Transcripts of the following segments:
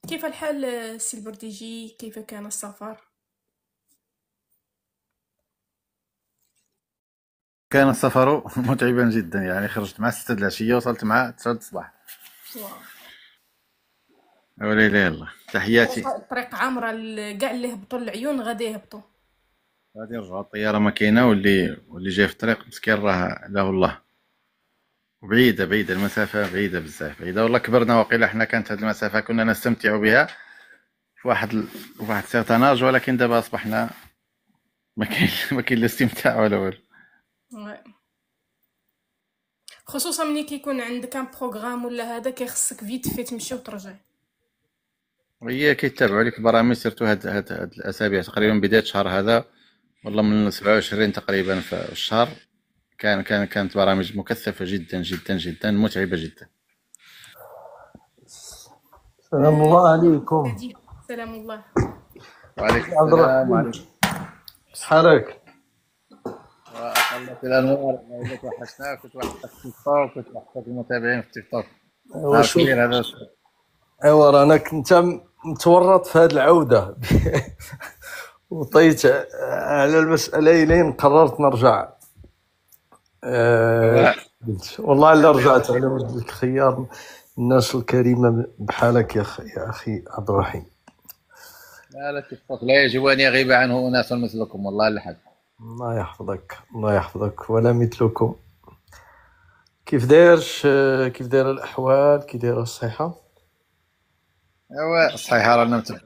كيف الحال سي البرديجي؟ كيف كان السفر؟ كان السفر متعبا جدا، يعني خرجت مع 6 العشية وصلت مع 9 الصباح. واو. ولا إله إلا الله، تحياتي. الطريق عامرة كاع اللي هبطوا للعيون غادي يهبطوا. غادي نرجعوا، الطيارة ما كاينة، واللي جاي في الطريق مسكين راه له الله. بعيدة بعيدة المسافة، بعيدة بزاف، بعيدة والله. كبرنا وقيلا حنا، كانت هذه المسافة كنا نستمتع بها في واحد سيرتان، ولكن دابا أصبحنا ما كاين لا استمتاع ولا والو. واي. خصوصا ملي كيكون عندك ان بروغرام ولا هذا كيخصك فيت في تمشي وترجع. هي كيتابعوا لك البرامج، سيرتو هاد الأسابيع تقريبا، بداية الشهر هذا والله من 27 تقريبا في الشهر. كانت برامج مكثفة جدا جدا جدا، متعبة جدا. سلام الله عليكم. هادي سلام الله. وعليكم عبد السلام الرحيم، وعليكم. شحالك؟ وأقلت الأنوار، ما توحشنا، كنت واحد في التيك توك، كنت واحد في المتابعين في التيك توك. ايوا نهار شوف، كبير هذا. ايوا رانا كنت متورط في هذه العودة وطيت على المسألة إلين قررت نرجع. هو قلت والله إلا رجعت على ود الخيار، الناس الكريمة بحالك يا أخي عبد الرحيم. لا لا، التيك توك لا يجب أن يغيب عنه أناس مثلكم، والله لحد. الله يحفظك، الله يحفظك، ولا مثلكم. كيف داير كيف داير الأحوال؟ كيف داير الصحة؟ هو الصحيحة رانا متبع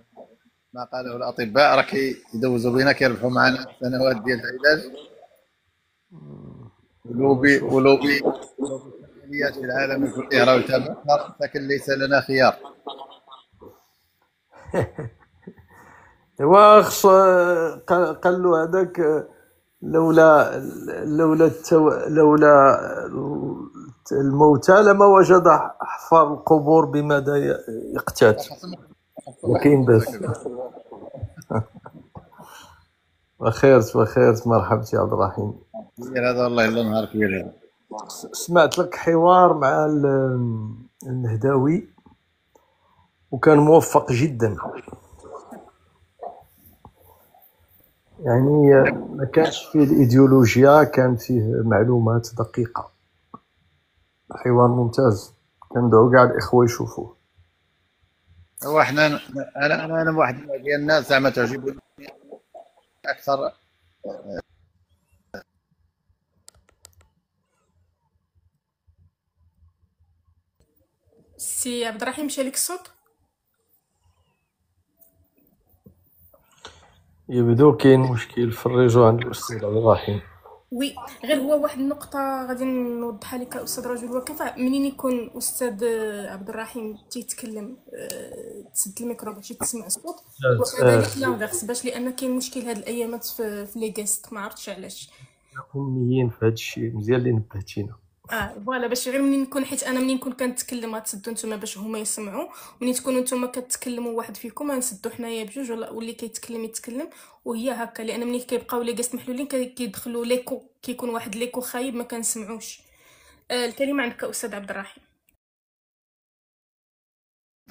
ما قاله الأطباء، راه يدوزوا بينا، كيربحوا معنا سنوات ديال العلاج. ولوبي وشوف ولوبي ولوبي التقنيات في العالم كله راه يتابعنا، لكن ليس لنا خيار. ايوا خص قال له هذاك لولا لولا الموتى لما وجد حفار القبور بماذا يقتات. ما كاين باس. بخير مرحبتي عبد الرحيم. كبير هذا والله، الا نهار كبير هذا. سمعت لك حوار مع النهداوي وكان موفق جدا، يعني ما كانش فيه الايديولوجيا، كان فيه معلومات دقيقة. حوار ممتاز، كندعو كاع الاخوة يشوفوه. هو احنا، انا واحد ديال الناس زعما تعجبني اكثر. سي عبد الرحيم مشى لك الصوت. يبدو كاين مشكل، فرجوا عند الاستاذ عبد الرحيم. وي، غير هو واحد النقطة غادي نوضحها لك أستاذ رجل الوكفاء. منين يكون أستاذ عبد الرحيم تيتكلم تسد الميكرو باش يتسمع الصوت، وكذلك لانفيرس، باش لأن كاين مشكل هاد الأيامات في لي غيست، ما عرفتش علاش. أميين في هذا الشيء، مزيان اللي نبهتينا. فوالا، باش غير منين نكون، حيت انا منين نكون كنتكلم غتسدوا نتوما باش هما يسمعوا، منين تكونوا نتوما كتكلموا واحد فيكم غنسدوا حنايا بجوج، واللي كيتكلم يتكلم وهي هكا، لان منين كيبقاو لي قسط محلولين كيدخلوا ليكو، كيكون واحد ليكو خايب ما كنسمعوش. الكلمه عندك استاذ عبد الرحيم.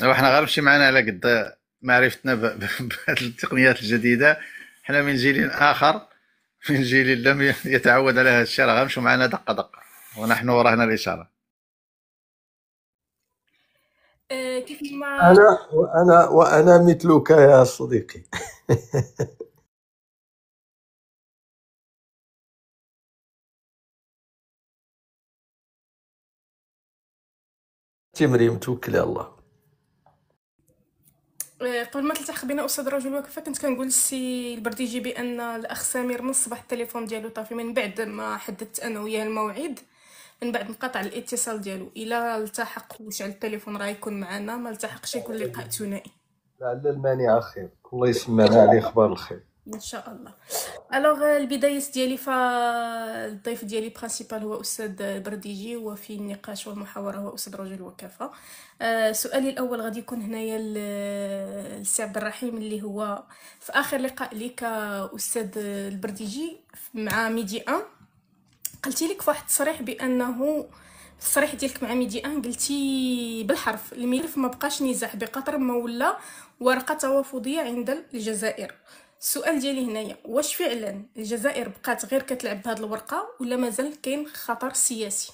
هو احنا غير مشي معنا على قد معرفتنا بهذه التقنيات الجديده. احنا من جيل اخر، من جيل لم يتعود على هذا الشيء، راه غنمشوا معنا دقه دقه، ونحن وراهنا الاشاره. كيف ما وانا مثلك يا صديقي. مريم توكل على الله. قبل ما تلتحق بنا استاذ رجل وكفى، كنت كنقول للسي البرديجي بان الاخ سمير من الصباح التليفون ديالو طافي، من بعد ما حددت انا وياه الموعد، من بعد انقطع الاتصال ديالو. الا التحق وشعل التليفون راه يكون معنا، ما التحقش يكون لقاء ثنائي. لعل المانع خير، الله يسمعنا عليه اخبار الخير ان شاء الله. الوغ البداية ديالي، فالضيف ديالي برينسيبال هو استاذ برديجي، وفي النقاش والمحاورة هو استاذ رجل وكافة. سؤالي الاول غادي يكون هنايا للسي عبد الرحيم، اللي هو في اخر لقاء ليك استاذ البرديجي مع ميدي 1 قلتي لك في واحد التصريح بانه التصريح ديالك مع ميدي ان قلتي بالحرف الملف ما بقاش نزاع بقطر ما ولا ورقه توافضيه عند الجزائر. السؤال ديالي هنايا واش فعلا الجزائر بقات غير كتلعب بهاد الورقه ولا مازال كاين خطر سياسي؟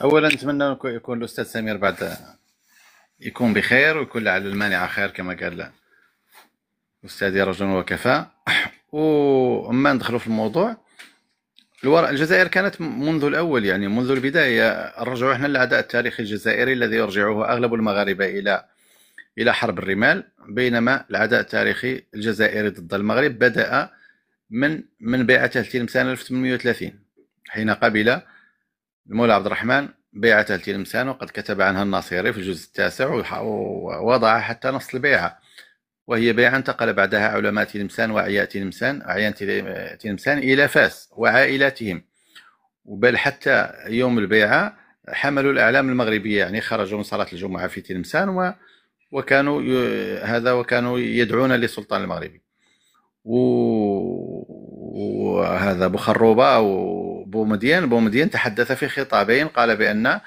اولا نتمنى يكون الاستاذ سمير بعد يكون بخير ويكون لعل المانعه خير كما قال الاستاذ رجل وكفى. وأما ندخلوا في الموضوع، الجزائر كانت منذ الأول، يعني منذ البداية، نرجعوا احنا للعداء التاريخي الجزائري الذي يرجعه أغلب المغاربة إلى حرب الرمال، بينما العداء التاريخي الجزائري ضد المغرب بدأ من بيعة تلمسان 1830، حين قبل المولى عبد الرحمن بيعة تلمسان، وقد كتب عنها الناصيري في الجزء التاسع ووضع حتى نص البيعة، وهي بيعة انتقل بعدها علماء تلمسان وأعيان تلمسان إلى فاس وعائلاتهم، بل حتى يوم البيعة حملوا الأعلام المغربية، يعني خرجوا من صلاة الجمعة في تلمسان وكانوا يدعون للسلطان المغربي. وهذا بوخروبة أو بومدين تحدث في خطابين، قال بأن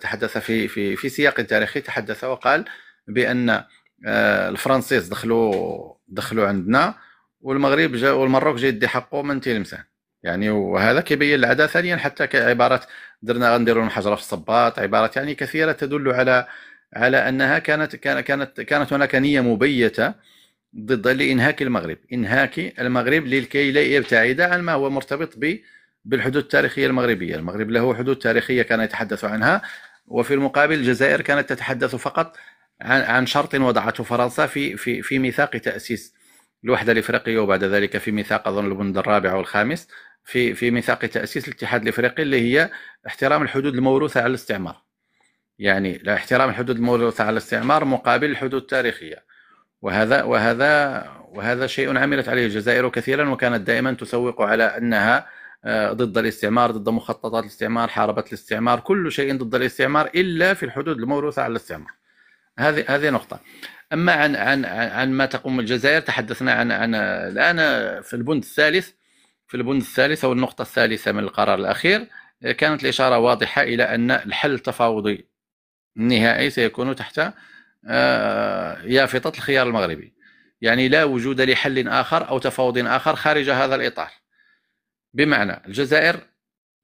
تحدث في سياق تاريخي، تحدث وقال بأن الفرنسيس دخلوا عندنا، والمغرب جا والمروك جا يدي حقه من تلمسان، يعني وهذا كيبين العداء. ثانيا حتى كعبارات غنديروا حجره في الصباط، عبارات يعني كثيره تدل على انها كانت هناك نيه مبيته ضد لانهاك المغرب لكي لا يبتعد عن ما هو مرتبط بالحدود التاريخيه المغربيه. المغرب له حدود تاريخيه كان يتحدث عنها، وفي المقابل الجزائر كانت تتحدث فقط عن شرط وضعته فرنسا في ميثاق تأسيس الوحدة الإفريقية، وبعد ذلك في ميثاق أظن البند الرابع والخامس في ميثاق تأسيس الاتحاد الإفريقي، اللي هي احترام الحدود الموروثة على الاستعمار، يعني احترام الحدود الموروثة على الاستعمار مقابل الحدود التاريخية. وهذا شيء عملت عليه الجزائر كثيرا، وكانت دائما تسوق على أنها ضد الاستعمار، ضد مخططات الاستعمار، حاربت الاستعمار، كل شيء ضد الاستعمار إلا في الحدود الموروثة على الاستعمار. هذه نقطة. أما عن ما تقوم الجزائر، تحدثنا عن الآن في البند الثالث أو النقطة الثالثة من القرار الأخير، كانت الإشارة واضحة إلى أن الحل التفاوضي النهائي سيكون تحت يافطة الخيار المغربي، يعني لا وجود لحل آخر أو تفاوض آخر خارج هذا الإطار. بمعنى الجزائر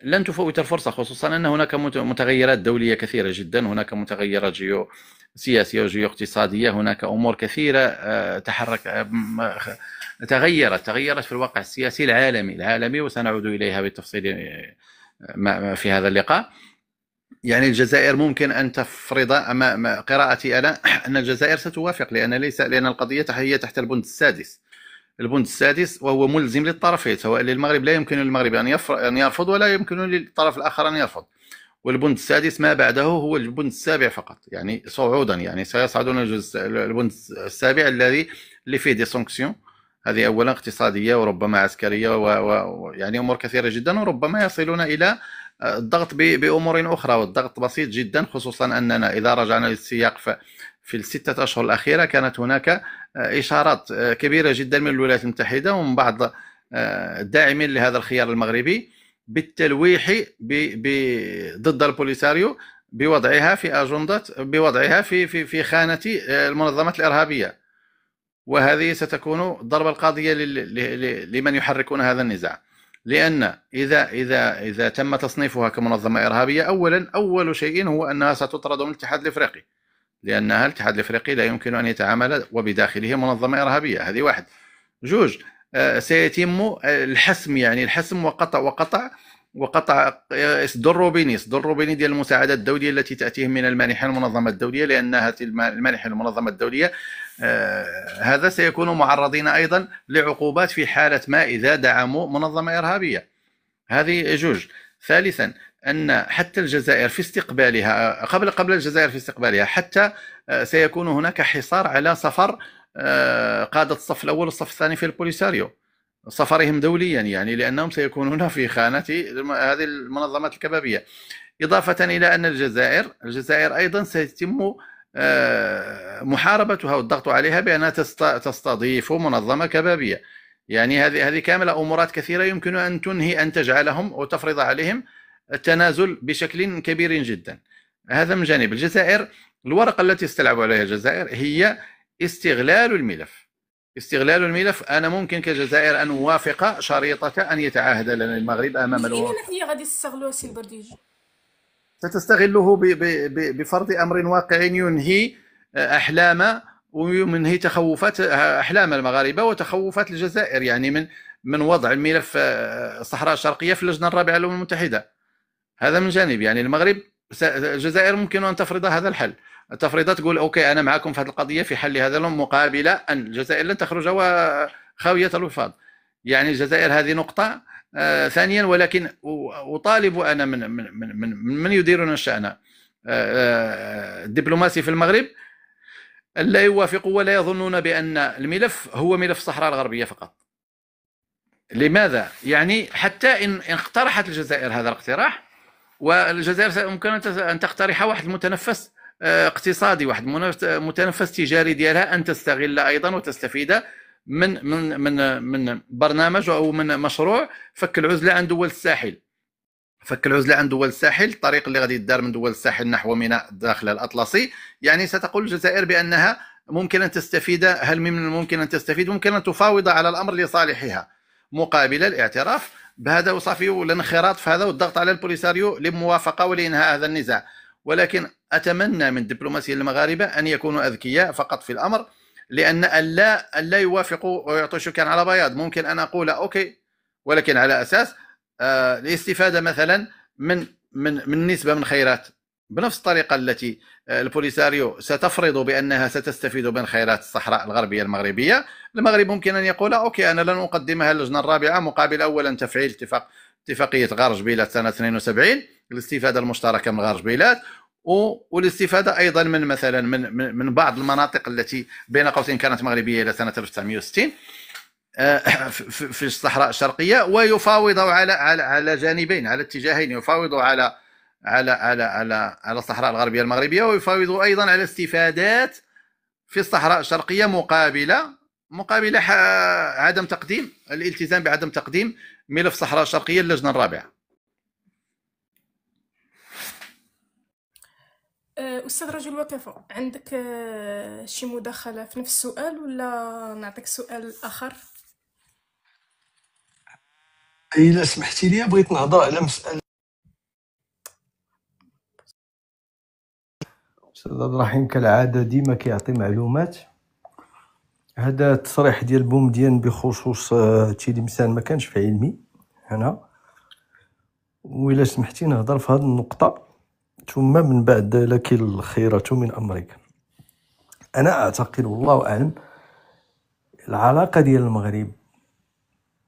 لن تفوت الفرصة، خصوصا أن هناك متغيرات دولية كثيرة جدا، هناك متغيرات سياسية وجيو اقتصادية، هناك أمور كثيرة تغيرت في الواقع السياسي العالمي، وسنعود إليها بالتفصيل في هذا اللقاء. يعني الجزائر ممكن أن تفرض قراءتي أنا أن الجزائر ستوافق، لأن القضية هي تحت البند السادس، وهو ملزم للطرفين، سواء للمغرب لا يمكن للمغرب أن يرفض، ولا يمكن للطرف الآخر أن يرفض. والبند السادس ما بعده هو البند السابع فقط، يعني صعودا، يعني سيصعدون البند السابع اللي فيه دي سانكسيون، هذه أولا اقتصادية وربما عسكرية ويعني أمور كثيرة جدا، وربما يصلون إلى الضغط بأمور أخرى، والضغط بسيط جدا، خصوصا أننا إذا رجعنا للسياق في الستة أشهر الأخيرة كانت هناك إشارات كبيرة جدا من الولايات المتحدة ومن بعض الداعمين لهذا الخيار المغربي بالتلويح ضد البوليساريو، بوضعها في خانة المنظمات الإرهابية، وهذه ستكون الضربة القاضية لمن يحركون هذا النزاع، لأن إذا تم تصنيفها كمنظمة إرهابية، أول شيء هو أنها ستطرد من الاتحاد الإفريقي، لأنها الاتحاد الإفريقي لا يمكن أن يتعامل وبداخله منظمة إرهابية. هذه واحد. جوج، سيتم الحسم، يعني الحسم وقطع الروبيني ديال المساعدات الدولية التي تأتيهم من المانحة المنظمة الدولية، لأنها المانحة المنظمة الدولية هذا سيكونوا معرضين أيضا لعقوبات في حالة ما إذا دعموا منظمة إرهابية. هذه جوج. ثالثا، أن حتى الجزائر في استقبالها قبل الجزائر في استقبالها حتى سيكون هناك حصار على سفر قادة الصف الأول والصف الثاني في البوليساريو، سفرهم دوليا، يعني لأنهم سيكونون في خانة هذه المنظمات الكبابية. إضافة إلى أن الجزائر أيضا سيتم محاربتها والضغط عليها بأنها تستضيف منظمة كبابية. يعني هذه كاملة أمورات كثيرة يمكن أن تنهي، أن تجعلهم وتفرض عليهم التنازل بشكل كبير جدا. هذا من جانب. الجزائر، الورقة التي استلعب عليها الجزائر هي استغلال الملف. استغلال الملف، أنا ممكن كجزائر أن أوافق شريطة أن يتعهد لنا المغرب أمام من الأمم. أين ناحية غادي تستغلوها سي البرديجي؟ ستستغله بفرض أمر واقع ينهي أحلام وينهي تخوفات أحلام المغاربة وتخوفات الجزائر، يعني من وضع الملف الصحراء الشرقية في اللجنة الرابعة للأمم المتحدة. هذا من جانب. يعني المغرب، الجزائر ممكن أن تفرض هذا الحل، تفرض تقول أوكي أنا معكم في هذه القضية في حل هذا الأمر، مقابل أن الجزائر لن تخرج خاوية الوفاض. يعني الجزائر هذه نقطة. ثانيا، ولكن أطالب أنا من يديرون الشأن الدبلوماسي في المغرب لا يوافقوا ولا يظنون بأن الملف هو ملف الصحراء الغربية فقط. لماذا؟ يعني حتى إن اقترحت الجزائر هذا الاقتراح، والجزائر ممكن أن تقترح واحد متنفس اقتصادي، واحد متنفس تجاري ديالها، أن تستغل أيضا وتستفيد من برنامج أو من مشروع فك العزلة عن دول الساحل. فك العزلة عن دول الساحل، الطريق اللي غادي يدار من دول الساحل نحو ميناء الداخل الأطلسي. يعني ستقول الجزائر بأنها ممكن أن تستفيد. هل من الممكن أن تستفيد؟ ممكن أن تفاوض على الأمر لصالحها مقابل الاعتراف بهذا وصافي، والانخراط في هذا والضغط على البوليساريو للموافقة ولإنهاء هذا النزاع. ولكن أتمنى من الدبلوماسيين المغاربة أن يكونوا أذكياء فقط في الأمر، لأن ألا يوافقوا ويعطوا شكان على بياض. ممكن أن أقول أوكي، ولكن على أساس الاستفادة مثلا من نسبة من خيرات، بنفس الطريقة التي البوليساريو ستفرض بأنها ستستفيد من خيرات الصحراء الغربية المغربية. المغرب ممكن أن يقول أوكي أنا لن أقدمها للجنة الرابعة مقابل أولا تفعيل اتفاقية غارجبيلات سنة 72، الاستفادة المشتركة من غارجبيلات، والاستفادة أيضا من مثلا من بعض المناطق التي بين قوسين كانت مغربية إلى سنة 1960 في الصحراء الشرقية. ويفاوض على جانبين، على اتجاهين، يفاوض على الصحراء الغربية المغربية، ويفاوض أيضا على استفادات في الصحراء الشرقية مقابل عدم تقديم الالتزام بعدم تقديم ملف الصحراء الشرقية للجنة الرابعة. أستاذ رجل وكفى، عندك شي مداخلة في نفس السؤال ولا نعطيك سؤال آخر؟ إلا سمحتي لي بغيت نهضر على مسألة. أستاذ عبد الرحيم كالعادة ديما كيعطي معلومات. هذا التصريح ديال بومدين بخصوص تيلمسان ما كانش في علمي هنا، وإلا سمحتي نهضر في هذه النقطة ثم من بعد لك الخيرة من أمرك. أنا أعتقد والله أعلم العلاقة ديال المغرب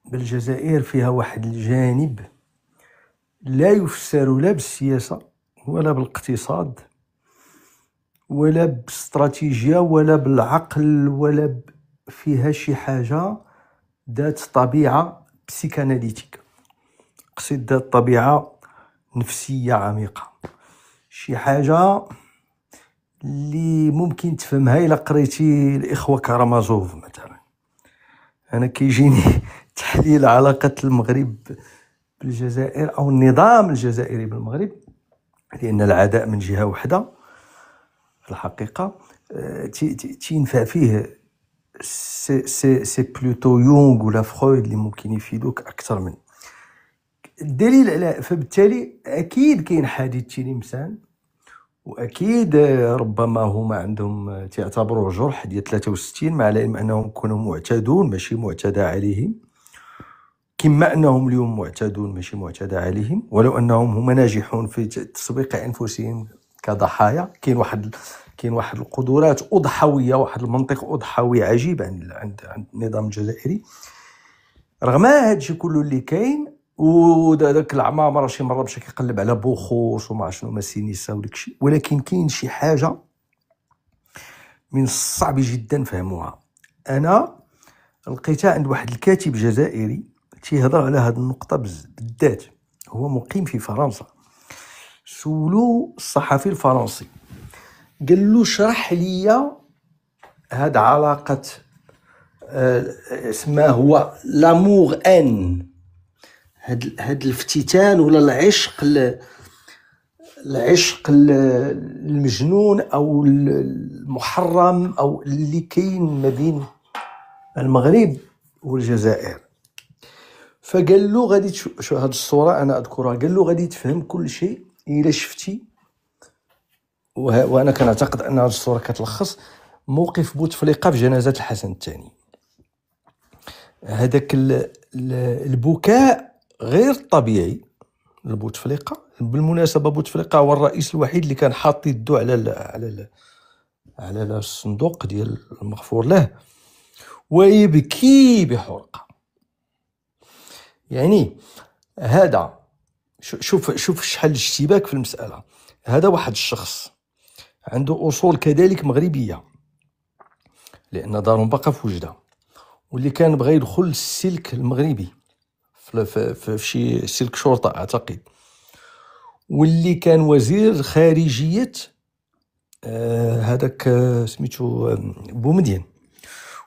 بالجزائر فيها واحد الجانب لا يفسر لا بالسياسة ولا بالاقتصاد ولا باستراتيجية ولا بالعقل ولا فيها شي حاجة ذات طبيعة بسيكاناليتيك، قصد ذات طبيعة نفسية عميقة، شي حاجة اللي ممكن تفهمها إلا قريتي الإخوة كارامازوف مثلا. أنا كيجيني تحليل علاقة المغرب بالجزائر أو النظام الجزائري بالمغرب، لأن العداء من جهة واحدة في الحقيقة تينفع فيه سي بلوتو يونغ ولا فرويد اللي ممكن يفيدوك أكثر من الدليل على. فبالتالي أكيد كاين حديث تيلمسان، وأكيد ربما هما عندهم تعتبروه جرح ديال 63، مع العلم أنهم كانوا معتدون ماشي معتدى عليهم، كما أنهم اليوم معتدون ماشي معتدى عليهم، ولو أنهم هما ناجحون في تسويق أنفسهم كضحايا. كاين واحد القدرات أضحوية، واحد المنطق أضحوي عجيب عند النظام الجزائري. رغم هذا الشيء كله اللي كاين، وداك العمامره شي مره مشى كيقلب على بوخوش وما شنو ما سينيسا وداك الشيء، ولكن كاين شي حاجه من الصعب جدا فهموها. انا لقيتها عند واحد الكاتب جزائري تيهضر على هذه النقطه بالذات، هو مقيم في فرنسا. سولو الصحفي الفرنسي قال له شرح لي هاد علاقه اسمه هو لامور ان. هاد الافتتان ولا المجنون او المحرم او اللي كاين ما بين المغرب والجزائر. فقال له غادي شو هاد الصوره انا اذكرها، قال له غادي تفهم كل شيء الا شفتي. وانا كنعتقد ان هاد الصوره كتلخص موقف بوتفليقه في جنازه الحسن الثاني. هذاك البكاء غير طبيعي لبوتفليقه. بالمناسبه بوتفليقه هو الرئيس الوحيد اللي كان حاط يدو على الصندوق ديال المغفور له ويبكي بحرقه. يعني هذا شوف شحال الاشتباك في المساله. هذا واحد الشخص عنده اصول كذلك مغربيه لان دارهم باقا في وجده، واللي كان بغى يدخل السلك المغربي في شي سلك شرطه اعتقد، واللي كان وزير خارجيه هذاك سميتو بومدين،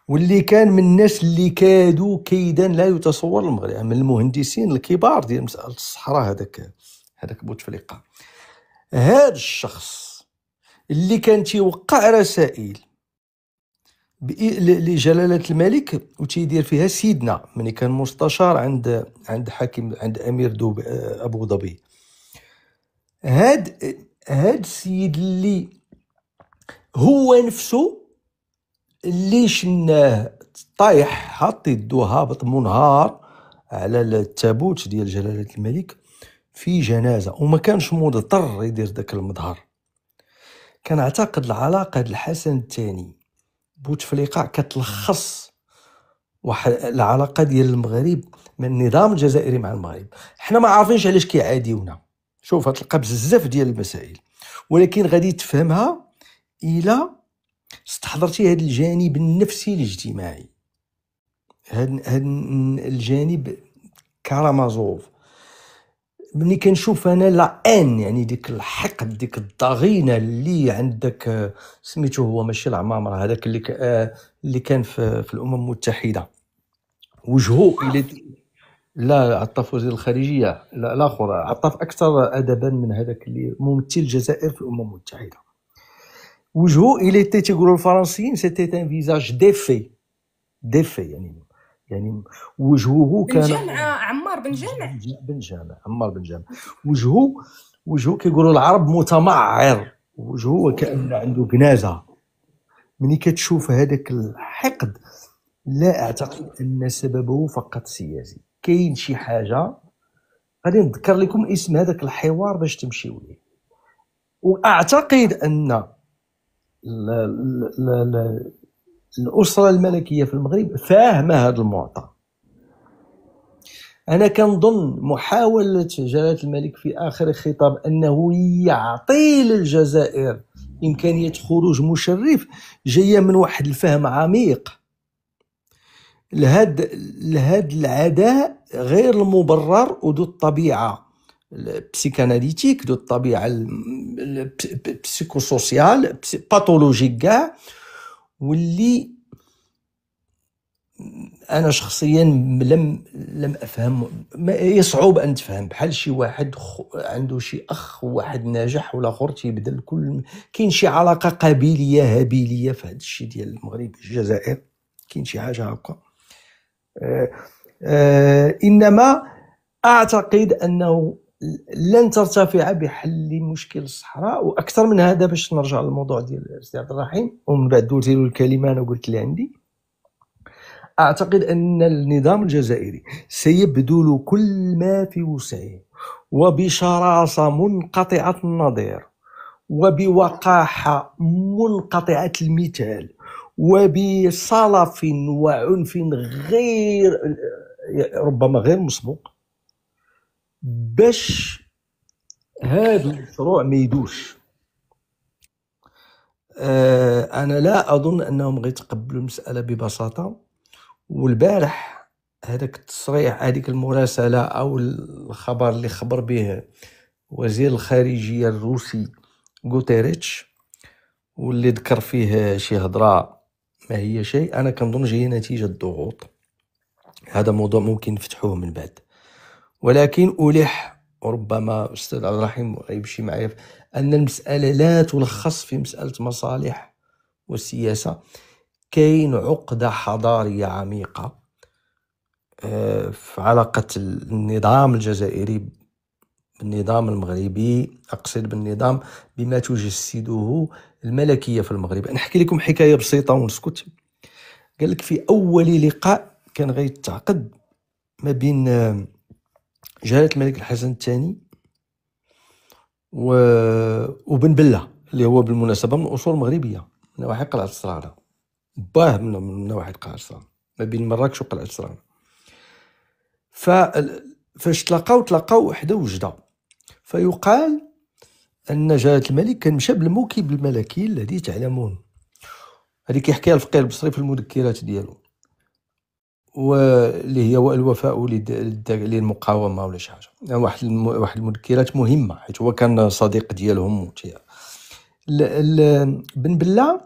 واللي كان من الناس اللي كادوا كيدا لا يتصور المغرب، من المهندسين الكبار ديال مساله الصحراء. هذاك بوتفليقه. هذا الشخص اللي كان تيوقع رسائل لجلاله الملك وتيدير فيها سيدنا ملي كان مستشار عند حاكم عند امير ابو ظبي. هاد السيد اللي هو نفسه اللي شناه طايح حاط يدو هابط منهار على التابوت ديال جلاله الملك في جنازه، وما كانش مضطر يدير داك المظهر. كان اعتقد العلاقه ديال الحسن الثاني بوتفليقه كتلخص واحد العلاقه ديال المغرب من النظام الجزائري مع المغرب. حنا ما عارفينش علاش كيعاديونا. شوف غتلقى بزاف ديال المسائل، ولكن غادي تفهمها الى استحضرتي هذا الجانب النفسي الاجتماعي، هذا الجانب كارامازوف. ملي كنشوف انا يعني ديك الحقد، ديك الضغينه اللي عندك سميتو هو ماشي العمامره، هذاك اللي كان في الامم المتحده، وجهه لا عطاف وزير الخارجيه، لا الاخر عطاف اكثر ادبا من هذاك اللي ممثل الجزائر في الامم المتحده. وجهه الى تيقولوا الفرنسيين سيتي ان فيزاج ديفي يعني وجهه كان عمار بن جامع. عمار بن جامع. وجهه كيقولوا العرب متمعر، وجهه كأن عنده جنازه. ملي كتشوف هذاك الحقد لا اعتقد ان سببه فقط سياسي، كاين شي حاجه. غادي نذكر لكم اسم هذاك الحوار باش تمشيو ليه. واعتقد ان الأسرة الملكية في المغرب فاهمة هذا المعطى. أنا كنظن محاولة جلالة الملك في آخر خطاب أنه يعطي للجزائر إمكانية خروج مشرف جاية من واحد الفهم عميق لهذا العداء غير المبرر وذو الطبيعة البسيكاناليتيك، ذو الطبيعة البسيكوسوسيال باثولوجيك كاع، واللي انا شخصيا لم افهم. يصعب ان تفهم بحال شي واحد عنده شي اخ وواحد ناجح والاخر تيبذل كاين شي علاقه قبيليه هابيليه في هذا الشيء ديال المغرب الجزائر، كاين شي حاجه هكا. انما اعتقد انه لن ترتفع بحل مشكل الصحراء. واكثر من هذا باش نرجع للموضوع ديال السي عبد الرحيم ومن بعد دوزت له الكلمه انا قلت اللي عندي. اعتقد ان النظام الجزائري سيبذل كل ما في وسعه وبشراسه منقطعه النظير وبوقاحه منقطعه المثال وبصلف وعنف ربما غير مسبوق باش هذا المشروع ما يدوش. انا لا اظن انهم غيتقبلوا المساله ببساطه. والبارح هذاك التصريح، هذيك المراسله او الخبر اللي خبر به وزير الخارجيه الروسي غوتيريتش، واللي ذكر فيه شي هضره ما هي شيء أنا كنظن هي نتيجة ضغوط. هذا موضوع ممكن نفتحوه من بعد، ولكن ألح، وربما أستاذ عبد الرحيم يمشي معايا، أن المسألة لا تلخص في مسألة مصالح والسياسة. كاين عقدة حضارية عميقة في علاقة النظام الجزائري بالنظام المغربي، أقصد بالنظام بما تجسده الملكية في المغرب. نحكي لكم حكاية بسيطة ونسكت. قال لك في أول لقاء كان غيتعقد ما بين جلالة الملك الحسن الثاني وبن بلة، اللي هو بالمناسبة من أصول مغربية، من نواحي قلعة الصرارة، باه من نواحي قلعة الصرارة، ما بين مراكش وقلعة الصرارة. فاش تلاقاو وحده وجده. فيقال أن جلالة الملك كان مشى بالموكب الملكي الذي تعلمون، هذه كيحكيها الفقيه البصري في المذكرات ديالو، واللي هي الوفاء للمقاومه ولا شي حاجه. واحد المذكرات مهمه، حيت هو كان صديق ديالهم. بن بلة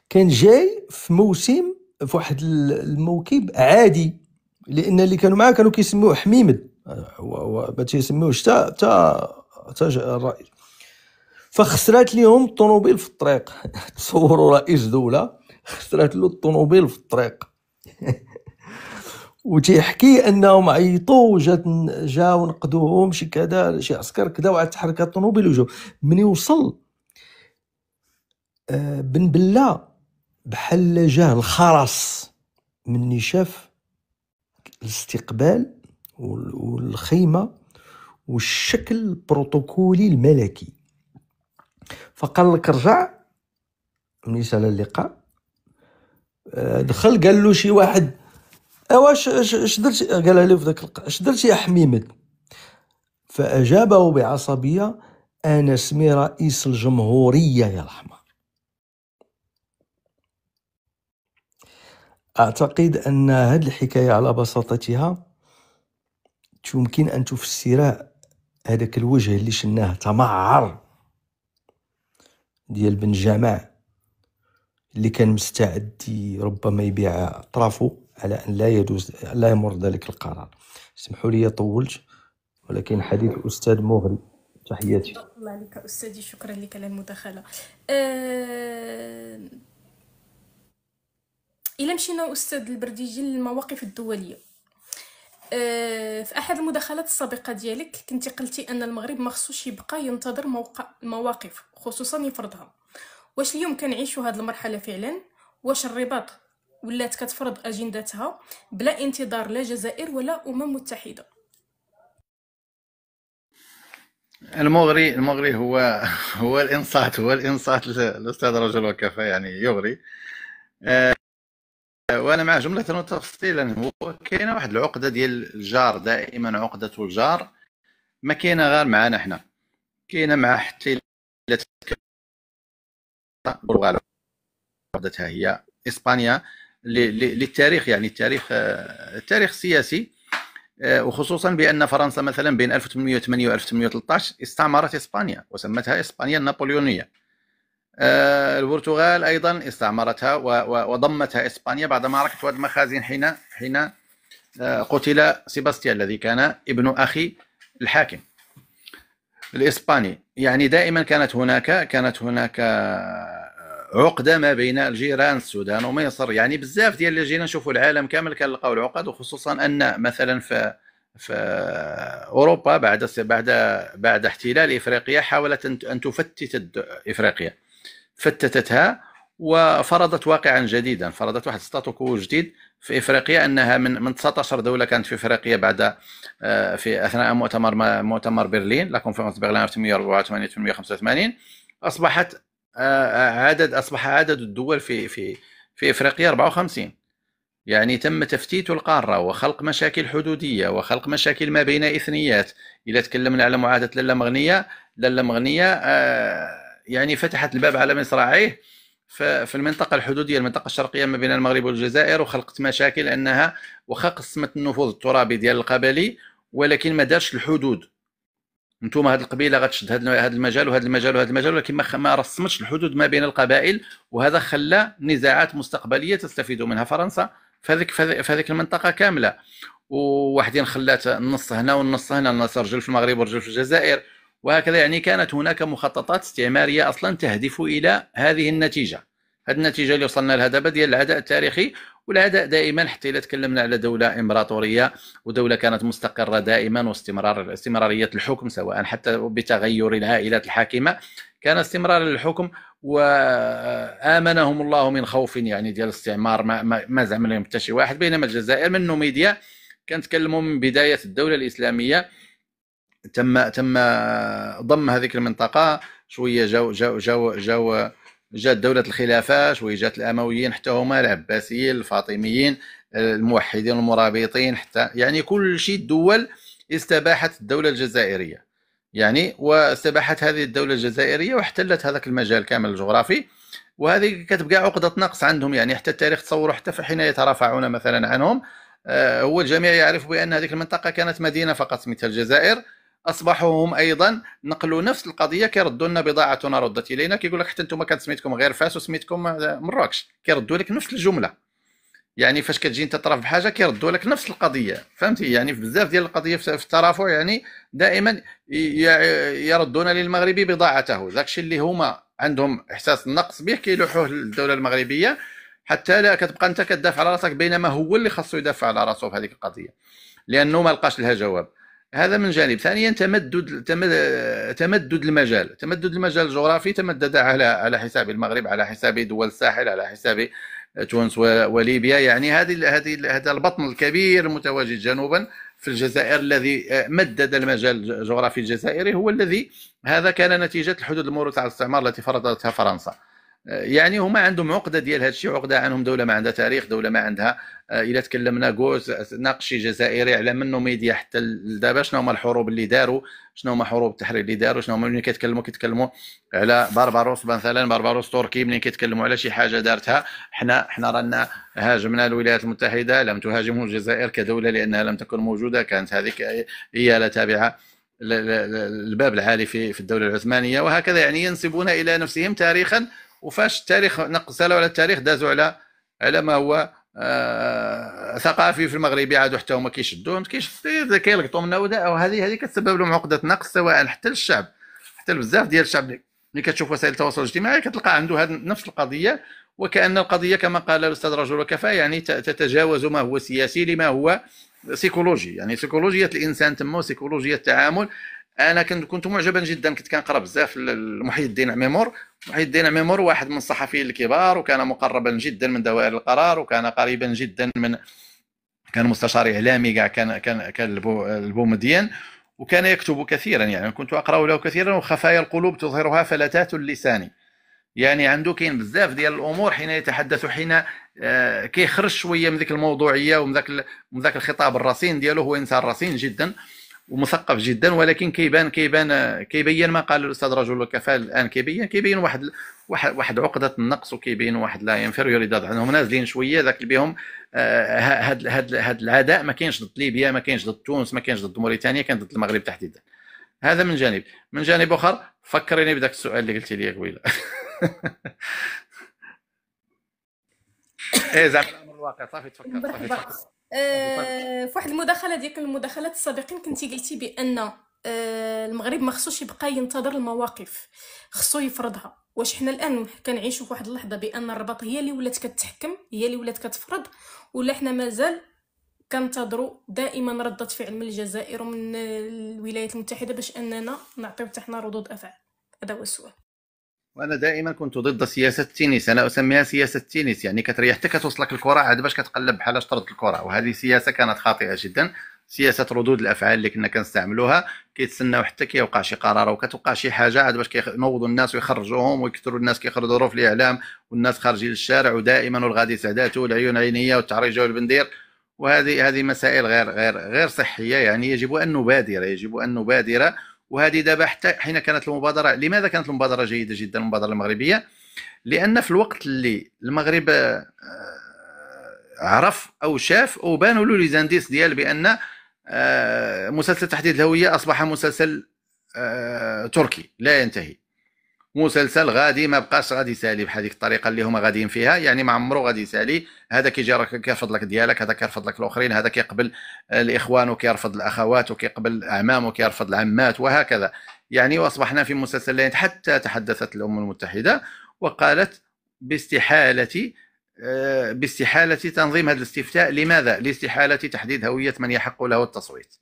كان جاي في موسم في واحد الموكب عادي، لان اللي كانوا معاه كانوا كيسموه حميمد، هو ما تيسميوش حتى الرئيس. فخسرات ليهم الطوموبيل في الطريق. تصوروا رئيس دولة خسرات له الطوموبيل في الطريق. وتيحكي انهم عيطوا جاو نقدوهم شي كذا شي عسكر كذا، وعاد تحرك الطوموبيل وجاو. من يوصل بن بلة بحال جاه الخرس من شاف الاستقبال والخيمة والشكل البروتوكولي الملكي. فقال لك رجع من يسال اللقاء، دخل قال له شي واحد اش درت، قالها له في ذاك اللقاء اش درت يا حميمد؟ فاجابه بعصبيه انا اسمي رئيس الجمهوريه يا الحمار. اعتقد ان هذه الحكايه على بساطتها يمكن ان تفسر هذاك الوجه اللي شناه تمعر ديال بن جماع، اللي كان مستعد ربما يبيع اطرافه على ان لا يمر ذلك القرار. اسمحوا لي طولت، ولكن حديث الاستاذ مغري. تحياتي. الله عليك أستاذي، شكرا لك على المداخلة. إلا مشينا أستاذ البرديجي للمواقف الدولية، في أحد المداخلات السابقة ديالك كنتي قلتي أن المغرب ما خصوش يبقى ينتظر مواقف خصوصا يفرضها. واش اليوم كنعيشوا هذه المرحلة فعلا؟ واش الرباط ولات كتفرض أجندتها بلا انتظار لا جزائر ولا متحدة؟ المغري هو الانصات الاستاذ رجل وكفى، يعني يغري. وانا مع جمله وتفصيلا. هو كاينه واحد العقده ديال الجار، دائما عقده الجار ما كاينه غير معنا حنا، كاينه مع حتى البرتغال، عقدتها هي اسبانيا للتاريخ، يعني التاريخ السياسي، وخصوصا بان فرنسا مثلا بين 1808 و 1813 استعمرت اسبانيا وسمتها اسبانيا النابليونيه. البرتغال ايضا استعمرتها وضمتها اسبانيا بعد معركه واد المخازن، حين قتل سيباستيان الذي كان ابن اخي الحاكم الاسباني. يعني دائما كانت هناك عقده ما بين الجيران السودان ومصر. يعني بزاف ديال اللي جينا نشوفوا العالم كامل كنلقاو العقد، وخصوصا ان مثلا في اوروبا بعد احتلال افريقيا حاولت ان تفتت افريقيا، فتتتها وفرضت واقعا جديدا، فرضت واحد ستاتوكو جديد في افريقيا، انها من 19 دوله كانت في افريقيا بعد في اثناء مؤتمر برلين، لا كونفرنس برلين 1884 1885 اصبح عدد الدول في افريقيا 54. يعني تم تفتيت القاره وخلق مشاكل حدوديه وخلق مشاكل ما بين اثنيات. اذا تكلمنا على معاهده لالا مغنيه يعني فتحت الباب على مصراعيه في المنطقه الحدوديه، المنطقه الشرقيه ما بين المغرب والجزائر، وخلقت مشاكل انها واخا قسمت النفوذ الترابي ديال القبلي ولكن ما دارش الحدود. انتم هذه القبيله غتشد هذا المجال وهذا المجال وهذا المجال، ولكن ما رسمتش الحدود ما بين القبائل، وهذا خلى نزاعات مستقبليه تستفيد منها فرنسا في هذيك المنطقه كامله. وواحدين خلات النص هنا والنص هنا، النص رجل في المغرب ورجل في الجزائر، وهكذا. يعني كانت هناك مخططات استعماريه اصلا تهدف الى هذه النتيجه. هذه النتيجه اللي وصلنا لها دابا ديال العداء التاريخي. والعداء دائما، حتى اذا تكلمنا على دوله امبراطوريه ودوله كانت مستقره دائما، استمراريه الحكم سواء حتى بتغير العائلات الحاكمه، كان استمرار الحكم. وامنهم الله من خوف يعني ديال الاستعمار، ما زعم لهم حتى شي واحد. بينما الجزائر من نوميديا كنتكلموا من بدايه الدوله الاسلاميه، تم ضم هذيك المنطقه شويه. جات دولة الخلافة، شويه جات الأمويين، حتى هما العباسيين، الفاطميين، الموحدين، المرابطين، حتى يعني كل شيء الدول استباحت الدولة الجزائرية. يعني واستباحت هذه الدولة الجزائرية واحتلت هذاك المجال كامل الجغرافي. وهذه كتبقى عقدة نقص عندهم. يعني حتى التاريخ تصوروا حتى حين يترافعون مثلا عنهم، هو الجميع يعرف بأن هذه المنطقة كانت مدينة فقط سميتها الجزائر. اصبحوا هم ايضا نقلوا نفس القضيه، كيردوا لنا بضاعتنا ردت الينا، كيقول لك حتى انتم كان سميتكم غير فاس وسميتكم مراكش، كيردوا لك نفس الجمله. يعني فاش كتجي انت طرف بحاجه كيردوا لك نفس القضيه، فهمتي؟ يعني في بزاف ديال القضيه في الترافع، يعني دائما يردون للمغربي بضاعته، داكشي اللي هما عندهم احساس النقص به كيلوحوه للدوله المغربيه، حتى لا كتبقى انت كتدافع على راسك، بينما هو اللي خاصو يدافع على راسه في هذيك القضيه، لانه ما لقاش لها جواب. هذا من جانب. ثانيا تمدد المجال الجغرافي تمدد على حساب المغرب، على حساب دول الساحل، على حساب تونس وليبيا. يعني هذا البطن الكبير المتواجد جنوبا في الجزائر الذي مدد المجال الجغرافي الجزائري، هو الذي هذا كان نتيجة الحدود الموروثة على الاستعمار التي فرضتها فرنسا. يعني هما عندهم عقده ديال هذا الشيء، عقده عنهم دوله ما عندها تاريخ، دوله ما عندها الا تكلمنا كوز ناقشي جزائري على منه ميديا حتى دابا، شنو هما الحروب اللي داروا، شنو هما حروب التحرير اللي داروا، شنو هما ملي كيتكلموا على بربروس مثلا، بربروس تركي، ملي كيتكلموا على شي حاجه دارتها، حنا رانا هاجمنا الولايات المتحده، لم تهاجمه الجزائر كدوله لانها لم تكن موجوده، كانت هذيك هي تابعه الباب العالي في الدوله العثمانيه، وهكذا. يعني ينسبون الى نفسهم تاريخا، وفاش التاريخ نقسلوا على التاريخ دازوا على ما هو ثقافي في المغرب، عادوا حتى هما كيشدوهم كيلقطوا منا، وهذه كتسبب لهم عقده نقص، سواء حتى للشعب، حتى بزاف ديال الشعب اللي كتشوف وسائل التواصل الاجتماعي كتلقى عنده هذه نفس القضيه، وكأن القضيه كما قال الاستاذ رجل وكفى، يعني تتجاوز ما هو سياسي لما هو سيكولوجي. يعني سيكولوجيه الانسان تما وسيكولوجيه التعامل. انا كنت معجبا جدا، كنت كنقرا بزاف محي الدين عميمور. محي الدين عميمور واحد من الصحفيين الكبار، وكان مقربا جدا من دوائر القرار، وكان قريبا جدا كان مستشار اعلامي كاع، كان البومدين، وكان يكتب كثيرا. يعني كنت اقرا له كثيرا. وخفايا القلوب تظهرها فلتات اللسان. يعني عنده كاين بزاف ديال الامور حين يتحدث، حين كيخرج شويه من ذيك الموضوعيه ومن ذاك الخطاب الرصين ديالو. هو انسان رصين جدا ومثقف جدا، ولكن كيبين ما قال الاستاذ رجل وكفى الان، كيبين واحد عقده النقص، وكيبين واحد لا انفيريوريداد عنهم نازلين شويه. ذاك اللي بهم هاد العداء ما كاينش ضد ليبيا، ما كاينش ضد تونس، ما كاينش ضد موريتانيا، كان ضد المغرب تحديدا. هذا من جانب. من جانب اخر فكريني بداك السؤال اللي قلتي لي قبيله. ايه زعما الامر الواقع، صافي تفكر. في واحد المداخله ديال المداخلات السابقين كنتي قلتي بان المغرب ما خصوش يبقى ينتظر المواقف، خصو يفرضها. واش حنا الان كنعيشوا في واحد اللحظه بان الرباط هي اللي ولات كتحكم، هي اللي ولات كتفرض، ولا حنا مازال كنتظروا دائما ردة فعل من الجزائر ومن الولايات المتحده باش اننا نعطيو حتى حنا ردود افعال؟ هذا هو السؤال. وانا دائما كنت ضد سياسه التنس، انا اسميها سياسه التنس. يعني كتريح حتى كتوصلك الكره عاد باش كتقلب بحال تطرد الكره، وهذه سياسه كانت خاطئه جدا. سياسه ردود الافعال اللي كنا كنستعملوها، كيتسناو حتى كيوقع شي قرار او كتوقع شي حاجه عاد باش كينوضوا الناس ويخرجوهم، ويكثروا الناس كيخرجوا في الاعلام، والناس خارجين للشارع ودائما والغادي سعداته والعيون عينيه والتعريجه والبندير. وهذه مسائل غير صحيه. يعني يجب ان نبادر. وهذه دابا حتى حين كانت المبادره، لماذا كانت المبادره جيده جدا المبادره المغربيه؟ لان في الوقت اللي المغرب عرف او شاف او بانوا له لي زانديس ديال بان مسلسل تحديد الهويه اصبح مسلسل تركي لا ينتهي، مسلسل غادي ما بقاش غادي يسالي بحال ديك الطريقه اللي هما غاديين فيها، يعني ما عمرو غادي يسالي. هذا كيجي راك كيرفض لك ديالك، هذا كيرفض لك الاخرين، هذا كيقبل الاخوان وكيرفض الاخوات وكيقبل الاعمام وكيرفض العمات وهكذا. يعني واصبحنا في مسلسل لا، حتى تحدثت الامم المتحده وقالت باستحاله تنظيم هذا الاستفتاء. لماذا؟ لاستحاله تحديد هويه من يحق له التصويت.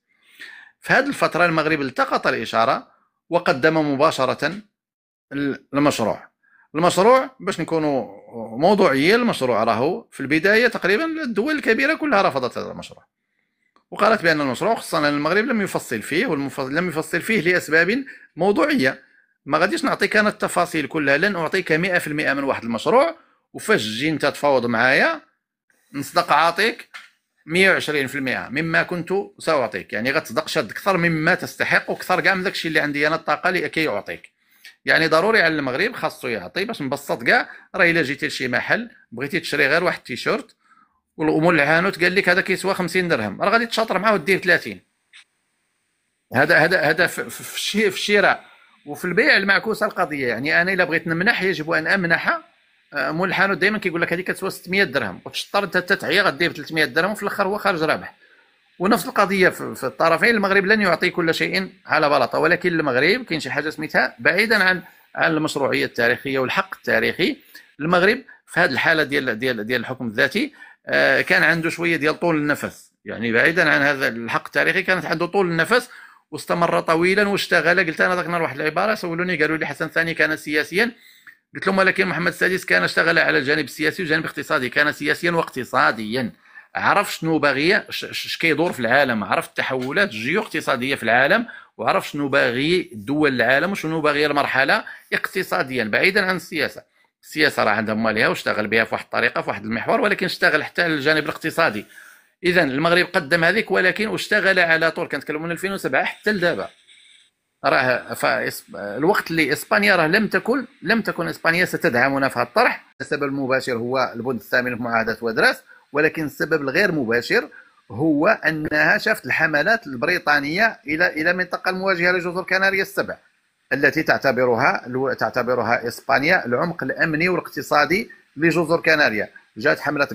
في هذه الفتره المغرب التقط الاشاره وقدم مباشره المشروع باش نكونوا موضوعيين. المشروع راهو في البدايه تقريبا الدول الكبيره كلها رفضت هذا المشروع، وقالت بان المشروع خصوصا المغرب لم يفصل فيه، لم يفصل فيه لاسباب موضوعيه. ما غاديش نعطيك انا التفاصيل كلها، لن اعطيك 100% من واحد المشروع وفاش تجي انت تفاوض معايا نصدق عاطيك 120% مما كنت ساعطيك. يعني غتصدق شاد اكثر مما تستحق وكثر كاع من داكشي اللي عندي انا الطاقه لكي اعطيك. يعني ضروري على المغرب خاصو يعطي. باش نبسط كاع، راه الا جيتي لشي محل بغيتي تشري غير واحد التيشيرت والمول الحانوت قال لك هذا كيسوى 50 درهم، راه غادي تشاطر معاه ودير 30. هذا في الشراء. وفي البيع المعكوسه القضيه. يعني انا الا بغيت نمنح يجب ان امنح. مول الحانوت دائما كيقول لك هذه كتسوى 600 درهم وتشطر انت تعيا غدير ب 300 درهم وفي الاخر هو خارج رابح. ونفس القضيه في الطرفين. المغرب لن يعطي كل شيء على بلاطه، ولكن المغرب كاين شي حاجه سميتها بعيدا عن المشروعيه التاريخيه والحق التاريخي. المغرب في هذه الحاله ديال الحكم الذاتي كان عنده شويه ديال طول النفس. يعني بعيدا عن هذا الحق التاريخي كانت عنده طول النفس واستمر طويلا واشتغل. قلت انا ذاك النهار واحد العباره سولوني قالوا لي حسن ثاني كان سياسيا، قلت لهم ولكن محمد السادس كان اشتغل على الجانب السياسي والجانب الاقتصادي، كان سياسيا واقتصاديا، عرف شنو باغي اش كيدور في العالم، عرف التحولات الجيو-اقتصاديه في العالم، وعرف شنو باغي الدول العالم وشنو باغي المرحله اقتصاديا بعيدا عن السياسه. السياسه راه عندها مالها واشتغل بها في واحد الطريقه في واحد المحور، ولكن اشتغل حتى على الجانب الاقتصادي. اذا المغرب قدم هذيك ولكن واشتغل على طول. كنتكلموا من 2007 حتى لدابا. راه الوقت اللي اسبانيا راه لم تكن اسبانيا ستدعمنا في هذا الطرح. السبب المباشر هو البند الثامن في معاهده ودراس، ولكن السبب الغير مباشر هو انها شافت الحملات البريطانيه الى المنطقه المواجهه لجزر كناريا السبع التي تعتبرها اسبانيا العمق الامني والاقتصادي لجزر كناريا. جاءت حمله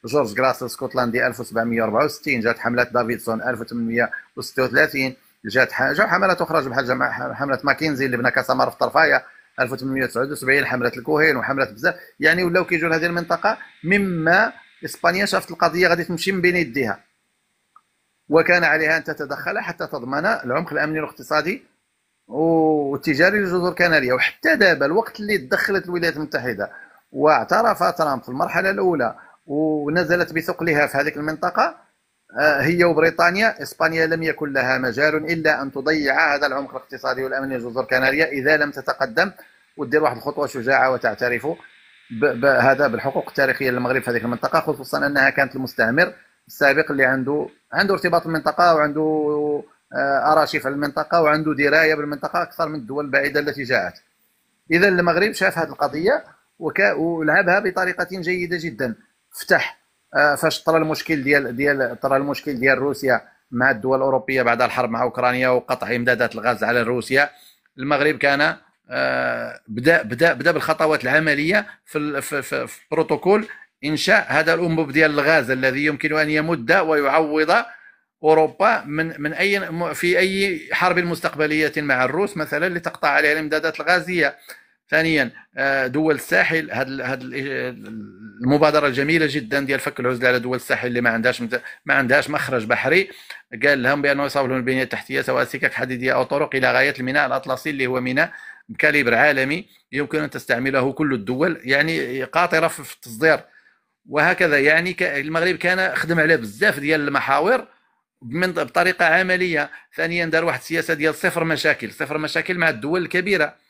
جورج جلاس الاسكتلندي 1764، جاءت حمله دافيدسون 1836، جاء حملات اخرى بحال حمله ماكنزي اللي بنى كاسامار في طرفايه 1879، حمله الكوهين وحمله بزاف. يعني ولاو كيجوا لهذه المنطقه مما اسبانيا شافت القضيه غادي تمشي من بين يديها، وكان عليها ان تتدخل حتى تضمن العمق الامني والاقتصادي والتجاري لجزر كناريا. وحتى دابا الوقت اللي تدخلت الولايات المتحده واعترف ترامب في المرحله الاولى ونزلت بثقلها في هذه المنطقه هي وبريطانيا، اسبانيا لم يكن لها مجال الا ان تضيع هذا العمق الاقتصادي والامني لجزر كناريا اذا لم تتقدم ودير واحد الخطوه شجاعه وتعترف بهذا بالحقوق التاريخيه للمغرب في هذه المنطقه، خصوصا انها كانت المستعمر السابق اللي عنده ارتباط بالمنطقه وعنده اراشيف على المنطقه وعنده درايه بالمنطقه اكثر من الدول البعيده التي جاءت. اذا المغرب شاف هذه القضيه ولعبها بطريقه جيده جدا. فتح فاش طرا المشكل ديال روسيا مع الدول الاوروبيه بعد الحرب مع اوكرانيا وقطع امدادات الغاز على روسيا، المغرب كان بدا بالخطوات العمليه في بروتوكول انشاء هذا الانبوب ديال الغاز الذي يمكن ان يمد ويعوض اوروبا من في اي حرب مستقبليه مع الروس مثلا لتقطع عليها الامدادات الغازيه. ثانيا دول الساحل، هذه المبادره الجميله جدا ديال فك العزله على دول الساحل اللي ما عندهاش مخرج بحري، قال لهم بانه يصاوب لهم البنيه التحتيه سواء سكك حديديه او طرق الى غايه الميناء الاطلسي اللي هو ميناء بكاليبر عالمي يمكن ان تستعمله كل الدول، يعني قاطره في التصدير وهكذا. يعني المغرب كان خدم على بزاف ديال المحاور بطريقه عمليه. ثانيا دار واحد السياسه ديال صفر مشاكل مع الدول الكبيره،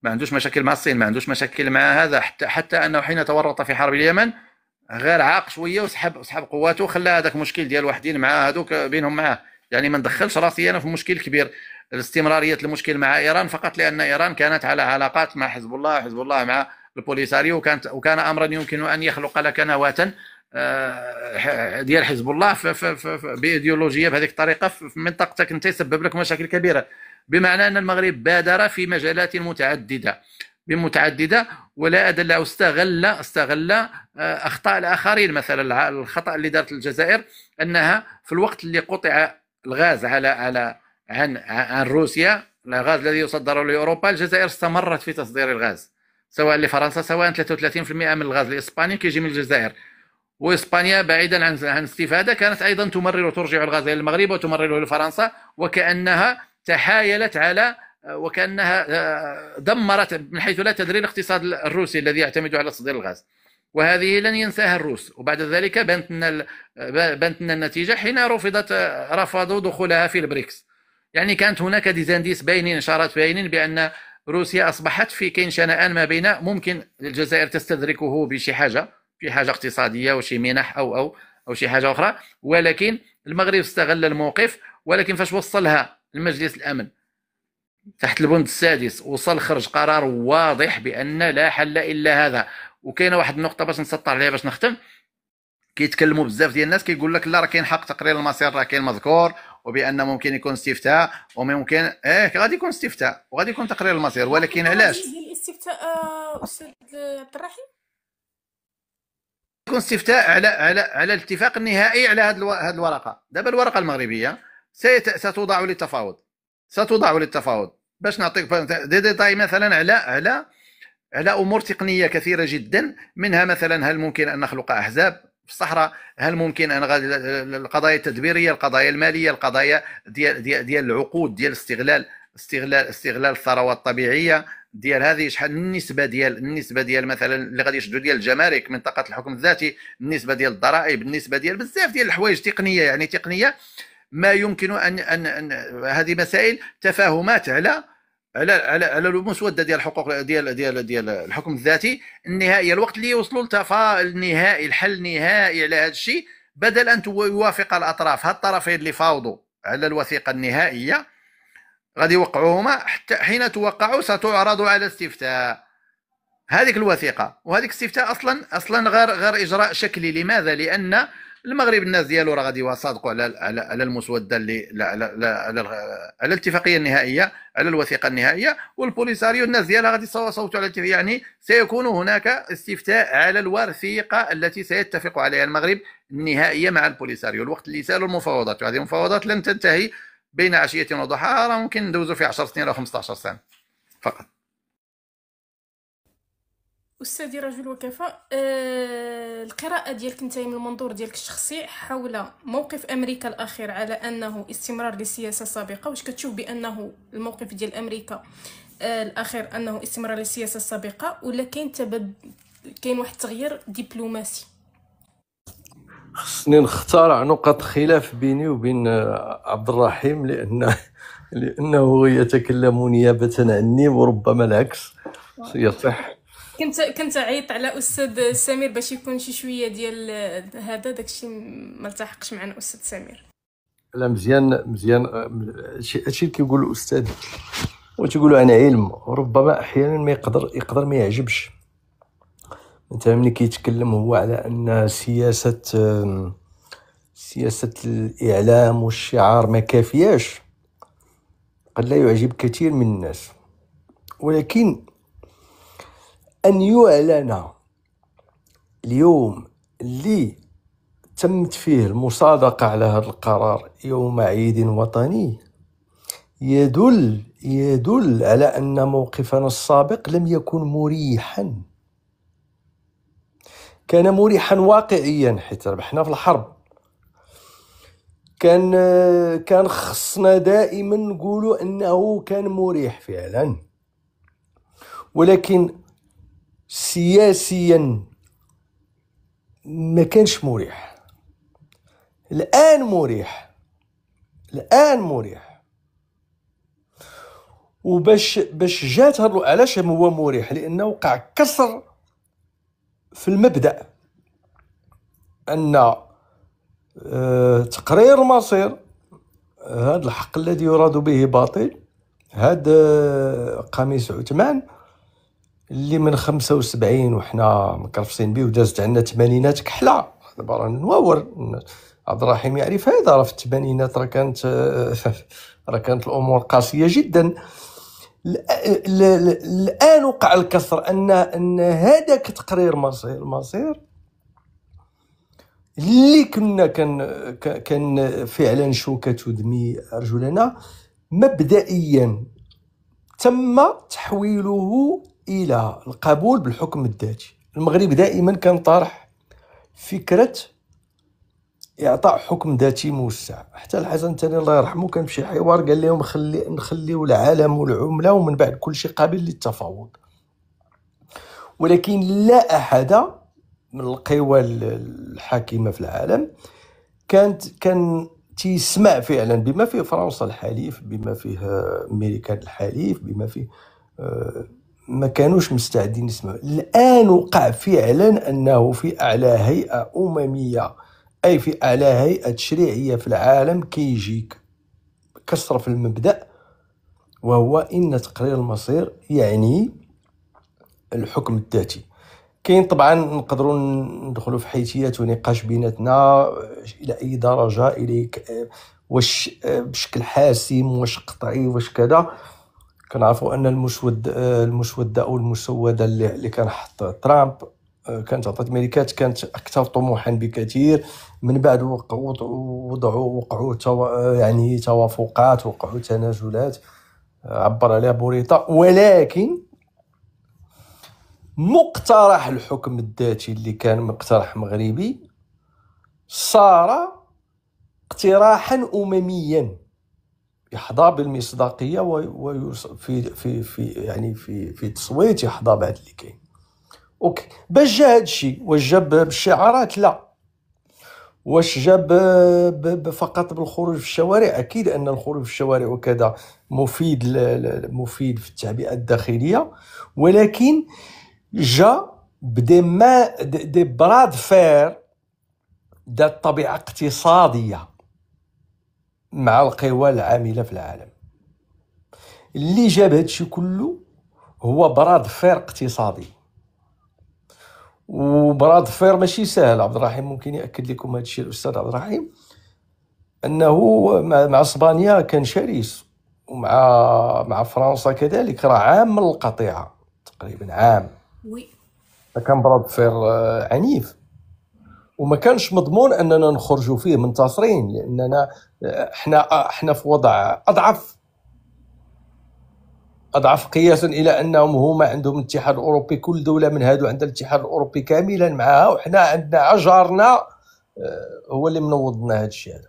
ما عندوش مشاكل مع الصين، ما عندوش مشاكل مع هذا، حتى انه حين تورط في حرب اليمن غير عاق شويه وسحب قواته وخلى هذاك المشكل ديال وحدين مع هذوك بينهم معاه. يعني ما ندخلش راسي انا في مشكل كبير. الاستمراريه المشكل مع ايران فقط لان ايران كانت على علاقات مع حزب الله مع البوليساريو، وكان امرا يمكن ان يخلق لك نواه ديال حزب الله بايديولوجيه بهذيك الطريقه في منطقتك انت يسبب لك مشاكل كبيره. بمعنى أن المغرب بادر في مجالات متعددة ولا أدل أو استغل أخطاء الآخرين. مثلا الخطأ اللي دارت الجزائر أنها في الوقت اللي قطع الغاز عن روسيا، الغاز الذي يصدر لأوروبا، الجزائر استمرت في تصدير الغاز سواء لفرنسا، سواء 33% من الغاز الإسباني كيجي من الجزائر. وإسبانيا بعيدا عن الاستفادة كانت أيضا ترجع الغاز إلى المغرب وتمرره لفرنسا، وكأنها تحايلت على وكأنها دمرت من حيث لا تدري الاقتصاد الروسي الذي يعتمد على تصدير الغاز. وهذه لن ينساها الروس. وبعد ذلك بانت لنا النتيجة حين رفضوا دخولها في البريكس. يعني كانت هناك ديزانديس باينين، إشارات باينين بأن روسيا أصبحت في كاين شنآن ما بين ممكن الجزائر تستدركه بشي حاجة، في حاجة اقتصادية وشي منح أو شي حاجة أخرى، ولكن المغرب استغل الموقف. ولكن فاش وصلها المجلس الأمن تحت البند السادس خرج قرار واضح بأن لا حل إلا هذا. وكاينه واحد النقطة باش نسطر عليها باش نختم. كيتكلموا بزاف ديال الناس كيقول لك لا راه كاين حق تقرير المصير، راه كاين مذكور، وبان ممكن يكون استفتاء وممكن غادي يكون استفتاء وغادي يكون تقرير المصير. ولكن علاش ديال الاستفتاء استاذ عبد الرحيم؟ يكون استفتاء على الاتفاق النهائي على هذه الورقه. دابا الورقه المغربيه ستوضع للتفاوض. باش نعطيك ديتاي مثلا على امور تقنيه كثيره جدا، منها مثلا هل ممكن ان نخلق احزاب في الصحراء، هل ممكن ان القضايا التدبيريه، القضايا الماليه، القضايا ديال العقود، ديال استغلال الثروات الطبيعيه، ديال هذه شحال النسبه ديال مثلا اللي غادي يشدوا ديال الجمارك، منطقه الحكم الذاتي، النسبه ديال الضرائب، النسبه ديال بزاف ديال الحوايج تقنيه، يعني تقنيه ما يمكن ان هذه مسائل تفاهمات على المسوده ديال الحقوق ديال الحكم الذاتي النهائي. الوقت اللي يوصلوا النهائي، الحل النهائي على هذا الشيء، بدل ان يوافق الاطراف، هاد الطرفين اللي فاوضوا على الوثيقه النهائيه غادي يوقعوهما، حتى حين توقعوا ستعرض على استفتاء هذيك الوثيقه. وهذيك الاستفتاء اصلا غير اجراء شكلي. لماذا؟ لان المغرب الناس ديالو راه غادي يصادقوا على المسوده اللي على الاتفاقيه النهائيه، على الوثيقه النهائيه، والبوليساريو الناس ديالها غادي يصوتوا على الاتفاقيه. يعني سيكون هناك استفتاء على الوثيقه التي سيتفق عليها المغرب النهائيه مع البوليساريو. الوقت اللي سالوا المفاوضات، وهذه المفاوضات لن تنتهي بين عشيه وضحاها، راه ممكن ندوزوا في 10 سنين او 15 سنه فقط. أستاذي رجل وكفاء، القراءة ديالك نتايا من المنظور ديالك الشخصي حول موقف أمريكا الأخير على أنه استمرار للسياسة السابقة، واش كتشوف بأنه الموقف ديال أمريكا الأخير أنه استمرار للسياسة السابقة، ولا كاين واحد التغيير دبلوماسي؟ خصني نختار نقط خلاف بيني وبين عبد الرحيم، لأنه يتكلم نيابة عني وربما العكس يصح. كنت عيط على استاذ سمير باش يكون شي شويه ديال هذا داكشي ما التحقش معنا استاذ سمير. لا مزيان هادشي اللي كيقول الاستاذ وتيقولوا عن علم، وربما احيانا ما يقدر ما يعجبش. انت ملي كيتكلم هو على ان سياسه الاعلام والشعار ما كافياش، قد لا يعجب كثير من الناس، ولكن أن يعلن اليوم اللي تمت فيه المصادقة على هذا القرار يوم عيد وطني يدل على أن موقفنا السابق لم يكن مريحا. كان مريحا واقعيا، حيت ربحنا في الحرب. كان خصنا دائما نقولوا أنه كان مريح فعلا، ولكن سياسيا ما كانش مريح. الآن مريح. وباش جات علاش هو مريح؟ لأنه وقع كسر في المبدأ أن تقرير المصير هذا الحق الذي يراد به باطل، هذا قميص عثمان اللي من 75 وحنا مكرفسين به ودازت عندنا 80 كحله. دابا راه نواور عبد الرحيم يعرف هذا، راه في الثمانينات راه كانت الامور قاسيه جدا. الان وقع الكسر ان هذاك تقرير مصير اللي كان فعلا شوكة دمي أرجلنا، مبدئيا تم تحويله إلى القبول بالحكم الذاتي. المغرب دائما كان طرح فكرة إعطاء حكم ذاتي موسع، حتى الحسن الثاني الله يرحمه كان في شي حوار قال لهم نخليو العالم والعملة ومن بعد كل شيء قابل للتفاوض. ولكن لا أحد من القوى الحاكمة في العالم كان تيسمع فعلا بما فيه فرنسا الحليف، بما فيه أمريكا الحليف، بما فيه ما كانوش مستعدين يسمعوا. الآن وقع فعلا أنه في أعلى هيئة أممية، أي في أعلى هيئة تشريعية في العالم، كيجيك كسر في المبدأ، وهو إن تقرير المصير يعني الحكم الذاتي. كاين طبعا نقدروا ندخلوا في حيثيات ونقاش بيناتنا الى اي درجه اليك، واش بشكل حاسم، واش قطعي، واش كذا. كنعرفوا ان المسوده او المسوده اللي كان حط ترامب كانت عطات امريكا كانت اكثر طموحا بكثير. من بعد وقعوا يعني توافقات، وقعوا تنازلات عبر عليها بوريطه، ولكن مقترح الحكم الذاتي اللي كان مقترح مغربي صار اقتراحا أمميا يحظى بالمصداقية في تصويت يحظى بهذا اللي كاين. اوكي، باش جا هذا الشيء واش جاب بالشعارات؟ لا. واش جاب فقط بالخروج في الشوارع؟ اكيد ان الخروج في الشوارع وكذا مفيد في التعبئة الداخلية، ولكن جا دي براد فير ذات طبيعة اقتصادية مع القوى العاملة في العالم. اللي جاب هادشي كله هو براد فير اقتصادي، وبراد فير ماشي سهل. عبد الرحيم ممكن يأكد لكم هادشي الأستاذ عبد الرحيم، أنه مع اسبانيا كان شرس، ومع فرنسا كذلك، راه عام من القطيعة تقريبا، عام. كان براد فير عنيف، وما كانش مضمون اننا نخرجوا فيه منتصرين، لاننا احنا في وضع اضعف قياسا الى انهم هما عندهم الاتحاد الاوروبي، كل دوله من هادو عندها الاتحاد الاوروبي كاملا معها، وحنا عندنا جارنا هو اللي منوض لنا هذا الشيء هذا.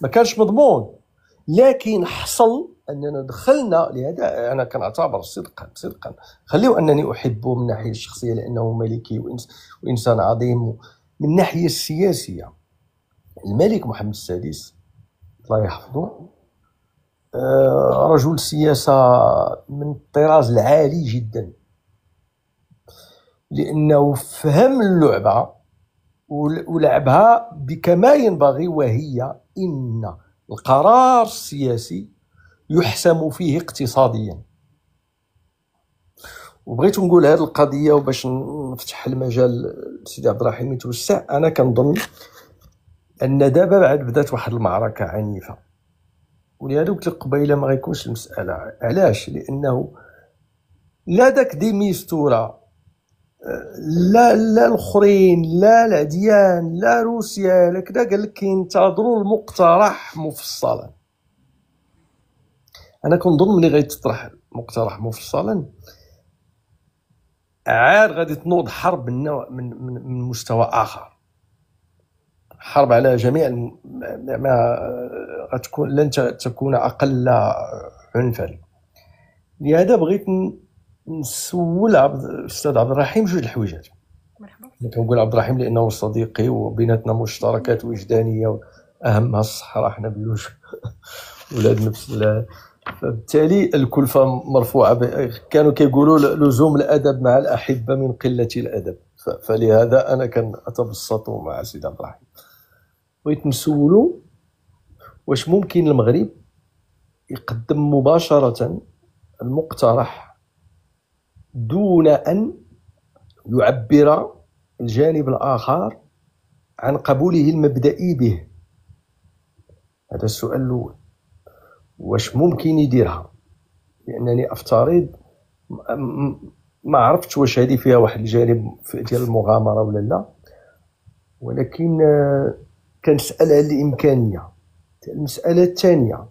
ما كانش مضمون، لكن حصل اننا دخلنا. لهذا انا كنعتبر صدقا خليو انني احبه من الناحيه الشخصيه لانه ملكي وانسان عظيم. من الناحيه السياسيه الملك محمد السادس الله يحفظه رجل سياسه من الطراز العالي جدا، لانه فهم اللعبه ولعبها بكما ينبغي، وهي ان القرار السياسي يحسم فيه اقتصاديا. وبغيت نقول هذه القضيه وباش نفتح المجال سيدي عبد الرحيم يتوسع. انا كنظن ان دابا بعد بدات واحد المعركه عنيفه، ولهذا قلت لك قبيله ما غيكونش المساله علاش، لانه لا داك دي ميستوره، لا الاخرين، لا العديان، لا روسيا، لا كذا، قال لك كينتظروا المقترح مفصلا. انا كنظن ملي غيتطرح مقترح مفصلا عاد غادي تنوض حرب من مستوى اخر، حرب على جميع ما غتكون لن تكون اقل عنفا. لهذا بغيت نسول الاستاذ عبد الرحيم جوج الحويجات. مرحبا. كنقول عبد الرحيم لانه صديقي وبيناتنا مشتركات وجدانيه، واهمها الصحه، راه حنا بجوج ولاد نفس فبالتالي الكلفه مرفوعه. كانوا كيقولوا لزوم الادب مع الاحبه من قله الادب، فلهذا انا كنتبسط مع سيدي عبد الرحيم. بغيت نسولو واش ممكن المغرب يقدم مباشره المقترح دون ان يعبر الجانب الاخر عن قبوله المبدئي به؟ هذا السؤال الأول. واش ممكن يديرها؟ لأنني أفترض ما عرفتش واش هذه فيها واحد الجانب ديال المغامرة ولا لا، ولكن كنسأل على الإمكانية. المسألة الثانية،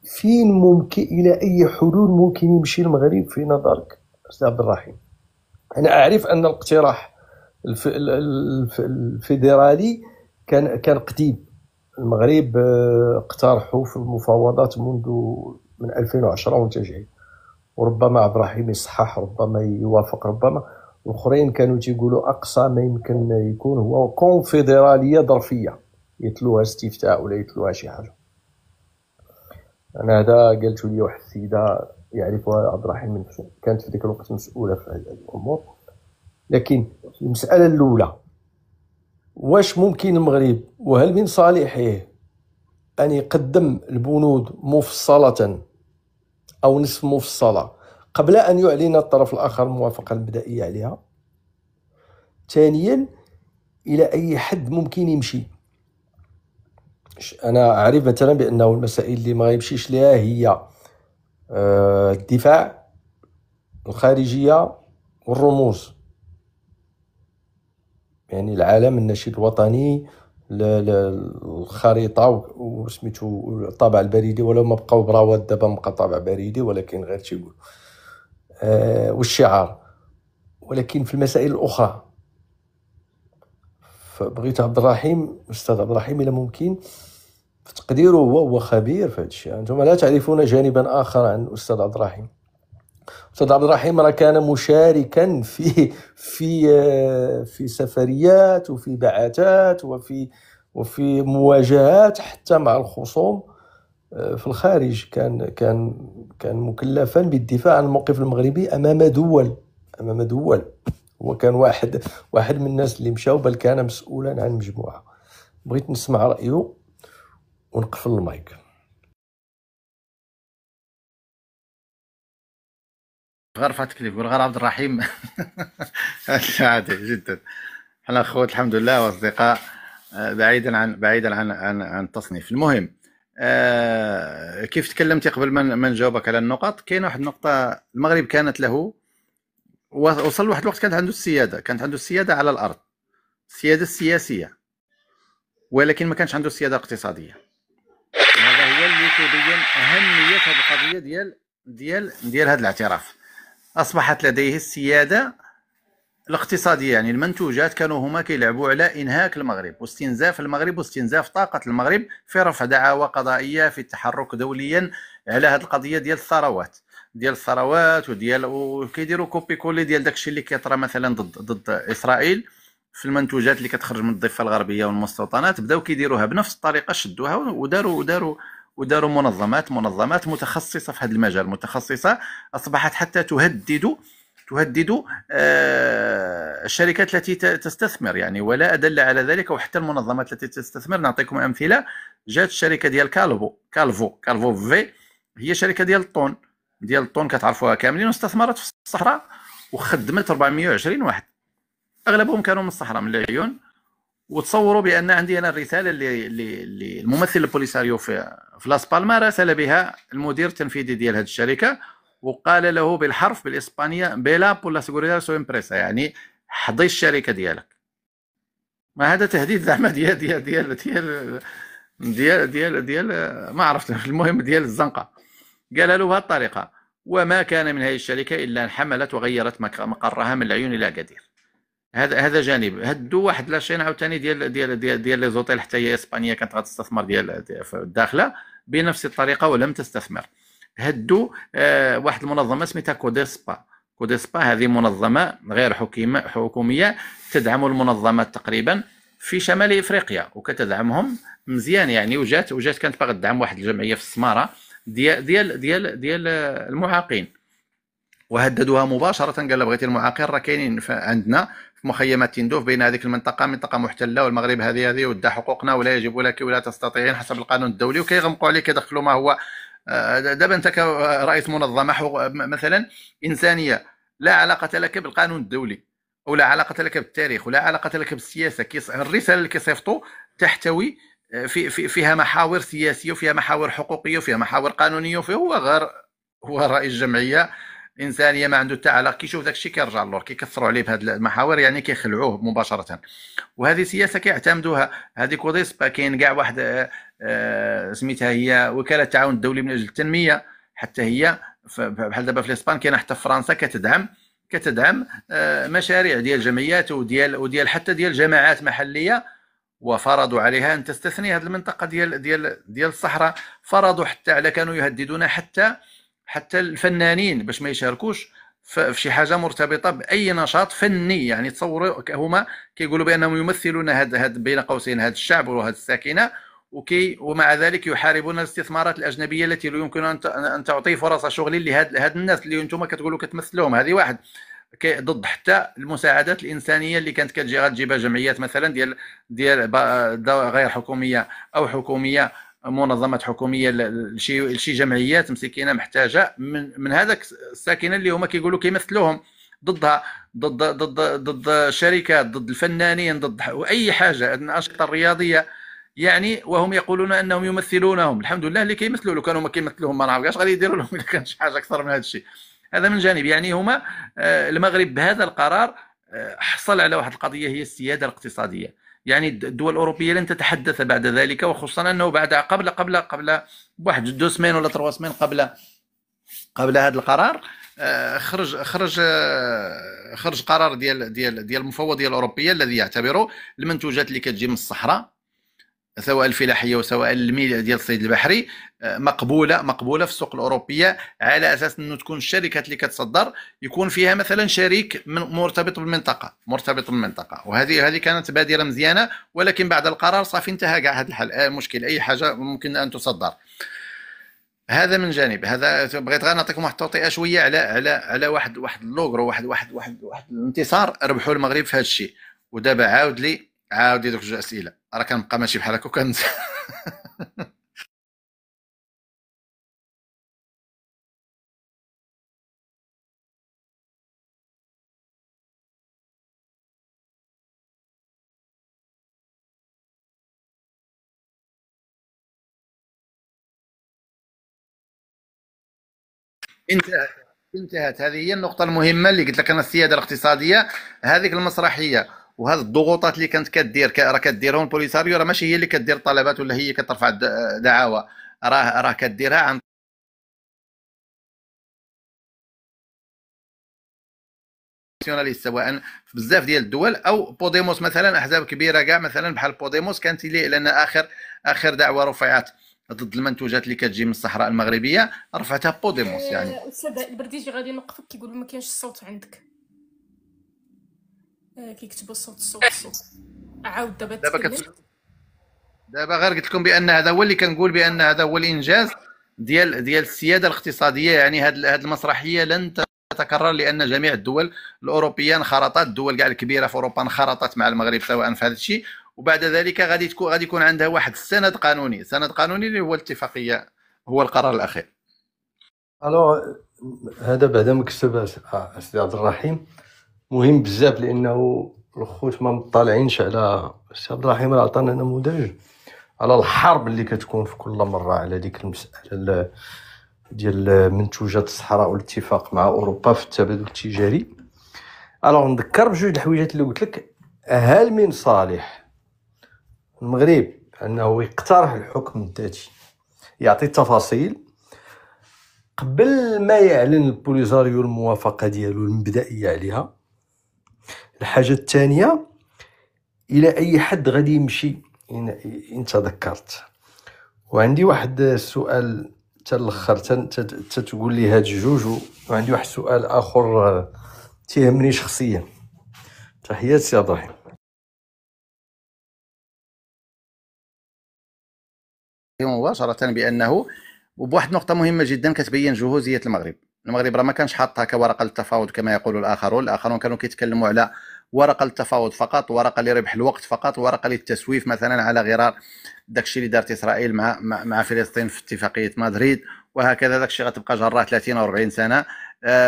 فين ممكن، إلى أي حلول ممكن يمشي المغرب في نظرك أستاذ عبد الرحيم؟ أنا أعرف أن الاقتراح الفيدرالي كان قديم. المغرب اقترحوا في المفاوضات من 2010 وانت جاي، وربما عبد الرحيم يصحح، ربما يوافق، ربما الاخرين كانوا تيقولوا اقصى ما يمكن يكون هو كونفدراليه ظرفيه، يتلوها استفتاء ولا يتلوها شي حاجه. انا هذا قالته لي واحد السيده يعرفها عبد الرحيم من نفسه، كانت في ذاك الوقت مسؤوله في هذه الامور. لكن المساله الاولى، واش ممكن المغرب وهل من صالحه أن يقدم البنود مفصلة أو نصف مفصلة قبل أن يعلن الطرف الآخر الموافقة المبدئية عليها؟ ثانيا، إلى أي حد ممكن يمشي؟ أنا أعرف مثلا بأنه المسائل اللي ما يمشيش لها هي الدفاع، الخارجية، والرموز، يعني العالم، النشيد الوطني، الخريطه وسميتو الطابع البريدي، ولو ما بقاو براوات دابا بقى طابع بريدي، ولكن غير تيقول والشعار. ولكن في المسائل الاخرى فبغيت عبد الرحيم، استاذ عبد الرحيم، الى ممكن في تقديره، هو خبير في هذا الشيء. انتم لا تعرفون جانبا اخر عن الاستاذ عبد الرحيم. استاذ عبد الرحيم راه كان مشاركا في سفريات وفي بعثات وفي مواجهات حتى مع الخصوم في الخارج. كان مكلفا بالدفاع عن الموقف المغربي امام دول. هو كان واحد من الناس اللي مشاو، بل كان مسؤولا عن مجموعه. بغيت نسمع رايه ونقفل المايك. غير فاتك لي يقول غير عبد الرحيم. عادي جدا، احنا اخوات الحمد لله واصدقاء، بعيدا عن التصنيف. المهم، كيف تكلمتي قبل ما نجاوبك على النقط، كاين واحد النقطه. المغرب كانت له، وصل واحد الوقت كانت عنده السياده على الارض، السياده السياسيه، ولكن ما كانش عنده السياده الاقتصاديه. هذا هو اللي كيبين اهميه هذه القضيه ديال هذا الاعتراف. اصبحت لديه السياده الاقتصاديه، يعني المنتوجات كانوا هما كيلعبوا على انهاك المغرب واستنزاف المغرب واستنزاف طاقه المغرب في رفع دعاوى قضائيه، في التحرك دوليا على هذه القضيه ديال الثروات وكيديروا كوبي كولي ديال داكشي اللي كيطرى مثلا ضد اسرائيل في المنتوجات اللي كتخرج من الضفه الغربيه والمستوطنات. بداو كيديروها بنفس الطريقه، شدوها وداروا منظمات متخصصه في هذا المجال، متخصصه اصبحت حتى تهدد الشركات التي تستثمر، يعني ولا أدل على ذلك. وحتى المنظمات التي تستثمر، نعطيكم أمثلة. جات الشركة ديال كالفو في، هي شركة ديال الطون كتعرفوها كاملين، واستثمرت في الصحراء وخدمت 420 واحد، أغلبهم كانوا من الصحراء، من العيون. وتصوروا بأن عندي أنا الرسالة اللي الممثل البوليساريو في لاس بالما راسل بها المدير التنفيذي ديال هذه الشركة، وقال له بالحرف بالإسبانية: بيلا بولا سيغوريداد سو امبريسا، يعني حضي الشركة ديالك. ما هذا تهديد زعما ديال ديال ديال ديال ديال ديال ديال ما عرفت، المهم ديال الزنقة. قال له بهذه الطريقة: وما كان من هذه الشركة إلا أن حملت وغيرت مقرها من العيون إلى أكادير. هذا جانب. هدوا واحد لاشين عاوتاني ديال لي زوطيل، حتى هي اسبانيا كانت غتستثمر في الداخله بنفس الطريقه ولم تستثمر. هدوا واحد المنظمه سميتها كوديسبا. هذه منظمه غير حكوميه تدعم المنظمات تقريبا في شمال افريقيا، وكتدعمهم مزيان يعني. وجات كانت باغا تدعم واحد الجمعيه في السماره ديال المعاقين، وهددوها مباشره. قال بغيتي المعاقين راه كاينين عندنا في مخيمات تندوف، بين هذيك المنطقه منطقه محتله، والمغرب هذه ودا حقوقنا، ولا يجب لك ولا تستطيعين حسب القانون الدولي. وكيغمقوا عليك، كيدخلوا ما هو. دابا انت كرئيس منظمه مثلا انسانيه لا علاقه لك بالقانون الدولي، ولا علاقة لك بالتاريخ ولا علاقة لك بالسياسة. الرسالة اللي كيصيفطوا تحتوي فيها محاور سياسية وفيها محاور حقوقية وفيها محاور قانونية هو غير هو رئيس جمعية انسانيه ما عنده حتى علاقه. كيشوف داك الشيء كيرجع للور، كيكثروا عليه بهذه المحاور، يعني كيخلعوه مباشره. وهذه سياسه كيعتمدوها. هذه كوديسبا كاين كاع واحد سميتها هي وكاله التعاون الدولي من اجل التنميه، حتى هي بحال دابا في الاسبان كاينه حتى في فرنسا كتدعم مشاريع ديال جمعيات وديال حتى ديال جماعات محليه، وفرضوا عليها ان تستثني هذه المنطقه ديال الصحراء. فرضوا حتى على كانوا يهددون حتى الفنانين باش ما يشاركوش في شي حاجه مرتبطه باي نشاط فني. يعني تصوروا هما كيقولوا بانهم يمثلون هاد بين قوسين هذا الشعب وهذه الساكنه، ومع ذلك يحاربون الاستثمارات الاجنبيه التي لا يمكن ان تعطي فرص شغل لهاد الناس اللي انتم كتقولوا كتمثلوهم. هذه واحد ضد حتى المساعدات الانسانيه اللي كانت كتجي غتجيبها جمعيات مثلا ديال غير حكوميه او حكوميه، منظمات حكوميه لشي جمعيات مسكينه محتاجه من هذاك الساكنه اللي هما كيقولوا كيمثلوهم، ضدها، ضد الشركات، ضد الفنانين، ضد اي حاجه، الانشطه الرياضيه. يعني وهم يقولون انهم يمثلونهم. الحمد لله اللي كيمثلوا، لو كانوا ما كيمثلوهم ما نعرف اش غادي يديروا لهم الا كان شي حاجه اكثر من هذا الشيء. هذا من جانب. يعني هما المغرب بهذا القرار حصل على واحد القضيه هي السياده الاقتصاديه. يعني الدول الاوروبيه لن تتحدث بعد ذلك، وخصوصا انه بعد قبل واحد 2 سمين ولا 3 سمين قبل هذا القرار خرج قرار ديال المفوضيه الاوروبيه الذي يعتبر المنتوجات اللي كتجي من الصحراء سواء الفلاحيه وسواء الميل ديال الصيد البحري مقبوله في السوق الاوروبيه، على اساس انه تكون الشركات اللي كتصدر يكون فيها مثلا شريك مرتبط بالمنطقه. وهذه كانت بادره مزيانه، ولكن بعد القرار صافي انتهى كاع هذا الحل. مشكل اي حاجه ممكن ان تصدر. هذا من جانب. هذا بغيت غير نعطيكم واحد التوطئه شويه على واحد اللوغرو، واحد الانتصار ربحوا المغرب في هذا الشيء. ودابا عاود لي دوك جوج اسئله، راه كنبقى ماشي بحال هكا وكنسى. انتهت. هذه هي النقطة المهمة اللي قلت لك أنا، السيادة الاقتصادية. هذيك المسرحية وهذه الضغوطات اللي كانت راه كديرهم البوليساريو، راه ماشي هي اللي كدير الطلبات ولا هي كترفع دعاوى، راه كديرها عن سواء في بزاف ديال الدول او بوديموس مثلا. احزاب كبيره كاع مثلا بحال بوديموس كانت ليه، لان اخر دعوه رفعت ضد المنتوجات اللي كتجي من الصحراء المغربيه رفعتها بوديموس. يعني استاذ البرديجي غادي نوقفك، كيقول ما كاينش الصوت عندك. كيكتبوا الصوت. عاود دابا تكلم. دابا غير قلت لكم بان هذا هو اللي كنقول بان هذا هو الانجاز ديال السياده الاقتصاديه. يعني هذه المسرحيه لن تتكرر، لان جميع الدول الاوروبيه انخرطت، الدول كاع الكبيره في اوروبا انخرطت مع المغرب سواء في هذا الشيء. وبعد ذلك غادي يكون عندها واحد سند قانوني اللي هو الاتفاقيه، هو القرار الاخير. الو هذا بعد ما كتب سي عبد الرحيم مهم بزاف، لانه الخوت ما مطالعينش على سي عبد الرحيم. راه عطانا نموذج على الحرب اللي كتكون في كل مره على ديك المساله ديال منتوجات الصحراء والاتفاق مع اوروبا في التبادل التجاري. الوغ نذكر بجوج الحويجات اللي قلت لك. هل من صالح المغرب انه يقترح الحكم الذاتي، يعطي التفاصيل قبل ما يعلن البوليساريو الموافقه ديالو المبدئيه عليها؟ الحاجه الثانيه، الى اي حد غادي يمشي ان تذكرت؟ وعندي واحد السؤال حتى الاخر تقول لي هاد الجوج، وعندي واحد السؤال اخر تيهمني شخصيا. تحيات سي عبد الرحيم. مباشره بانه وبواحد نقطه مهمه جدا كتبين جهوزيه المغرب راه ما كانش حاطها كورقه للتفاوض كما يقول الاخرون كانوا كيتكلموا على ورقه للتفاوض فقط، ورقه لربح الوقت فقط، ورقه للتسويف مثلا على غرار داكشي اللي دارت اسرائيل مع فلسطين في اتفاقيه مدريد، وهكذا داكشي غتبقى جراه 30 او 40 سنه.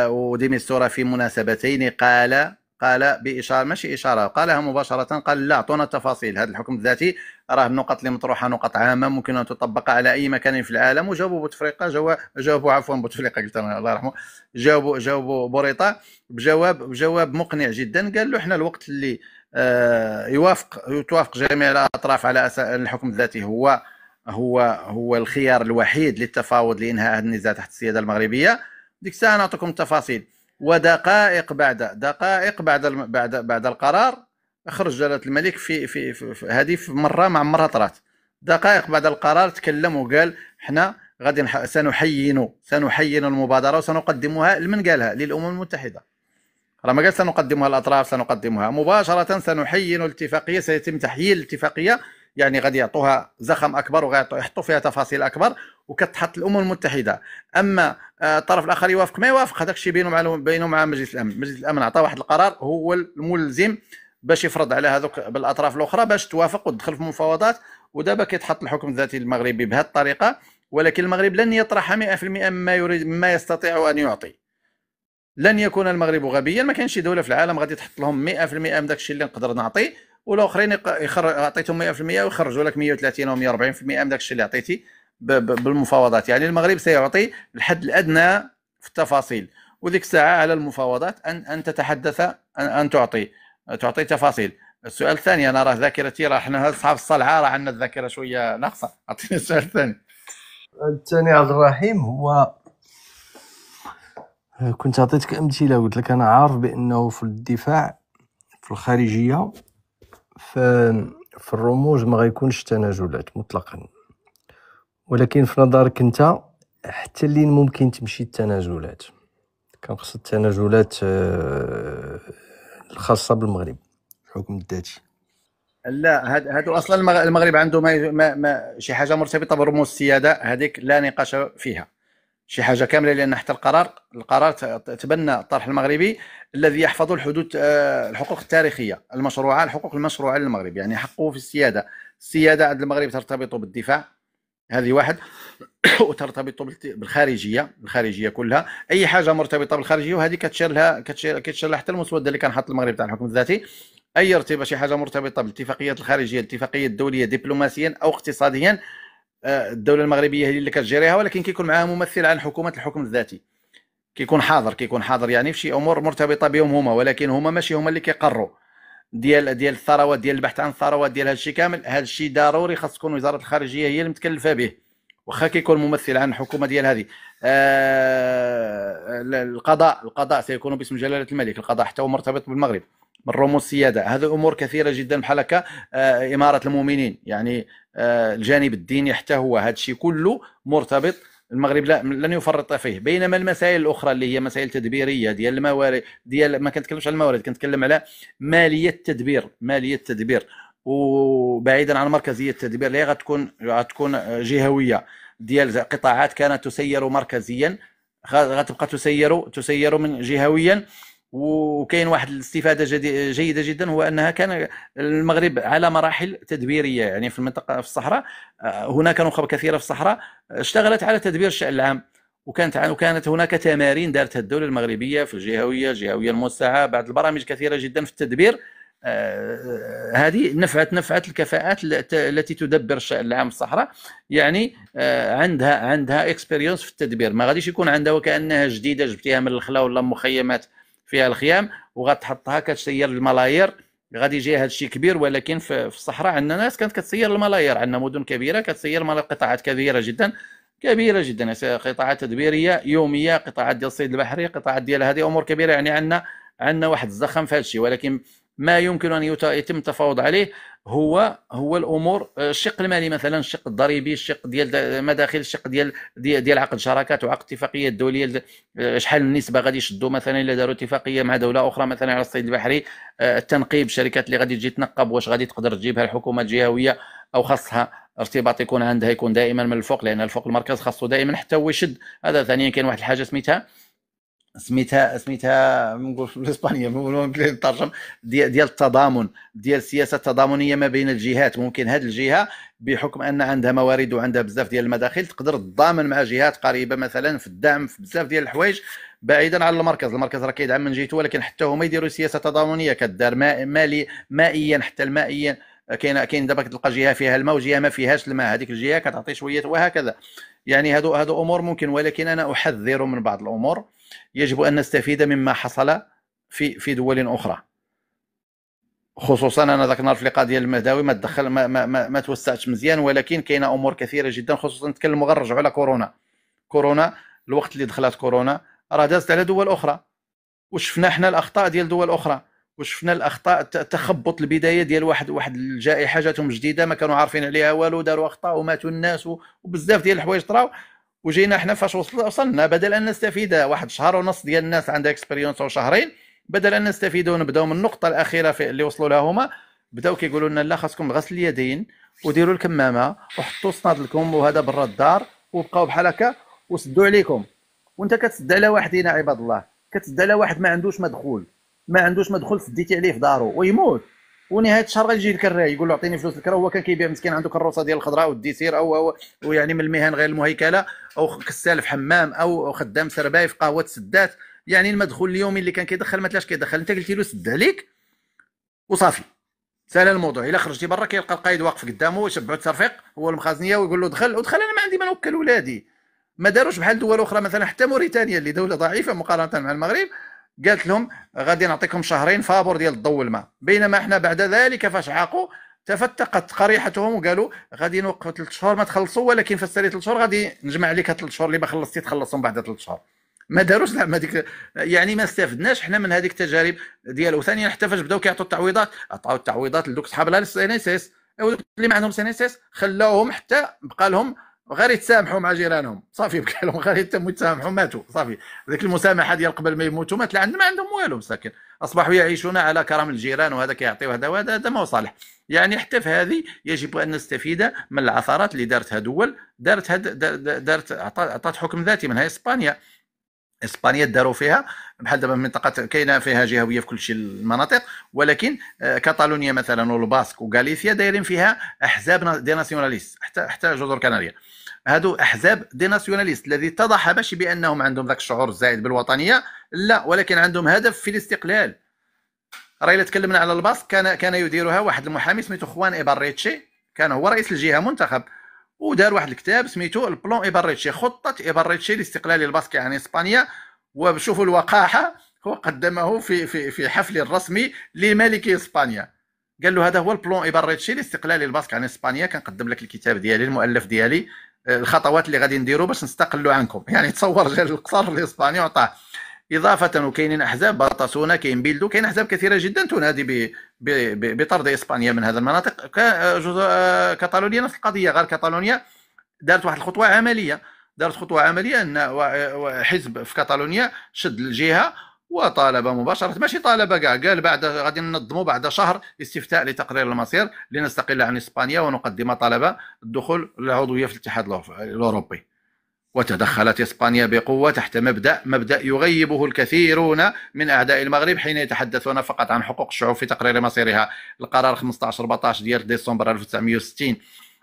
وديميستورا في مناسبتين قال قال باشاره، ماشي اشاره، قالها مباشره، قال لا اعطونا التفاصيل. هذا الحكم الذاتي راه النقط اللي مطروحه نقط عامه ممكن ان تطبق على اي مكان في العالم. وجاوبوا بوتفليقه، جاوبوا عفوا بوتفليقه قلت انا الله يرحمه، جاوبوا بوريطه بجواب مقنع جدا. قال له احنا الوقت اللي يتوافق جميع الاطراف على اساس الحكم الذاتي هو الخيار الوحيد للتفاوض لانهاء هذا النزاع تحت السياده المغربيه، ديك الساعه نعطيكم التفاصيل. ودقائق بعد القرار خرج جلاله الملك في هذه مره مع مرة طرات. دقائق بعد القرار تكلم وقال احنا غادي سنحين المبادره وسنقدمها لمن قالها؟ للامم المتحده. راه ما قال سنقدمها الاطراف، سنقدمها مباشره، سنحين الاتفاقيه، سيتم تحيين الاتفاقيه، يعني غادي يعطوها زخم اكبر وغادي يحطوا فيها تفاصيل اكبر وكتحط الامم المتحده. اما الطرف الاخر يوافق ما يوافق هذاك الشيء بينه مع مجلس الامن. مجلس الامن عطى واحد القرار هو الملزم باش يفرض على هذوك بالاطراف الاخرى باش توافق وتدخل في مفاوضات. ودابا كيتحط الحكم الذاتي المغربي بهذه الطريقه، ولكن المغرب لن يطرح 100% مما يريد، مما يستطيع ان يعطي. لن يكون المغرب غبيا، ما كاينش شي دوله في العالم غادي تحط لهم 100% من داك الشيء اللي نقدر نعطيه، والاخرين عطيتهم 100% ويخرجوا لك 130 و 140% من داك الشيء اللي عطيتي بالمفاوضات. يعني المغرب سيعطي الحد الادنى في التفاصيل، وديك الساعه على المفاوضات ان تتحدث، ان تعطي تفاصيل. السؤال الثاني، انا راه ذاكرتي، راه حنا اصحاب الصلعه راه عندنا الذاكره شويه ناقصه. اعطيني السؤال الثاني. الثاني عبد الرحيم هو كنت عطيتك امثله، قلت لك انا عارف بانه في الدفاع في الخارجيه في الرموز ما غيكونش تنازلات مطلقا، ولكن في نظرك انت حتى لين ممكن تمشي التنازلات؟ كنقصد التنازلات الخاصه بالمغرب الحكم الذاتي. لا، هادو اصلا المغرب عنده ما شي حاجه مرتبطه برموز السياده، هذيك لا نقاش فيها، شي حاجه كامله، لان حتى القرار تبنى الطرح المغربي الذي يحفظ الحقوق التاريخيه المشروعه، الحقوق المشروعه للمغرب، يعني حقه في السياده عند المغرب ترتبط بالدفاع، هذه واحد، وترتبط بالخارجيه كلها. اي حاجه مرتبطه بالخارجيه وهذه كتشير لها حتى المسوده اللي كان حط المغرب تاع الحكم الذاتي. اي ارتباط شي حاجه مرتبطه بالاتفاقيات الخارجيه، الاتفاقيه الدوليه، دبلوماسيا او اقتصاديا، الدوله المغربيه هي اللي كتجريها، ولكن كيكون معها ممثل عن حكومه الحكم الذاتي، كيكون حاضر يعني في شي امور مرتبطه بهم هما، ولكن هما ماشي هما اللي كيقروا ديال الثروات، ديال البحث عن الثروات، ديال هذا الشيء كامل. هذا الشيء ضروري خاص تكون وزاره الخارجيه هي اللي متكلفه به، واخا كيكون ممثل عن الحكومه ديال هذه. القضاء سيكون باسم جلاله الملك، القضاء حتى هو مرتبط بالمغرب من رموز السياده. هذه امور كثيره جدا بحال هكا. اماره المؤمنين، يعني الجانب الديني حتى هو، هذا الشيء كله مرتبط، المغرب لن يفرط فيه. بينما المسائل الاخرى اللي هي مسائل تدبيريه ديال الموارد، ما كنتكلمش على الموارد، كنتكلم على ماليه التدبير، وبعيدا عن مركزيه التدبير اللي غتكون جهويه، ديال قطاعات كانت تسير مركزيا غتبقى تسير من جهويا. وكاين واحد الاستفاده جيده جدا، هو انها كان المغرب على مراحل تدبيريه، يعني في المنطقه في الصحراء هناك نخب كثيره في الصحراء اشتغلت على تدبير الشأن العام، وكانت هناك تمارين دارتها الدوله المغربيه في الجهويه الموسعه، بعض البرامج كثيره جدا في التدبير. هذه نفعت الكفاءات التي تدبر الشأن العام في الصحراء، يعني عندها اكسبيريونس في التدبير، ما غاديش يكون عندها وكانها جديده جبتيها من الخلا ولا مخيمات فيها الخيام وغتحطها كتسير الملايير، غادي يجي هذا الشيء كبير. ولكن في الصحراء عندنا ناس كانت كتسير الملايير، عندنا مدن كبيره كتسير قطاعات كبيره جدا، قطاعات تدبيريه يوميه، قطاعات ديال الصيد البحري، قطاعات ديال هذه امور كبيره، يعني عندنا واحد الزخم في هذا الشيء. ولكن ما يمكن ان يتم التفاوض عليه هو الامور، الشق المالي مثلا، الشق الضريبي، الشق ديال المداخل، الشق ديال عقد شراكات وعقد اتفاقيات دوليه، شحال النسبه غادي يشدوا مثلا الا داروا اتفاقيه مع دوله اخرى مثلا على الصيد البحري، التنقيب، الشركات اللي غادي تجي تنقب واش غادي تقدر تجيبها الحكومه الجهويه او خاصها ارتباط يكون دائما من الفوق، لان الفوق المركز خاصو دائما حتى هو يشد. هذا ثانيا كاين واحد الحاجه سميتها نقول بالاسبانيه نترجم، ديال التضامن، ديال السياسه التضامنيه ما بين الجهات. ممكن هذه الجهه بحكم ان عندها موارد وعندها بزاف ديال المداخل تقدر تضامن مع جهات قريبه مثلا في الدعم في بزاف ديال الحوايج، بعيدا عن المركز راه كيدعم من جهته، ولكن حتى هما يديروا سياسه تضامنيه كدار مالي مائيا، حتى المائيا كاين دابا كتلقى جهه فيها الماء وجهه ما فيهاش الماء، هذيك الجهه كتعطي شويه وهكذا. يعني هادو امور ممكن، ولكن انا احذر من بعض الامور. يجب ان نستفيد مما حصل في دول اخرى، خصوصا انا ذاك النهار في اللقاء ديال المهداوي ما تدخل ما توسعتش مزيان، ولكن كاينه امور كثيره جدا، خصوصا نتكلموا غير نرجعوا على كورونا. الوقت اللي دخلت كورونا راه دازت على دول اخرى، وشفنا حنا الاخطاء ديال دول اخرى، وشفنا الاخطاء تخبط البدايه ديال واحد الجائحه جاتهم جديده ما كانوا عارفين عليها والو، داروا اخطاء وماتوا الناس وبزاف ديال الحوايج طراو. وجينا حنا فاش وصلنا بدل ان نستفيد واحد شهر ونص ديال الناس عندها اكسبيريونس او شهرين، بدل ان نستفيدوا ونبداو من النقطه الاخيره في اللي وصلوا لها هما، بداو كيقولوا لنا لا خاصكم غسل اليدين وديروا الكمامه وحطوا صنادلكم وهذا برا الدار وبقاو بحال هكا وسدوا عليكم. وانت كتسد على واحد هنا عباد الله، كتسد على واحد ما عندوش مدخول سديتي عليه في دارو ويموت، ونهايه الشهر غيجي لك الراي يقول له عطيني فلوس الكرا. هو كان كيبيع مسكين عنده كروسه ديال الخضراء والديسير او يعني من المهن غير المهيكله، او كسال في حمام او خدام سرباي في قهوه سدات. يعني المدخول اليومي اللي كان كيدخل ما تلاش كيدخل، انت قلتي له سد عليك وصافي سال الموضوع. الا خرجتي برا كيلقى القايد واقف قدامه ويشبعوا الترفيق هو المخازنيه ويقول له دخل ودخل. انا ما عندي ما نوكل ولادي. ما داروش بحال دول اخرى، مثلا حتى موريتانيا اللي دوله ضعيفه مقارنه مع المغرب قالت لهم غادي نعطيكم شهرين فابور ديال الضوء والماء، بينما احنا بعد ذلك فاش عاقوا تفتقت قريحتهم وقالوا غادي نوقفوا 3 شهور ما تخلصوا، ولكن فسالي 3 شهور غادي نجمع عليك 3 شهور اللي ما خلصتي تخلصهم بعد 3 شهور. ما داروش زعما هذيك، يعني ما استفدناش حنا من هذيك التجارب ديالو. ثانيا حتى فاش بداو كيعطوا التعويضات، عطاو التعويضات لدوك صحاب السي اللي ما عندهم سي خلاوهم حتى بقى لهم غير يتسامحوا مع جيرانهم، صافي بقى لهم غير يتموا يتسامحوا ماتوا صافي. ذيك المسامحه ديال قبل ما يموتوا ما عندهم والو مساكن، اصبحوا يعيشون على كرم الجيران وهذا كيعطي وهذا ما هو صالح. يعني حتى في هذه يجب ان نستفيد من العثرات اللي دارتها دول، دارت عطات حكم ذاتي منها اسبانيا داروا فيها بحال دابا منطقه كاينه فيها جهويه في كل شيء المناطق، ولكن كاتالونيا مثلا والباسك وغاليسيا دايرين فيها احزاب دي ناسيوناليست، حتى جزر كناريا هادو احزاب دي ناسيوناليست الذي اتضح ماشي بانهم عندهم ذاك الشعور الزايد بالوطنيه، لا، ولكن عندهم هدف في الاستقلال. راه الا تكلمنا على الباسك كان يديرها واحد المحامي سميتو خوان ايباريتشي، كان هو رئيس الجهه منتخب، ودار واحد الكتاب سميتو البلون ايباريتشي، خطه ايباريتشي لاستقلال الباسك عن اسبانيا. وشوفوا الوقاحه، هو قدمه في حفل رسمي لملك اسبانيا، قال له هذا هو البلون ايباريتشي لاستقلال الباسك عن اسبانيا، كنقدم لك الكتاب ديالي المؤلف ديالي، الخطوات اللي غادي نديروا باش نستقلوا عنكم. يعني تصور جا القصر لاسبانيا وعطاه. اضافه وكاينين احزاب بارتاسونا، كاين بيلدو، كاين احزاب كثيره جدا تنادي بطرد اسبانيا من هذه المناطق. كاتالونيا نفس القضيه، غير كاتالونيا دارت واحد الخطوه عمليه، ان حزب في كاتالونيا شد الجهه وطالب مباشره، ماشي طالب كاع، قال بعد غادي ننظموا بعد شهر استفتاء لتقرير المصير لنستقل عن اسبانيا ونقدم طلب الدخول للعضويه في الاتحاد الاوروبي. وتدخلت اسبانيا بقوه تحت مبدا يغيبه الكثيرون من اعداء المغرب حين يتحدثون فقط عن حقوق الشعوب في تقرير مصيرها، القرار 15/14 ديال ديسمبر 1960.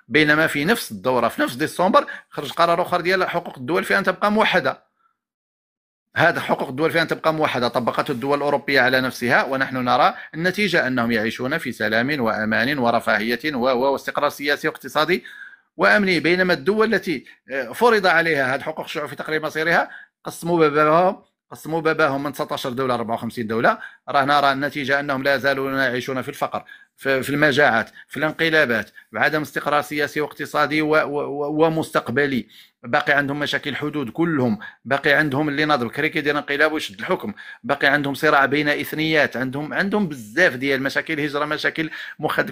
بينما في نفس الدوره في نفس ديسمبر خرج قرار اخر ديال حقوق الدول في ان تبقى موحده. هذا حقوق الدول في ان تبقى موحده طبقته الدول الاوروبيه على نفسها، ونحن نرى النتيجه انهم يعيشون في سلام وامان ورفاهيه واستقرار سياسي واقتصادي وامني. بينما الدول التي فرض عليها هذه حقوق الشعوب في تقرير مصيرها قسموا باباهم من 19 دوله 54 دوله. راه نرى النتيجه انهم لا يزالون يعيشون في الفقر، في المجاعات، في الانقلابات، بعدم استقرار سياسي واقتصادي ومستقبلي. باقي عندهم مشاكل حدود كلهم، باقي عندهم اللي ناض بكري كيدير انقلاب ويشد الحكم، باقي عندهم صراع بين اثنيات، عندهم بزاف ديال مشاكل هجره، مشاكل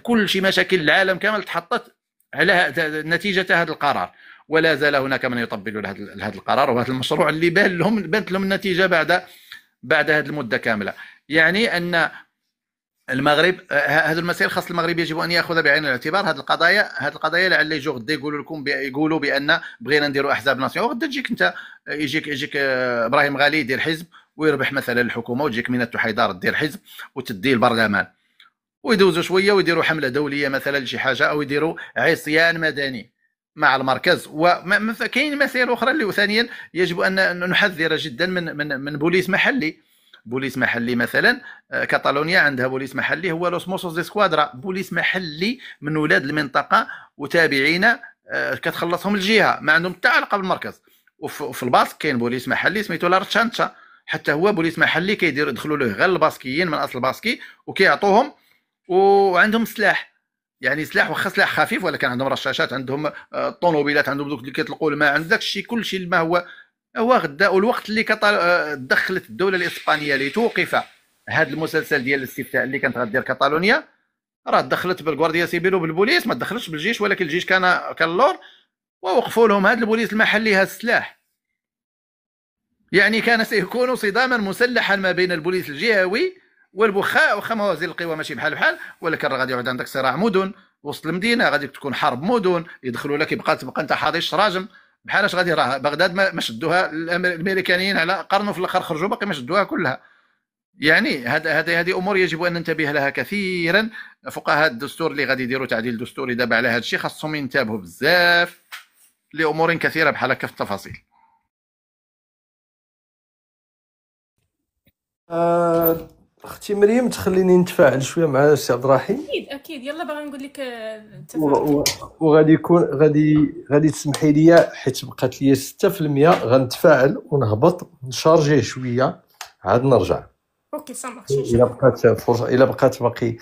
كل شيء، مشاكل العالم كامل تحطت على نتيجه هذا القرار. ولا زال هناك من يطبل هذا القرار وهذا المشروع اللي بانت لهم النتيجه بعد هذه المده كامله. يعني ان المغرب هذا المسائل خاص المغرب يجب ان ياخذ بعين الاعتبار. هذه القضايا لعل يجوا غدا يقولوا بان بغينا نديروا احزاب ناسيون، غدا تجيك انت يجيك ابراهيم غالي يدير حزب ويربح مثلا الحكومه، وتجيك مينات حيدار دير حزب وتدي البرلمان، ويدوزوا شويه ويديروا حمله دوليه مثلا لشي حاجه، او يديروا عصيان مدني مع المركز. وكاين مسائل اخرى اللي ثانيا يجب ان نحذر جدا من بوليس محلي. بوليس محلي مثلا كاتالونيا عندها بوليس محلي هو لوس موسوس دي سكوادرا، بوليس محلي من ولاد المنطقه وتابعين، كتخلصهم الجهه، ما عندهم حتى علاقه بالمركز. وفي الباسك كاين بوليس محلي سميتو لارتشانشا، حتى هو بوليس محلي كيديروا يدخلوا له غير الباسكيين من اصل باسكي وكيعطوهم، وعندهم سلاح، يعني سلاح واخا سلاح خفيف، ولكن عندهم رشاشات، عندهم طوموبيلات، عندهم دوك اللي كيطلقوا الماء، عند داك الشيء كل شيء. ما هو غدا. والوقت اللي دخلت الدوله الاسبانيه لتوقف هذا المسلسل ديال الاستفتاء اللي كانت غدير كاتالونيا، راه دخلت بالغوارديا سيفيل وبالبوليس، ما دخلتش بالجيش، ولكن الجيش كان اللور، ووقفوا لهم هذا البوليس المحلي هذا السلاح. يعني كان سيكون صداما مسلحا ما بين البوليس الجهوي والبخاء، واخا موازين القوى ماشي بحال، ولكن راه غادي يعود عندك صراع مدن وسط المدينه، غادي تكون حرب مدن، يدخلوا لك تبقى انت حاضيش راجم بحالاش غادي. راه بغداد ما شدوها الامريكانيين على قرن، في الاخر خرجوا باقي ما شدوها كلها. يعني هذه امور يجب ان ننتبه لها كثيرا. فقهاء الدستور اللي غادي يديروا تعديل دستوري دابا على هذا الشيء خاصهم ينتبهوا بزاف لامور كثيره بحال هكا في التفاصيل. اختي مريم تخليني نتفاعل شويه مع السي عبد الرحيم. اكيد يلا باغي نقول لك وغادي يكون غادي تسمحي لي حيت بقات لي 6% غنتفاعل ونهبط نشارجيه شويه عاد نرجع. اوكي سامح. الا بقات فرصه، الا بقات باقي.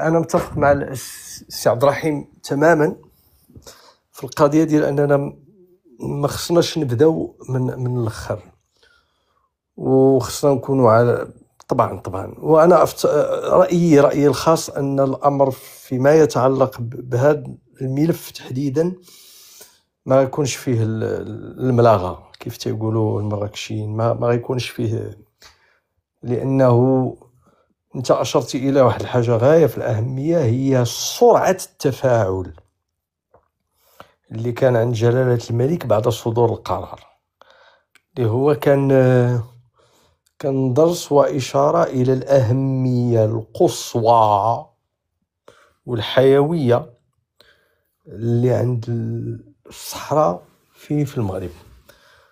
انا متفق مع السي عبد الرحيم تماما في القضيه ديال اننا ما خصناش نبداو من الاخر، وخصنا نكونوا على طبعا. وانا رايي الخاص ان الامر فيما يتعلق بهذا الملف تحديدا ما يكونش فيه الملاغه كيف تيقولوا المراكشيين، ما غيكونش فيه، لانه انت اشرت الى واحد الحاجه غايه في الاهميه، هي سرعه التفاعل اللي كان عند جلاله الملك بعد صدور القرار، اللي هو كان درس وإشارة إلى الأهمية القصوى والحيوية اللي عند الصحراء في المغرب.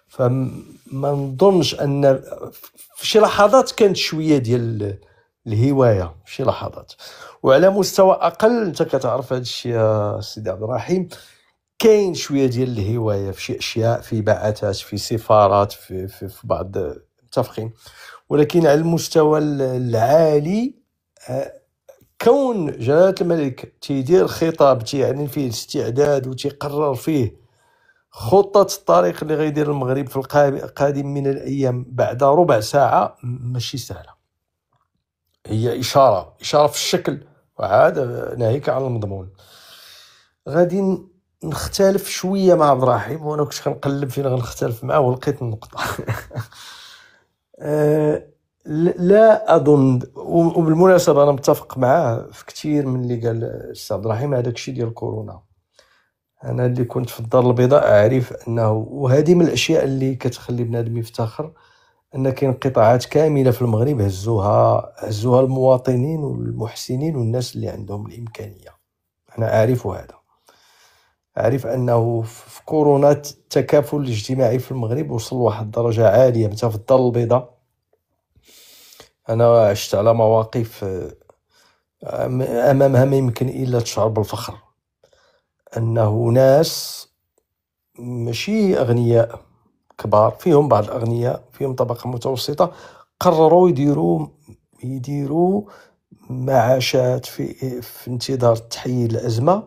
فما نظنش أن في شي لحظات كانت شوية ديال الهواية في شي لحظات، وعلى مستوى أقل أنت كتعرف هذا الشيء يا سيدي عبد الرحيم، كاين شوية ديال الهواية في شي أشياء، في بعثات، في سفارات، في بعض، متفقين. ولكن على المستوى العالي كون جلالة الملك تيدير خطاب تيعلن فيه الاستعداد وتيقرر فيه خطة الطريق اللي غيدير المغرب في القادم من الأيام بعد ربع ساعة، ماشي سهلة. هي إشارة في الشكل، وعاد ناهيك عن المضمون. غادي نختلف شوية مع عبد الرحيم، وانا كنت كنقلب فين غنختلف معاه ولقيت النقطة. لا اظن، وبالمناسبه انا متفق معاه في كثير من اللي قال السي عبد الرحيم. هذاك الشيء ديال كورونا، انا اللي كنت في الدار البيضاء اعرف انه، وهذه من الاشياء اللي كتخلي بنادم يفتخر، ان كاين قطاعات كامله في المغرب هزوها المواطنين والمحسنين والناس اللي عندهم الامكانيه. انا اعرف هذا، اعرف انه في كورونا التكافل الاجتماعي في المغرب وصل لواحد الدرجه عاليه. مثلا في الدار البيضاء انا عشت على مواقف امامها ما يمكن الا تشعر بالفخر، انه ناس ماشي اغنياء كبار، فيهم بعض الاغنياء، فيهم طبقه متوسطه، قرروا يديروا معاشات في انتظار تحييد الازمه،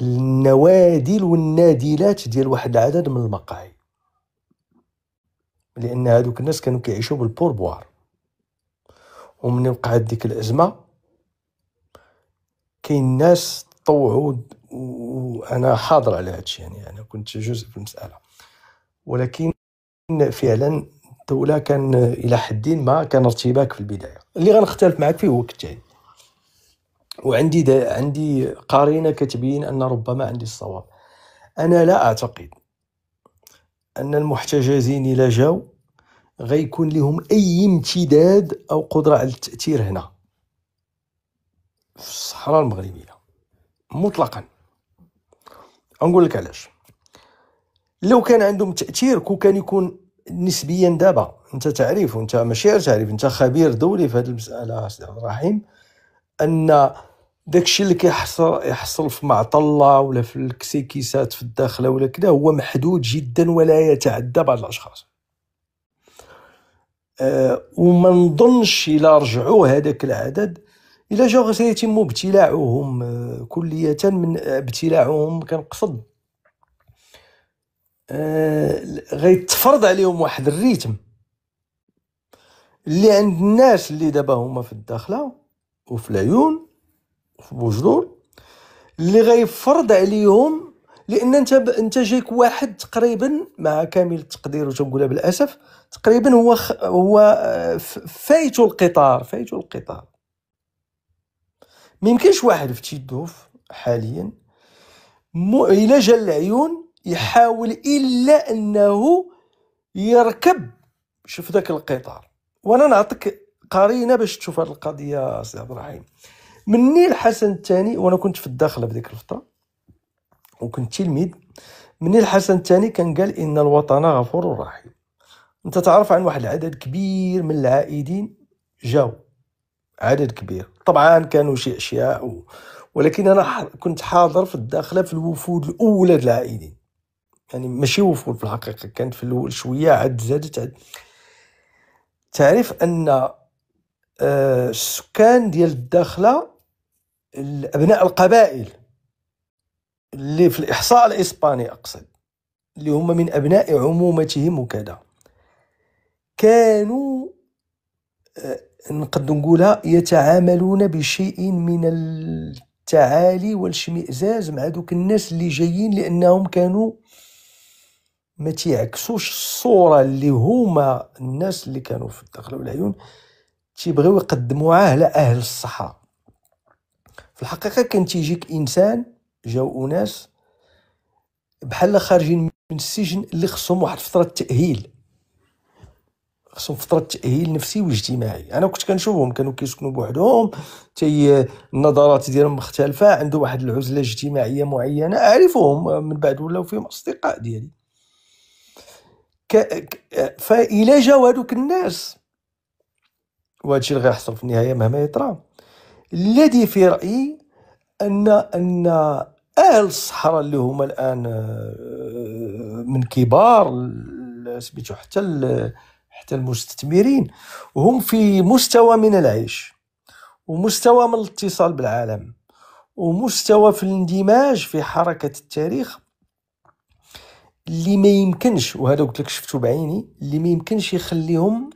النوادل والنادلات ديال واحد العدد من المقاهي، لان هذوك الناس كانوا كيعيشوا بالبوربوار. ومن وقعت ديك الازمه كاين ناس طوعوا، وانا حاضر على هذا الشيء، يعني انا كنت جزء في المساله، ولكن فعلا الدوله كان الى حد ما كان ارتباك في البدايه. اللي غنختلف معك فيه هو كالتالي، عندي قرينه كتبين ان ربما عندي الصواب. انا لا اعتقد ان المحتجزين الى جاو غيكون لهم اي امتداد او قدره على التاثير هنا في الصحراء المغربيه مطلقا. غنقول لك علاش. لو كان عندهم تاثير كان يكون نسبيا. دابا انت تعرف، وانت ماشي غير تعرف، انت خبير دولي في هذه المساله سي عبد الرحيم، ان داكشي اللي يحصل في معطله ولا في الكسيكيسات في الداخله ولا كذا هو محدود جدا ولا يتعدى بعض الاشخاص. وما نظنش الا رجعوا هذاك العدد الا جاو سيتم ابتلاعهم كليه. من ابتلاعهم كنقصد غيتفرض عليهم واحد الريتم اللي عند الناس اللي دابا هما في الداخله وفي العيون وفي بوجدور، اللي غيفرض عليهم. لان انت جايك واحد تقريبا مع كامل التقدير وتنقولها بالاسف تقريبا هو فايتو القطار. ما يمكنش واحد في تيدوف حاليا الى جا العيون يحاول الا انه يركب شوف ذاك القطار. وانا نعطيك قرينه باش تشوف هذه القضيه سي عبد الرحيم. مني الحسن الثاني، وانا كنت في الداخله بديك الفتره وكنت تلميذ، مني الحسن الثاني كان قال ان الوطن غفور رحيم. انت تعرف عن واحد العدد كبير من العائدين جاو، عدد كبير طبعا كانوا شي اشياء ولكن انا كنت حاضر في الداخله في الوفود الاولى العائدين، يعني ماشي وفود في الحقيقه، كانت في الاول شويه عاد زادت. تعرف ان السكان ديال الداخله ابناء القبائل اللي في الاحصاء الاسباني اقصد، اللي هم من ابناء عمومتهم وكذا، كانوا نقدر نقولها يتعاملون بشيء من التعالي والاشمئزاز مع دوك الناس اللي جايين، لانهم كانوا ما تيعكسوش الصوره اللي هما الناس اللي كانوا في الداخله والعيون تيبغيو يقدموها على اهل الصحراء. في الحقيقه كان تيجيك انسان، جاو اناس بحال خارجين من السجن اللي خصهم واحد فتره تاهيل، خصهم فتره تاهيل نفسي واجتماعي. انا كنت كنشوفهم كانوا كيسكنوا بوحدهم، النظرات ديالهم مختلفه، عنده واحد العزله اجتماعيه معينه، اعرفهم من بعد ولاو فيهم اصدقاء ديالي. فإلا جاو هذوك الناس، وهذا الشيء اللي غيحصل في النهايه مهما يطرا، الذي في رايي ان اهل الصحراء اللي هما الان من كبار سميتو حتى المستثمرين، وهم في مستوى من العيش ومستوى من الاتصال بالعالم ومستوى في الاندماج في حركه التاريخ، اللي ما يمكنش، وهذا قلت لك شفتو بعيني، اللي ما يمكنش يخليهم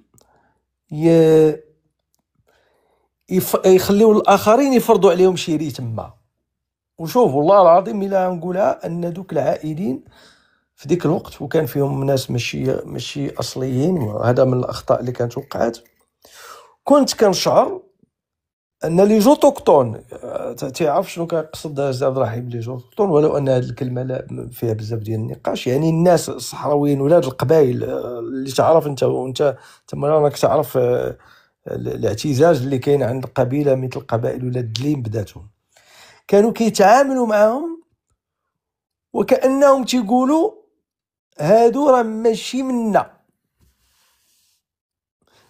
يخليو الاخرين يفرضوا عليهم شي ريتم ما. وشوف والله العظيم الا نقولها ان دوك العائدين في ديك الوقت وكان فيهم ناس ماشي اصليين، وهذا من الاخطاء اللي كانت وقعت، كنت كنشعر ان لي زوتوكتون، تعرف شنو كنقصد سي عبد الرحيم لي زوتوكتون، ولو ان هذه الكلمه لا فيها بزاف ديال النقاش، يعني الناس الصحراويين ولاد القبائل اللي تعرف انت تما راك تعرف الاعتزاز اللي كاين عند قبيله مثل قبائل ولاد الدليم بداتهم، كانوا كيتعاملوا معهم وكانهم تيقولوا هادو راه ماشي منا،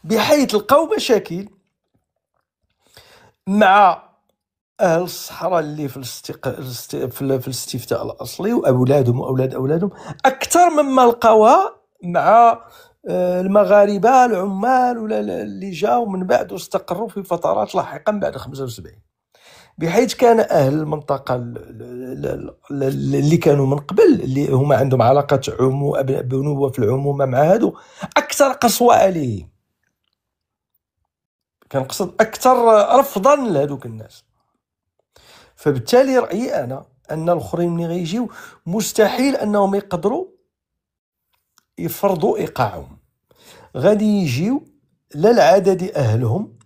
بحيث لقاو مشاكل مع اهل الصحراء اللي في الاستفتاء الاصلي واولادهم واولاد اولادهم اكثر مما لقاوها مع المغاربه العمال ولا اللي جاوا من بعد واستقروا في فترات لاحقه بعد 75، بحيث كان اهل المنطقه اللي كانوا من قبل اللي هما عندهم علاقه بنوه في العمومه مع هادو اكثر قسوه عليه، كنقصد اكثر رفضا لهذوك الناس. فبالتالي رايي انا ان الاخرين ملي غيجيو مستحيل انهم يقدروا يفرضوا ايقاعهم، غادي يجيو لا العدد اهلهم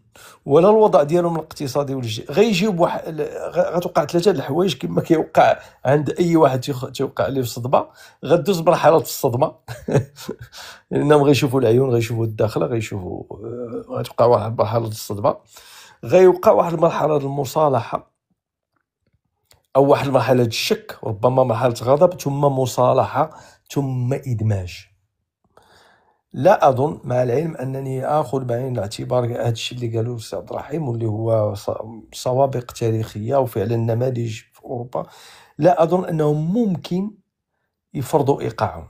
ولا الوضع ديالهم الاقتصادي غيجيو بواحد، غتوقع ثلاثه د الحوايج كما كيوقع عند اي واحد تيوقع عليه الصدمه، غدوز مرحله الصدمه لانهم غيشوفوا العيون، غيشوفوا الداخله، غتوقع واحد مرحله الصدمه، غيوقع واحد المرحله المصالحه او واحد مرحله الشك، ربما مرحله غضب، ثم مصالحه، ثم ادماج. لا اظن، مع العلم انني اخذ بعين الاعتبار هذا الشيء اللي قالوا الاستاذ عبد الرحيم واللي هو سوابق تاريخيه وفعلا نماذج في اوروبا، لا اظن انهم ممكن يفرضوا ايقاعهم.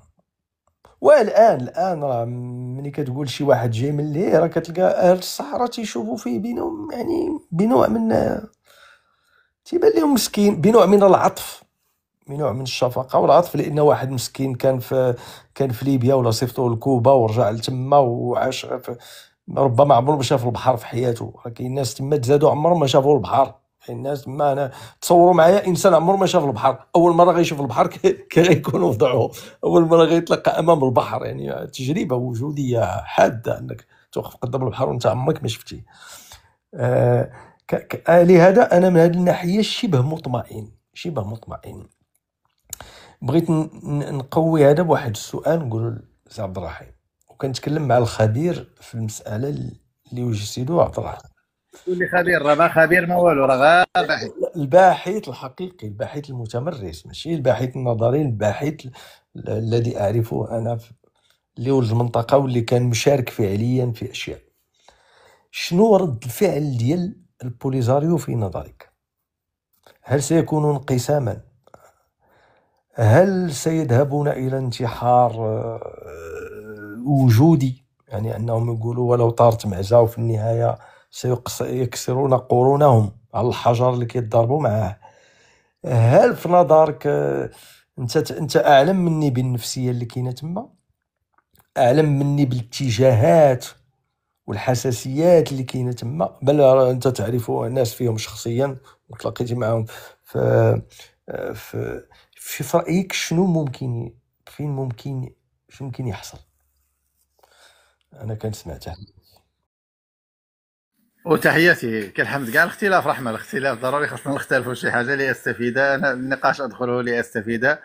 والان راه ملي كتقول شي واحد جاي من الليل، راه كتلقى اهل الصحراء تيشوفوا فيه بينهم يعني بنوع من، تيبان لهم مسكين، بنوع من العطف، بنوع من الشفقه والعطف، لان واحد مسكين كان في ليبيا ولا صيفطوه لكوبا ورجع لتما وعاش ربما عمره ما شاف البحر في حياته. راه كاين ناس تما تزادوا عمرهم ما شافوا البحر، كاين ناس تما، انا تصوروا معايا انسان عمره ما شاف البحر، اول مره غيشوف البحر كي غيكون وضعه، اول مره غيتلقى امام البحر، يعني تجربه وجوديه حاده انك توقف قدام البحر وانت عمرك ما شفتيه. لهذا انا من هذه الناحيه شبه مطمئن، شبه مطمئن. بغيت نقوي هذا بواحد السؤال، نقول لسي عبد الرحيم، وكنتكلم مع الخبير في المساله اللي وجدتيلو عبد الرحيم. تقول لي خبير، راه ما خبير ما والو، راه غير باحث. الباحث الحقيقي، الباحث المتمرس، ماشي الباحث النظري، الباحث الذي اعرفه انا اللي ولد المنطقه واللي كان مشارك فعليا في اشياء. شنو رد الفعل ديال البوليزاريو في نظرك؟ هل سيكون انقساما؟ هل سيذهبون إلى انتحار وجودي، يعني أنهم يقولوا ولو طارت معزة وفي النهاية سيكسرون قرونهم على الحجر اللي كيتضاربوا معاه؟ هل في نظرك أنت أعلم مني بالنفسية اللي كاينة تما، أعلم مني بالاتجاهات والحساسيات اللي كاينه تما، بل انت تعرف ناس فيهم شخصيا وتلاقيتي معهم، ف في في رايك شنو ممكن، فين ممكن، شنو ممكن يحصل؟ انا كنت سمعتها. وتحياتي كالحمد كاع. الاختلاف رحمه، الاختلاف ضروري، خاصنا نختلفوا شي حاجه ليستفيد. انا النقاش ادخله ليستفيد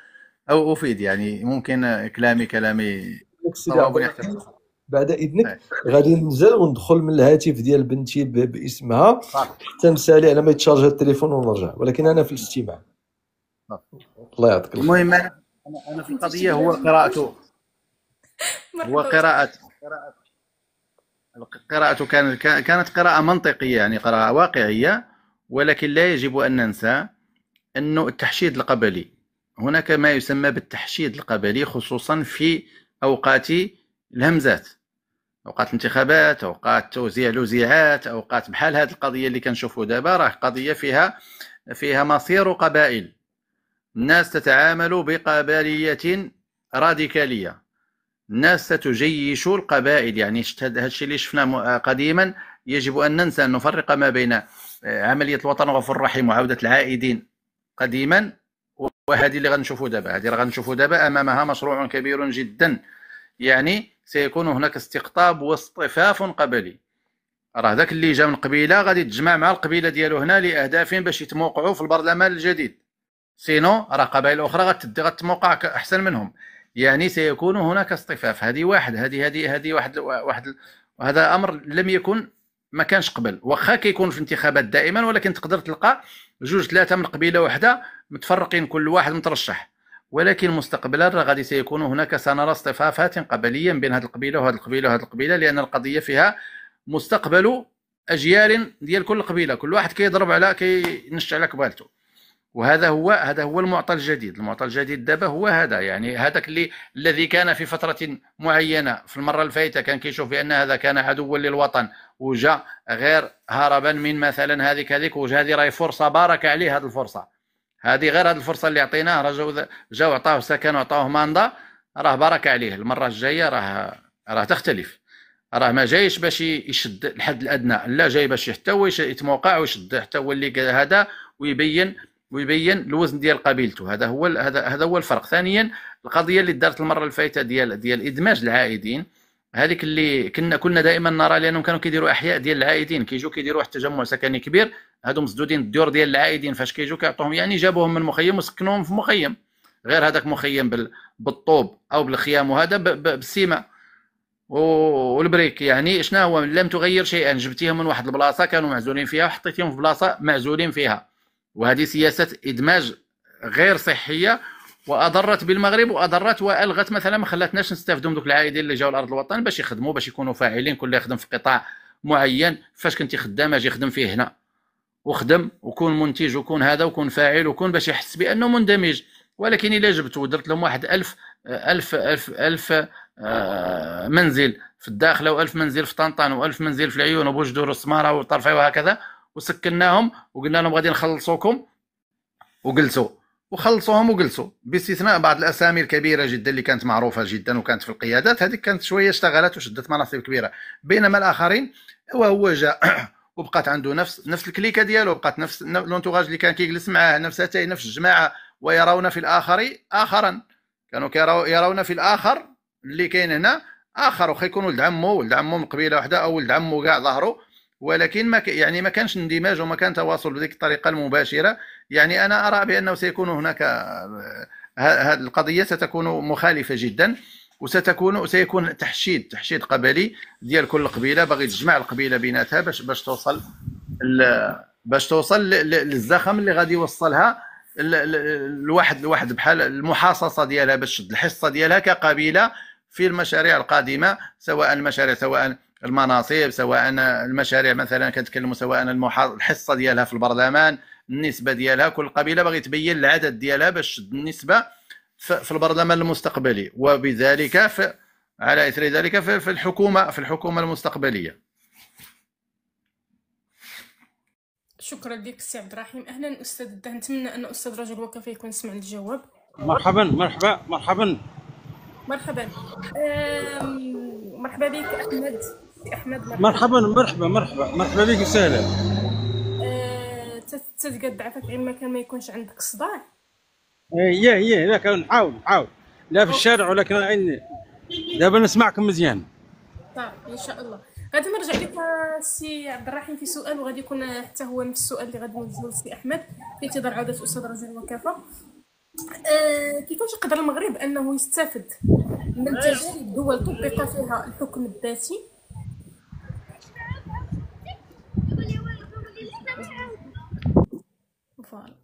او افيد، يعني ممكن كلامي صواب يختلف. بعد اذنك غادي ننزل وندخل من الهاتف ديال بنتي باسمها حتى نسالي على ما يتشارج التليفون ونرجع، ولكن انا في الاستماع. الله يعطيك الخير. المهم انا في القضيه هو قراءته، قراءته كانت قراءه منطقيه، يعني قراءه واقعيه، ولكن لا يجب ان ننسى انه التحشيد القبلي، هناك ما يسمى بالتحشيد القبلي، خصوصا في اوقات الهمزات، اوقات الانتخابات، اوقات توزيع لوزيعات، اوقات بحال هذه القضيه اللي كنشوفوا دابا، راه قضيه فيها مصير قبائل، الناس تتعامل بقبليه راديكاليه، الناس ستجيش القبائل. يعني هذا الشيء اللي شفناه قديما، يجب ان ننسى ان نفرق ما بين عمليه الوطن غفور الرحيم وعوده العائدين قديما وهذه اللي غنشوفوا دابا. هذه غنشوفوا دابا امامها مشروع كبير جدا، يعني سيكون هناك استقطاب واصطفاف قبلي. راه داك اللي جا من قبيله غادي تجمع مع القبيله ديالو هنا لاهداف باش يتموقعوا في البرلمان الجديد، سينو راه قبائل اخرى غتموقع احسن منهم، يعني سيكون هناك اصطفاف. هذه واحد، هذه واحد وهذا امر لم يكن، ما كانش قبل، واخا كيكون في انتخابات دائما، ولكن تقدر تلقى جوج ثلاثه من قبيله واحده متفرقين، كل واحد مترشح، ولكن مستقبلا غادي سيكون هناك، سنرى اصطفافات قبليا بين هذه القبيله وهذه القبيله وهذه القبيله، لان القضيه فيها مستقبل اجيال ديال كل قبيله، كل واحد كيضرب على كينشع على قبالته. وهذا هو المعطى الجديد. المعطى الجديد دابا هو هذا، يعني هذاك الذي كان في فتره معينه في المره الفايته كان كيشوف بان هذا كان عدوا للوطن وجا غير هربا من مثلا هذيك وجا هذه راهي فرصه، بارك عليه هذه الفرصه، هذه غير هذه الفرصه اللي عطيناه، راه جاو عطاوه سكن وعطاوه ماندا، راه بارك عليه. المره الجايه راه تختلف، راه ما جايش باش يشد الحد الادنى، لا جاي باش حتى هو يتموقع ويشد حتى هو اللي هذا ويبين الوزن ديال قبيلته. هذا هو الفرق. ثانيا القضيه اللي دارت المره الفايته ديال ادماج العائدين، هذيك اللي كنا دائما نرى، لانهم كانوا كيديروا احياء ديال العائدين، كيجوا كيديروا واحد التجمع سكني كبير، هادو مسدودين الديور ديال العائدين، فاش كيجوا كيعطوهم، يعني جابوهم من مخيم وسكنوهم في مخيم، غير هذاك مخيم بالطوب او بالخيام، وهذا بالسيمه والبريك. يعني شنو هو؟ لم تغير شيئا، جبتيهم من واحد البلاصه كانوا معزولين فيها وحطيتيهم في بلاصه معزولين فيها، وهذه سياسة إدماج غير صحية، واضرت بالمغرب واضرت والغت مثلا، ما خلاتناش نستافدوا من دوك العائدين اللي جاوا لارض الوطن باش يخدموا، باش يكونوا فاعلين. كل يخدم في قطاع معين، فاش كنتي خدام اجي خدم فيه هنا وخدم وكون منتج وكون هذا وكون فاعل وكون باش يحس بانه مندمج. ولكن الا جبت ودرت لهم واحد ألف منزل في الداخله، و1000 منزل في طنطان، و1000 منزل في العيون وبوجدور والسماره والطرفه وهكذا، وسكناهم وقلنا لهم غادي نخلصوكم، وجلسوا وخلصوهم وجلسوا، باستثناء بعض الاسامي الكبيره جدا اللي كانت معروفه جدا وكانت في القيادات، هذيك كانت شويه اشتغلت وشدت مناصب كبيره. بينما الاخرين وهو جاء وبقات عنده نفس الكليكه ديالو، بقات نفس لونتوراج اللي كان كيجلس معاه، نفس الجماعه، ويرون في الاخر اخرا. كانوا يرون في الاخر اللي كاين هنا اخر، واخا يكون ولد عمو من قبيله واحده او ولد عمو كاع ظهره، ولكن ما كانش اندماج وما كان تواصل بهذيك الطريقه المباشره. يعني انا ارى بانه سيكون هناك هذه القضيه ستكون مخالفه جدا، سيكون تحشيد قبلي ديال كل قبيله، باغي تجمع القبيله بيناتها باش توصل للزخم اللي غادي يوصلها الواحد بحال المحاصصه ديالها، باش تشد الحصه ديالها كقبيله في المشاريع القادمه، سواء المناصب، سواء المشاريع مثلا كنتكلموا، سواء الحصه ديالها في البرلمان، النسبه ديالها. كل قبيله باغي تبين العدد ديالها باش تشد النسبه في البرلمان المستقبلي، وبذلك على اثر ذلك في الحكومه المستقبليه. شكرا لك السي عبد الرحيم. اهلا استاذ الدهن، نتمنى ان استاذ رجل وكفى يكون سمع الجواب. مرحبا مرحبا مرحبا بك احمد. مرحبا بك وسهلا. تتقد عفاك غير ما كان ما يكونش عندك صداع. لا كنحاول لا في الشارع، ولكن دابا نسمعكم مزيان. طيب ان شاء الله غادي نرجع لك السي عبد الرحيم في سؤال، وغادي يكون حتى هو نفس السؤال اللي غادي نوجهو للسي احمد في انتظار عوده استاذ رجل وكفى. كيفاش يقدر المغرب انه يستافد من تجارب دول طبق فيها الحكم الذاتي؟ فوالا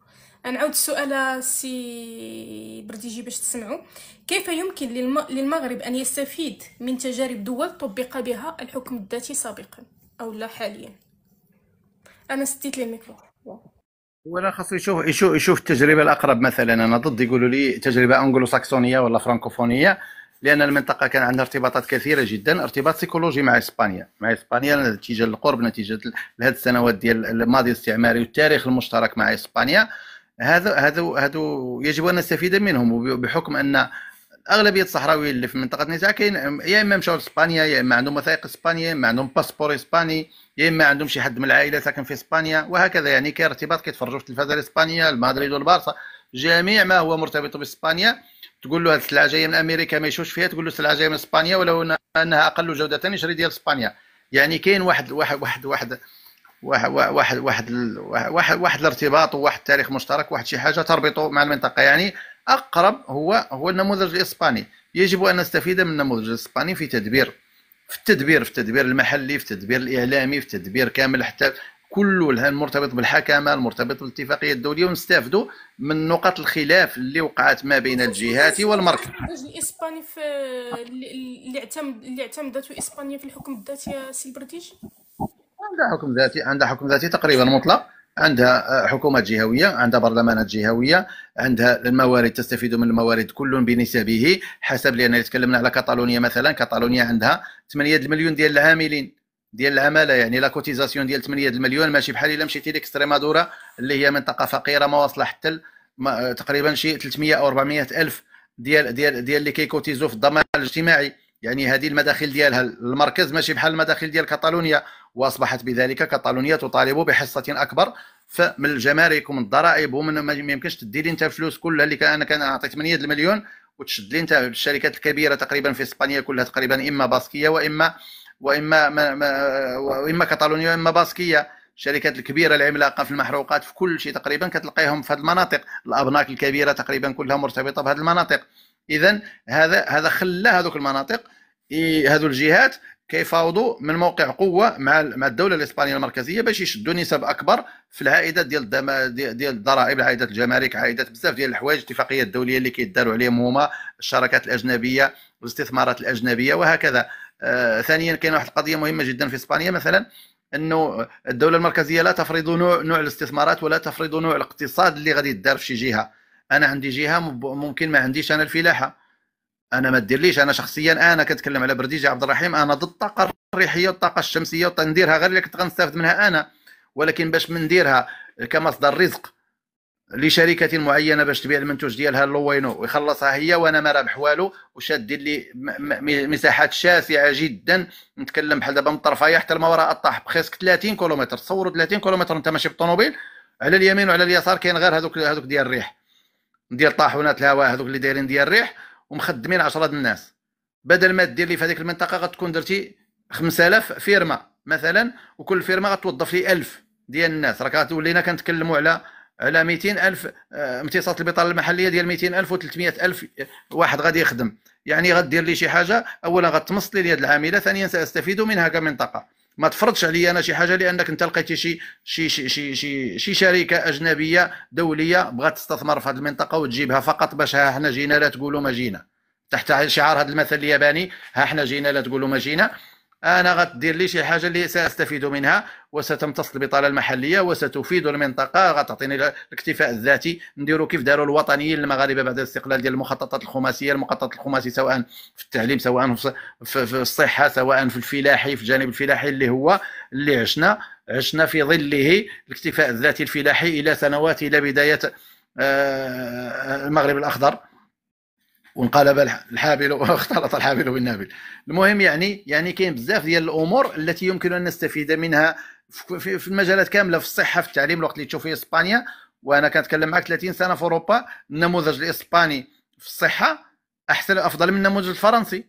نعاود السؤال سي برديجي باش تسمعوا. كيف يمكن للمغرب ان يستفيد من تجارب دول طبق بها الحكم الذاتي سابقا او لا حاليا؟ انا سديت لي الميكرو. ولا خاصو يشوف التجربه الاقرب. مثلا انا ضد يقولوا لي تجربه انجلو ساكسونيه ولا فرانكوفونيه، لان المنطقه كان عندها ارتباطات كثيره جدا، ارتباط سيكولوجي مع اسبانيا نتيجه للقرب، نتيجه لهذه السنوات ديال الماضي الاستعماري والتاريخ المشترك مع اسبانيا. هذا يجب ان نستفيد منهم، بحكم ان اغلبيه الصحراويين اللي في منطقه نزاع كاين يا اما مشاو لاسبانيا، يا اما عندهم وثائق اسبانيه، يا اما عندهم باسبور اسباني، يا اما عندهم شي حد من العائله ساكن في اسبانيا، وهكذا. يعني كاين ارتباط، كيتفرجوا في التلفازه الاسبانيه، المدريد والبارسا، جميع ما هو مرتبط باسبانيا. تقول له هذه السلعه جايه من امريكا ما يشوفش فيها، تقول له السلعه جايه من اسبانيا ولو انها اقل جوده يشري ديال اسبانيا. يعني كاين واحد الارتباط، وواحد التاريخ مشترك، واحد شي حاجه تربطه مع المنطقه. يعني اقرب هو النموذج الاسباني. يجب ان نستفيد من النموذج الاسباني في التدبير المحلي، في التدبير الاعلامي، في التدبير كامل، حتى كل المرتبط بالحكامه، المرتبط بالاتفاقيه الدوليه، ونستافدوا من نقط الخلاف اللي وقعت ما بين الجهات والمركز. النموذج الاسباني في اللي اعتمدته اسبانيا في الحكم الذاتي يا سي البرديجي؟ عندها حكم ذاتي تقريبا مطلق، عندها حكومات جهويه، عندها برلمانات جهويه، عندها الموارد تستفيد من الموارد كل بنسبه حسب. لان تكلمنا على كاتالونيا مثلا، كاتالونيا عندها 8 المليون ديال العاملين ديال العماله، يعني لا كوتيزاسيون ديال 8 المليون ماشي بحال الا مشيتي لاكستريمادورا اللي هي منطقه فقيره ما واصله حتى تقريبا شي 300 او 400 الف ديال اللي كيكوتيزو في الضمان الاجتماعي. يعني هذه المداخل ديالها المركز ماشي بحال المداخل ديال كاتالونيا، واصبحت بذلك كاتالونيا تطالب بحصه اكبر من الجمارك ومن الضرائب، ما يمكنش تدي لي انت الفلوس كلها اللي انا كان اعطي 8 المليون وتشد لي انت الشركات الكبيره تقريبا في اسبانيا كلها تقريبا اما باسكيه واما كاتالونيا واما باسكيه. الشركات الكبيره العملاقه في المحروقات في كل شيء تقريبا كتلقايهم في هذه المناطق، الابناك الكبيره تقريبا كلها مرتبطه بهذه المناطق. اذا هذا خلى هذوك المناطق، هذو الجهات كيفاوضوا من موقع قوه مع الدوله الاسبانيه المركزيه باش يشدوا نسب اكبر في العائدات ديال الضرائب، العائدات الجمارك، عائدات بزاف ديال الحوايج، الاتفاقيات الدوليه اللي كيداروا عليهم هما الشراكات الاجنبيه والاستثمارات الاجنبيه وهكذا. ثانيا كاين واحد القضيه مهمه جدا في اسبانيا، مثلا انه الدوله المركزيه لا تفرض نوع الاستثمارات ولا تفرض نوع الاقتصاد اللي غادي يدار في شي جهه. انا عندي جهه ممكن ما عنديش انا الفلاحه، انا ما ديرليش، انا شخصيا انا كنتكلم على برديجه عبد الرحيم، انا ضد الطاقه الريحيه والطاقه الشمسيه ونديرها غير اللي كنت غنستافد منها انا، ولكن باش نديرها كمصدر رزق لشركه معينه باش تبيع المنتوج ديالها لوينو ويخلصها هي وانا ما رابح والو، وشاد لي مساحات شاسعه جدا. نتكلم بحال دابا من الطرفايه حتى ما وراء الطاح بخيسك 30 كيلومتر، تصوروا 30 كيلومتر انت ماشي بالطوموبيل، على اليمين وعلى اليسار كاين غير هذوك ديال الريح، ديال طاحونات الهواء، هذوك اللي دايرين ديال الريح ومخدمين 10 الناس. بدل ما دير لي في هذيك المنطقه غتكون درتي 5000 فيرما مثلا، وكل فيرما غتوظف لي 1000 ديال الناس، راك ولينا كنتكلموا على 200,000 امتصاصات البطاله المحليه ديال 200,000 و300,000 واحد غادي يخدم. يعني غدير لي شي حاجه، اولا غتمص لي اليد العامله، ثانيا ساستفيد منها كمنطقه. ما تفرضش عليا انا شي حاجه لانك انت لقيتي شي شركه اجنبيه دوليه بغات تستثمر في هذه المنطقه وتجيبها فقط باش ها حنا جينا لا تقولوا ما جينا، تحت شعار هذا المثل الياباني، ها حنا جينا لا تقولوا ما جينا. انا غتدير لي شي حاجه اللي ساستفيد منها وستمتص البطاله المحليه وستفيد المنطقه، غتعطيني الاكتفاء الذاتي. نديروا كيف داروا الوطنيين المغاربه بعد الاستقلال ديال المخططات الخماسيه، المخطط الخماسي سواء في التعليم سواء في الصحه سواء في الفلاحي، في الجانب الفلاحي اللي عشنا في ظله الاكتفاء الذاتي الفلاحي الى سنوات، الى بدايه المغرب الاخضر، وانقلب الحابل واختلط الحابل بالنابل. المهم يعني كاين بزاف ديال الامور التي يمكن ان نستفيد منها في المجالات كامله، في الصحه، في التعليم. الوقت اللي تشوف في اسبانيا، وانا كنتكلم معك 30 سنه في اوروبا، النموذج الاسباني في الصحه افضل من النموذج الفرنسي،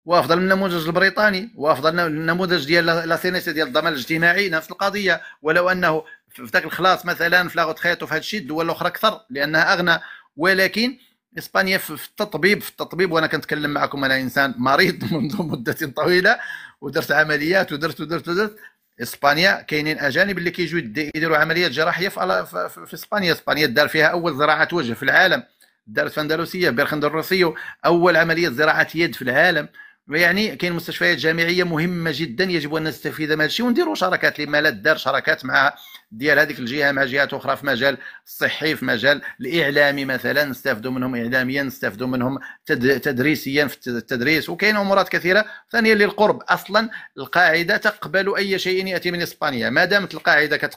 وافضل من النموذج البريطاني، وافضل من النموذج ديال لا سينيسي ديال الضمان الاجتماعي، نفس القضيه. ولو انه في ذاك الخلاص مثلا في لاغوتخيت وفي هذا الشيء الدول الاخرى اكثر لانها اغنى، ولكن اسبانيا في التطبيب وانا كنتكلم معكم، انا انسان مريض منذ مده طويله ودرت عمليات ودرت. اسبانيا كاينين اجانب اللي كيجيو يديروا عمليات جراحيه في اسبانيا. اسبانيا دار فيها اول زراعه وجه في العالم، دارت في اندلسيه بيرخندروسيو اول عمليه زراعه يد في العالم. يعني كاين مستشفيات جامعيه مهمه جدا يجب ان نستفيد من هذا الشيء ونديروا شراكات. لما لا دار شراكات مع ديال هذيك الجهه مع جهات اخرى في مجال الصحي، في مجال الاعلامي مثلا، نستافدوا منهم اعلاميا، نستافدوا منهم تدريسيا في التدريس، وكاين امورات كثيره. ثانيا للقرب، اصلا القاعده تقبل اي شيء ياتي من اسبانيا، ما دامت القاعده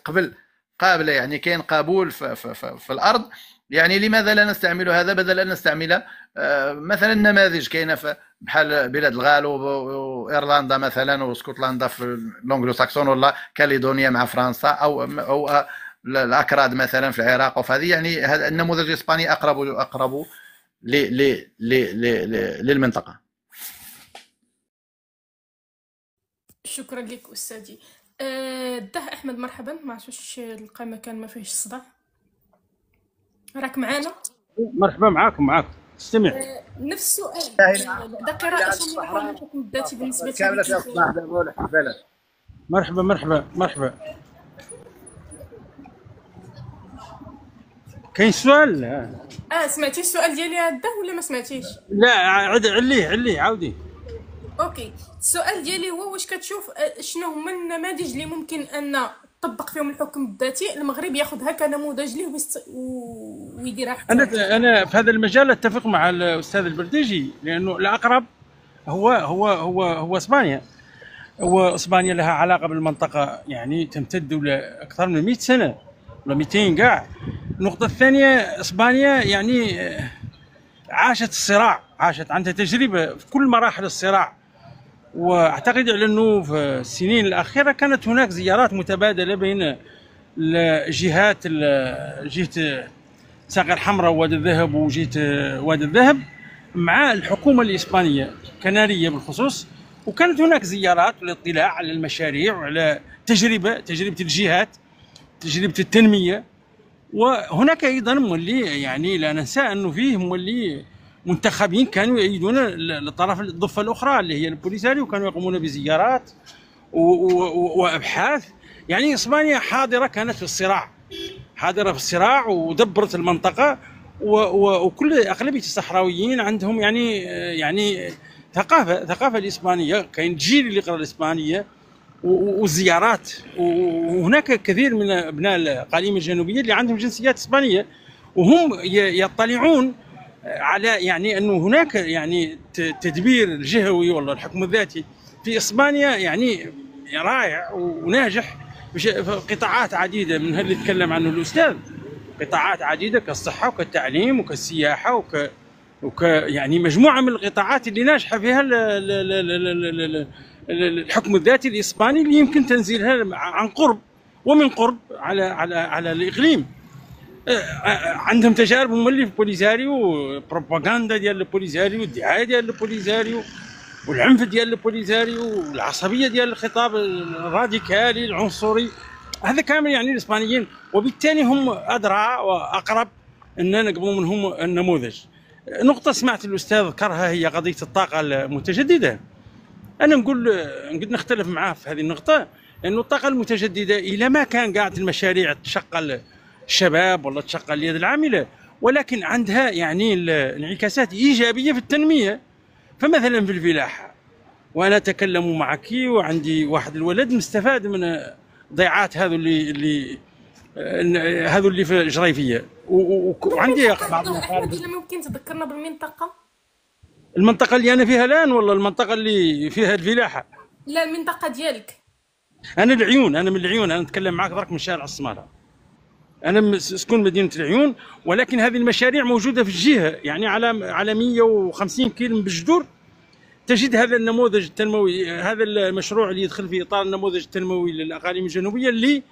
قابله، يعني كاين قبول في الارض، يعني لماذا لا نستعمل هذا بدل ان نستعمل مثلا نماذج كاينه بحال بلاد الغال وايرلندا مثلا واسكتلندا في الانجلو ساكسون، ولا كاليدونيا مع فرنسا، او الاكراد مثلا في العراق. وفي هذه يعني هذا النموذج الاسباني اقرب للمنطقه. شكرا لك استاذي. ده احمد مرحبا، ما عرفتش لقى مكان ما فيهش الصداع، راك معانا؟ مرحبا معاكم استمع. نفس السؤال، ده قراءة من الحكم الذاتي بالنسبة لي. مرحبا. كاين سؤال؟ سمعتي السؤال ديالي هذا ولا ما سمعتيش؟ لا عليه عاودي. اوكي، السؤال ديالي هو واش كتشوف شنو هما النماذج اللي ممكن ان طبق فيهم الحكم الذاتي، المغرب ياخذها كنموذج ليه ويديرها حكم. انا في هذا المجال اتفق مع الاستاذ البرديجي، لانه الاقرب هو اسبانيا. واسبانيا لها علاقه بالمنطقه، يعني تمتد لاكثر من 100 سنه ولا 200 كاع. النقطه الثانيه، اسبانيا يعني عاشت الصراع، عندها تجربه في كل مراحل الصراع. واعتقد على انه في السنين الاخيره كانت هناك زيارات متبادله بين الجهات، جهه ساقية الحمراء ووادي الذهب وجهه وادي الذهب مع الحكومه الاسبانيه كناريه بالخصوص. وكانت هناك زيارات للاطلاع على المشاريع وعلى تجربه الجهات، تجربه التنميه. وهناك ايضا مولي يعني لا ننسى انه فيه مولي منتخبين كانوا يؤيدون الطرف الضفه الاخرى اللي هي البوليساريو، وكانوا يقومون بزيارات وابحاث. يعني اسبانيا حاضره، كانت في الصراع، حاضره في الصراع ودبرت المنطقه، وكل اغلبيه الصحراويين عندهم يعني ثقافه الاسبانيه، كاين جيل اللي يقرا الاسبانيه والزيارات. وهناك كثير من ابناء الاقاليم الجنوبيه اللي عندهم جنسيات اسبانيه، وهم يطلعون على يعني انه هناك يعني تدبير الجهوي ولا الحكم الذاتي في اسبانيا يعني رائع وناجح في قطاعات عديده من اللي تكلم عنه الاستاذ، قطاعات عديده كالصحه وكالتعليم وكالسياحه يعني مجموعه من القطاعات اللي ناجحه فيها الحكم الذاتي الاسباني، اللي يمكن تنزيلها عن قرب ومن قرب على الاقليم. عندهم تجارب مولي في بوليساريو، بروباغندا ديال البوليساريو، والدعايه ديال البوليساريو، والعنف ديال البوليساريو، والعصبيه ديال الخطاب الراديكالي العنصري، هذا كامل يعني الاسبانيين، وبالتالي هم ادرى واقرب ان نقبلوا منهم النموذج. نقطه سمعت الاستاذ ذكرها هي قضيه الطاقه المتجدده. انا نقول قد نختلف معاه في هذه النقطه، لانه الطاقه المتجدده الى ما كان قاعد المشاريع تشغل الشباب ولا تشغل اليد العامله، ولكن عندها يعني انعكاسات ايجابيه في التنميه. فمثلا في الفلاحه، وانا اتكلم معك وعندي واحد الولد مستفاد من ضيعات هذو اللي في جريفيه، وعندي بعض المقارب. ممكن تذكرنا بالمنطقه، المنطقه اللي انا فيها الان ولا المنطقه اللي فيها الفلاحه؟ لا، المنطقه ديالك. انا العيون، انا من العيون، انا نتكلم معك درك من شارع الصماله. انا سكن مدينه العيون، ولكن هذه المشاريع موجوده في الجهه، يعني على 150 كيلو من بالجدور تجد هذا النموذج التنموي، هذا المشروع اللي يدخل في اطار النموذج التنموي للاقاليم الجنوبيه اللي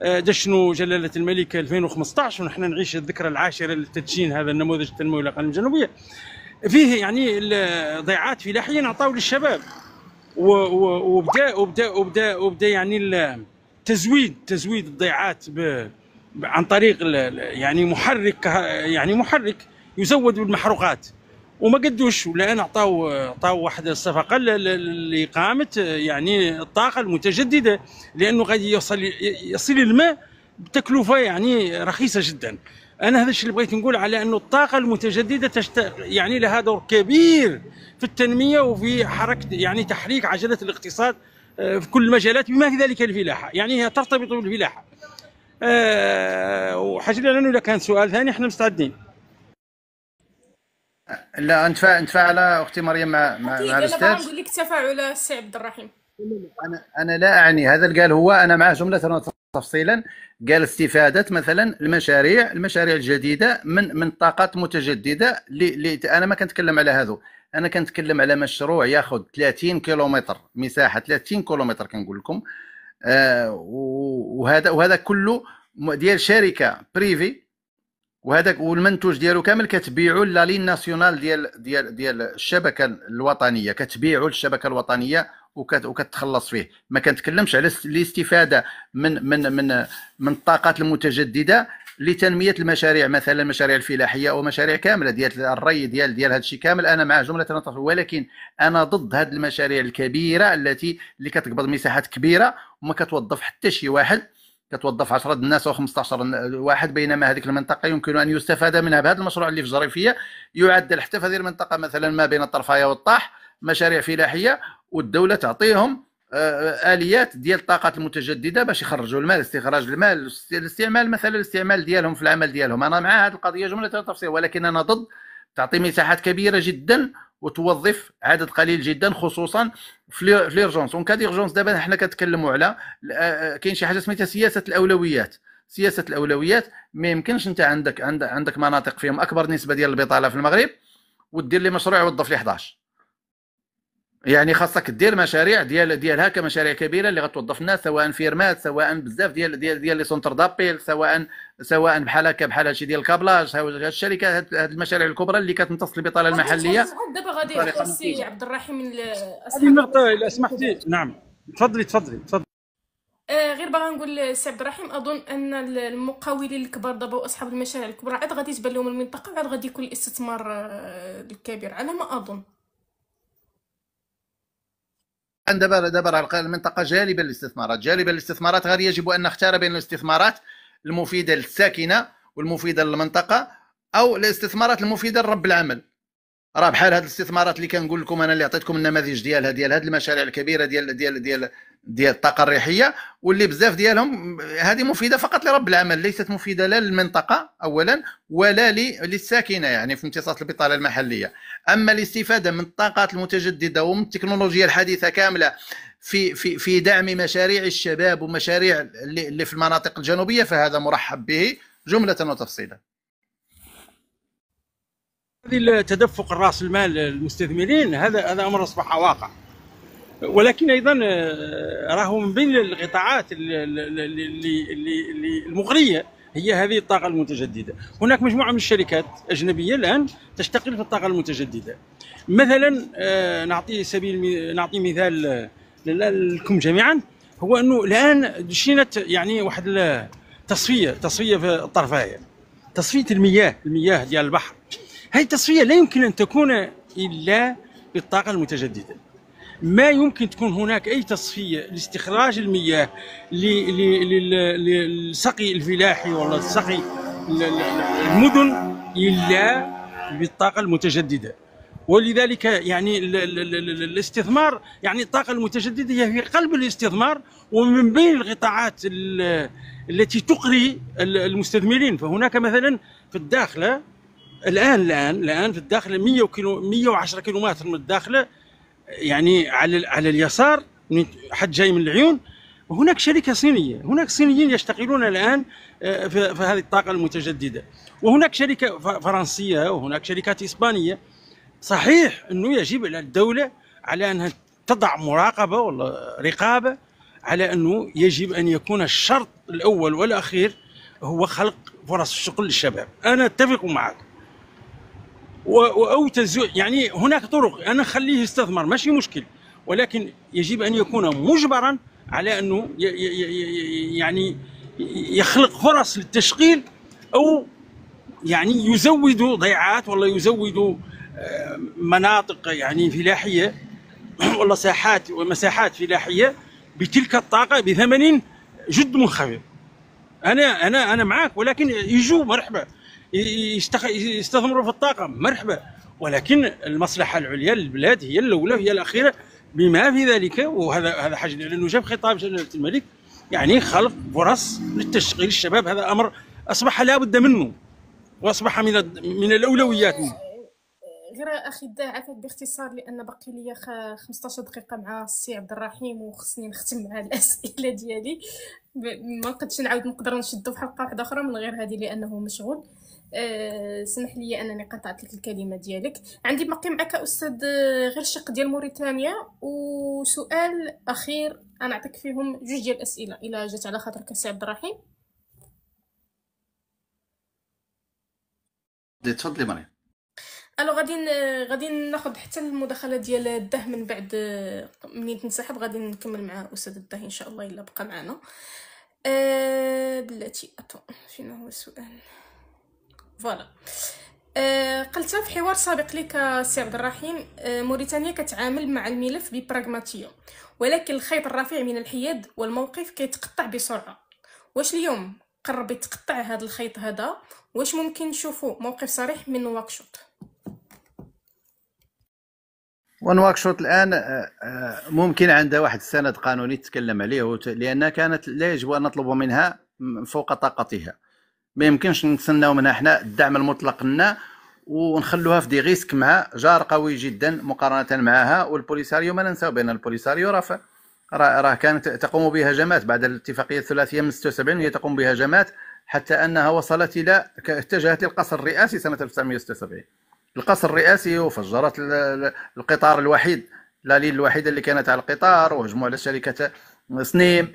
دشنوا جلاله الملك 2015، ونحن نعيش الذكرى العاشره لتدشين هذا النموذج التنموي للاقاليم الجنوبيه. فيه يعني ضيعات فلاحيه نعطاو للشباب، وبدا يعني تزويد الضيعات عن طريق يعني محرك يزود بالمحروقات، وما قدوش، والان عطاو واحد الصفقه لاقامه يعني الطاقه المتجدده، لانه غادي يصل الماء بتكلفه يعني رخيصه جدا. انا هذا الشيء اللي بغيت نقول، على انه الطاقه المتجدده يعني لها دور كبير في التنميه وفي حركه يعني تحريك عجله الاقتصاد في كل المجالات، بما في ذلك الفلاحه، يعني هي ترتبط بالفلاحه. وحاجه لانه اذا كان سؤال ثاني احنا مستعدين. لا، نتفاعل اختي مريم مع الاستاذ. انا نقول لك تفاعل السي عبد الرحيم. انا لا اعني هذا اللي قال هو، انا معه جمله تفصيلا. قال استفاده مثلا المشاريع الجديده من الطاقات المتجدده اللي انا ما كنتكلم على هذو، انا كنتكلم على مشروع ياخذ 30 كيلومتر مساحه، 30 كيلومتر كنقول لكم. وهذا كله ديال شركه بريفي، وهذاك والمنتوج ديالو كامل كتبيعوا لا لين ناسيونال ديال الشبكه الوطنيه، كتبيعوا للشبكه الوطنيه وكتخلص فيه. ما كنتكلمش على الاستفاده من الطاقات المتجدده لتنميه المشاريع، مثلا المشاريع الفلاحيه او مشاريع كامله ديال الري ديال هذا الشيء كامل. انا مع جمله، ولكن انا ضد هذه المشاريع الكبيره اللي كتقبض مساحات كبيره وما كتوظف حتى شي واحد، كتوظف 10 الناس او 15 واحد، بينما هذيك المنطقه يمكن ان يستفاد منها بهذا المشروع اللي في الجريفيه. يعدل حتى في هذه المنطقه مثلا ما بين الطرفايه والطاح مشاريع فلاحيه، والدوله تعطيهم اليات ديال الطاقات المتجدده باش يخرجوا المال، استخراج المال، الاستعمال مثلا الاستعمال ديالهم في العمل ديالهم. انا مع هذه القضيه جمله تفصيل، ولكن انا ضد تعطي مساحات كبيره جدا وتوظف عدد قليل جدا، خصوصا في ليرجونس. اون كاديرجونس دابا حنا كنتكلموا على كاين شي حاجه سميتها سياسه الاولويات. سياسه الاولويات ما يمكنش انت عندك مناطق فيهم اكبر نسبه ديال البطاله في المغرب ودير لي مشروع يوظف لي 11. يعني خاصك دير مشاريع ديالها كمشاريع كبيره اللي غتوظف الناس، سواء فيرمات، سواء بزاف ديال لي سونتر دابيل، سواء بحال هادشي ديال الكابلاج، هاد الشركات، هاد المشاريع الكبرى اللي كتمتص البطاله المحليه. دابا غادي يدخل السي عبد الرحيم هذه النقطه الا سمحتي. نعم، تفضلي. غير باغا نقول سي عبد الرحيم، اظن ان المقاولين الكبار دابا واصحاب المشاريع الكبرى عاد غادي تبان لهم المنطقه، عاد غادي يكون الاستثمار الكبير على ما اظن. دابا المنطقه جالبه للاستثمارات، غير يجب ان نختار بين الاستثمارات المفيده للساكنه والمفيده للمنطقه، او الاستثمارات المفيده لرب العمل. راه بحال هاد الاستثمارات اللي كنقول لكم انا، اللي عطيتكم النماذج ديال هاد المشاريع الكبيره ديال الطاقه الريحيه، واللي بزاف ديالهم هذه مفيده فقط لرب العمل، ليست مفيده لا للمنطقه اولا ولا للساكنه، يعني في امتصاص البطاله المحليه. اما الاستفاده من الطاقات المتجدده ومن التكنولوجيا الحديثه كامله في دعم مشاريع الشباب ومشاريع اللي في المناطق الجنوبيه، فهذا مرحب به جمله وتفصيلا. هذه تدفق الراس المال المستثمرين هذا امر اصبح واقع، ولكن ايضا راهو من بين القطاعات المغريه هي هذه الطاقه المتجدده. هناك مجموعه من الشركات اجنبيه الان تشتغل في الطاقه المتجدده. مثلا نعطي مثال لكم جميعا، هو انه الان دشينت يعني واحد تصفيه في الطرفايه، تصفيه المياه ديال البحر. هذه التصفيه لا يمكن ان تكون الا بالطاقه المتجدده. ما يمكن تكون هناك اي تصفيه لاستخراج المياه للسقي الفلاحي ولا السقي المدن الا بالطاقه المتجدده. ولذلك يعني الاستثمار، يعني الطاقه المتجدده هي في قلب الاستثمار ومن بين القطاعات التي تقري المستثمرين. فهناك مثلا في الداخله الان في الداخله 110 كيلومتر من الداخله، يعني على اليسار حد جاي من العيون، هناك شركه صينيه، هناك صينيين يشتغلون الان في هذه الطاقه المتجدده، وهناك شركه فرنسيه وهناك شركات اسبانيه. صحيح انه يجب على الدوله على انها تضع مراقبه ولا رقابه على انه يجب ان يكون الشرط الاول والاخير هو خلق فرص الشغل للشباب. انا اتفق معك، يعني هناك طرق انا نخليه يستثمر ماشي مشكل، ولكن يجب ان يكون مجبرا على انه يعني يخلق فرص للتشغيل، او يعني يزود ضيعات ولا يزود مناطق يعني فلاحيه ولا ساحات ومساحات فلاحيه بتلك الطاقه بثمن جد منخفض. انا معك، ولكن يجوا مرحبا يستثمروا في الطاقه مرحبا، ولكن المصلحه العليا للبلاد هي الاولى هي الاخيره بما في ذلك. وهذا حاجه لانه جاب خطاب جلاله الملك، يعني خلق فرص للتشغيل الشباب. هذا امر اصبح لا بد منه واصبح من الاولويات. غير اخي عافاك باختصار، لان باقي لي 15 دقيقه مع السي عبد الرحيم وخصني نختم مع الاسئله ديالي. ما نقدرش نقدر نشدو في حلقه واحده اخرى من غير هذه لانه مشغول. سمح لي انني قطعت لك الكلمه ديالك. عندي باقي معك استاذ غير الشق ديال موريتانيا وسؤال اخير انا نعطيك فيهم جوج ديال الاسئله الى جات على خاطرك السي عبد الرحيم. تفضلي مريم. الو غادي ناخذ حتى المداخله ديال الده من بعد منين تنسحب، غادي نكمل مع استاذ الده ان شاء الله الا بقى معنا. بلاتي فين هو السؤال؟ فوالا. قلت في حوار سابق لك سي عبد الرحيم، موريتانيا كتعامل مع الملف ببراغماتيه، ولكن الخيط الرفيع من الحياد والموقف كيتقطع بسرعه. واش اليوم قرب يتقطع هذا الخيط هذا؟ واش ممكن نشوفوا موقف صريح من نواكشوط؟ ونواكشوط الان ممكن عندها واحد السند قانوني تتكلم عليه، لان كانت لا يجب ان نطلب منها فوق طاقتها. ما يمكنش نتسناو منها حنا الدعم المطلق لنا ونخلوها في دي ريسك مع جار قوي جدا مقارنه معها. والبوليساريو ما ننساو بان البوليساريو راه كانت تقوم بهجمات بعد الاتفاقيه الثلاثيه من 76، وهي تقوم بهجمات حتى انها وصلت الى اتجهت للقصر الرئاسي سنه 1976. القصر الرئاسي وفجرت القطار الوحيد، اللاين الوحيده اللي كانت على القطار، وهجموا على شركه سنيم،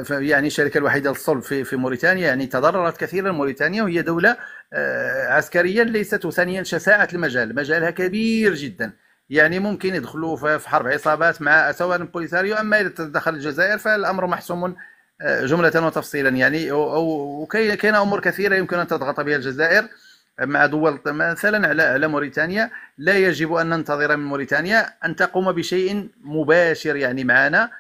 يعني الشركه الوحيده للصلب في موريتانيا. يعني تضررت كثيرا موريتانيا، وهي دوله عسكريا ليست، وثانيا شساعه المجال، مجالها كبير جدا، يعني ممكن يدخلوا في حرب عصابات مع سواء البوليساريو. اما اذا تدخل الجزائر فالامر محسوم جملة وتفصيلا يعني. وكاين امور كثيره يمكن ان تضغط بها الجزائر مع دول مثلا على موريتانيا. لا يجب ان ننتظر من موريتانيا ان تقوم بشيء مباشر يعني معنا.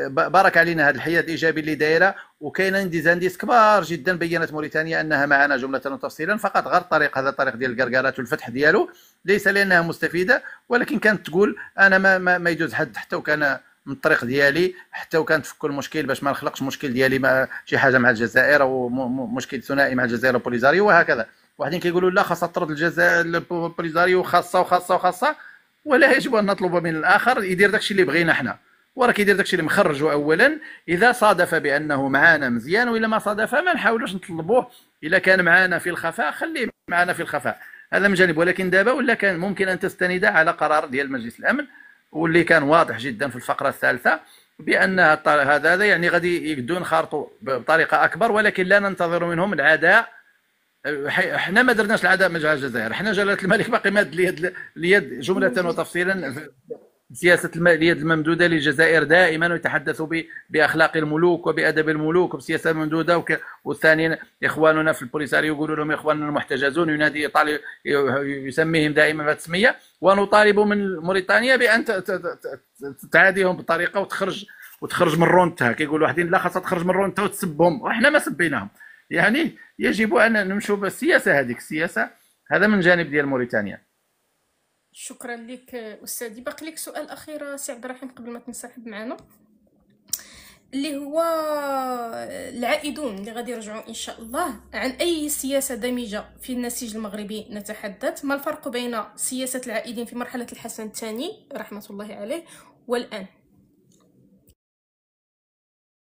بارك علينا هذا الحياد الايجابي اللي دايره، وكاين ديزانديس كبار جدا بينت موريتانيا انها معنا جمله وتفصيلا، فقط غير الطريق هذا الطريق ديال الكركارات والفتح ديالو، ليس لانها مستفيده، ولكن كانت تقول انا ما يجوز حتى وكان من الطريق ديالي، حتى وكان تفك المشكل باش ما نخلقش مشكل ديالي مع شي حاجه مع الجزائر او مشكل ثنائي مع الجزائر وبوليزاريو وهكذا. واحدين كيقولوا لا خاصها تطرد الجزائر بوليزاريو خاصه وخاصه وخاصه، ولا يجب ان نطلب من الاخر يدير داكشي اللي بغينا حنا، وراه كيدير داكشي اللي مخرجه اولا. اذا صادف بانه معانا مزيان، والا ما صادف ما نحاولوش نطلبوه. الا كان معانا في الخفاء خليه معانا في الخفاء، هذا من جانب. ولكن دابا ولا كان ممكن ان تستند على قرار ديال مجلس الامن، واللي كان واضح جدا في الفقره الثالثه بان هذا يعني غادي يقدروا ينخرطوا بطريقه اكبر، ولكن لا ننتظر منهم العداء. حنا ما درناش العداء مع الجزائر، حنا جلاله الملك باقي ماد اليد جمله وتفصيلا. سياسة اليد الممدودة للجزائر دائما يتحدث بأخلاق الملوك وبأدب الملوك وبسياسة الممدودة. والثانيين إخواننا في البوليساريو يقولوا لهم إخواننا المحتجزون، ينادي يسميهم دائما بهالتسمية. ونطالب من موريتانيا بأن تعاديهم بطريقة وتخرج من رونتها. كيقولوا واحدين لا خاصها تخرج من رونتها وتسبهم، وإحنا ما سبيناهم. يعني يجب أن نمشوا بالسياسة هذيك السياسة. هذا من جانب ديال موريتانيا. شكرا لك استاذي. باقي لك سؤال اخير سي عبد الرحيم قبل ما تنسحب معنا، اللي هو العائدون اللي غادي يرجعوا ان شاء الله. عن اي سياسه دامجه في النسيج المغربي نتحدث؟ ما الفرق بين سياسه العائدين في مرحله الحسن الثاني رحمه الله عليه والان؟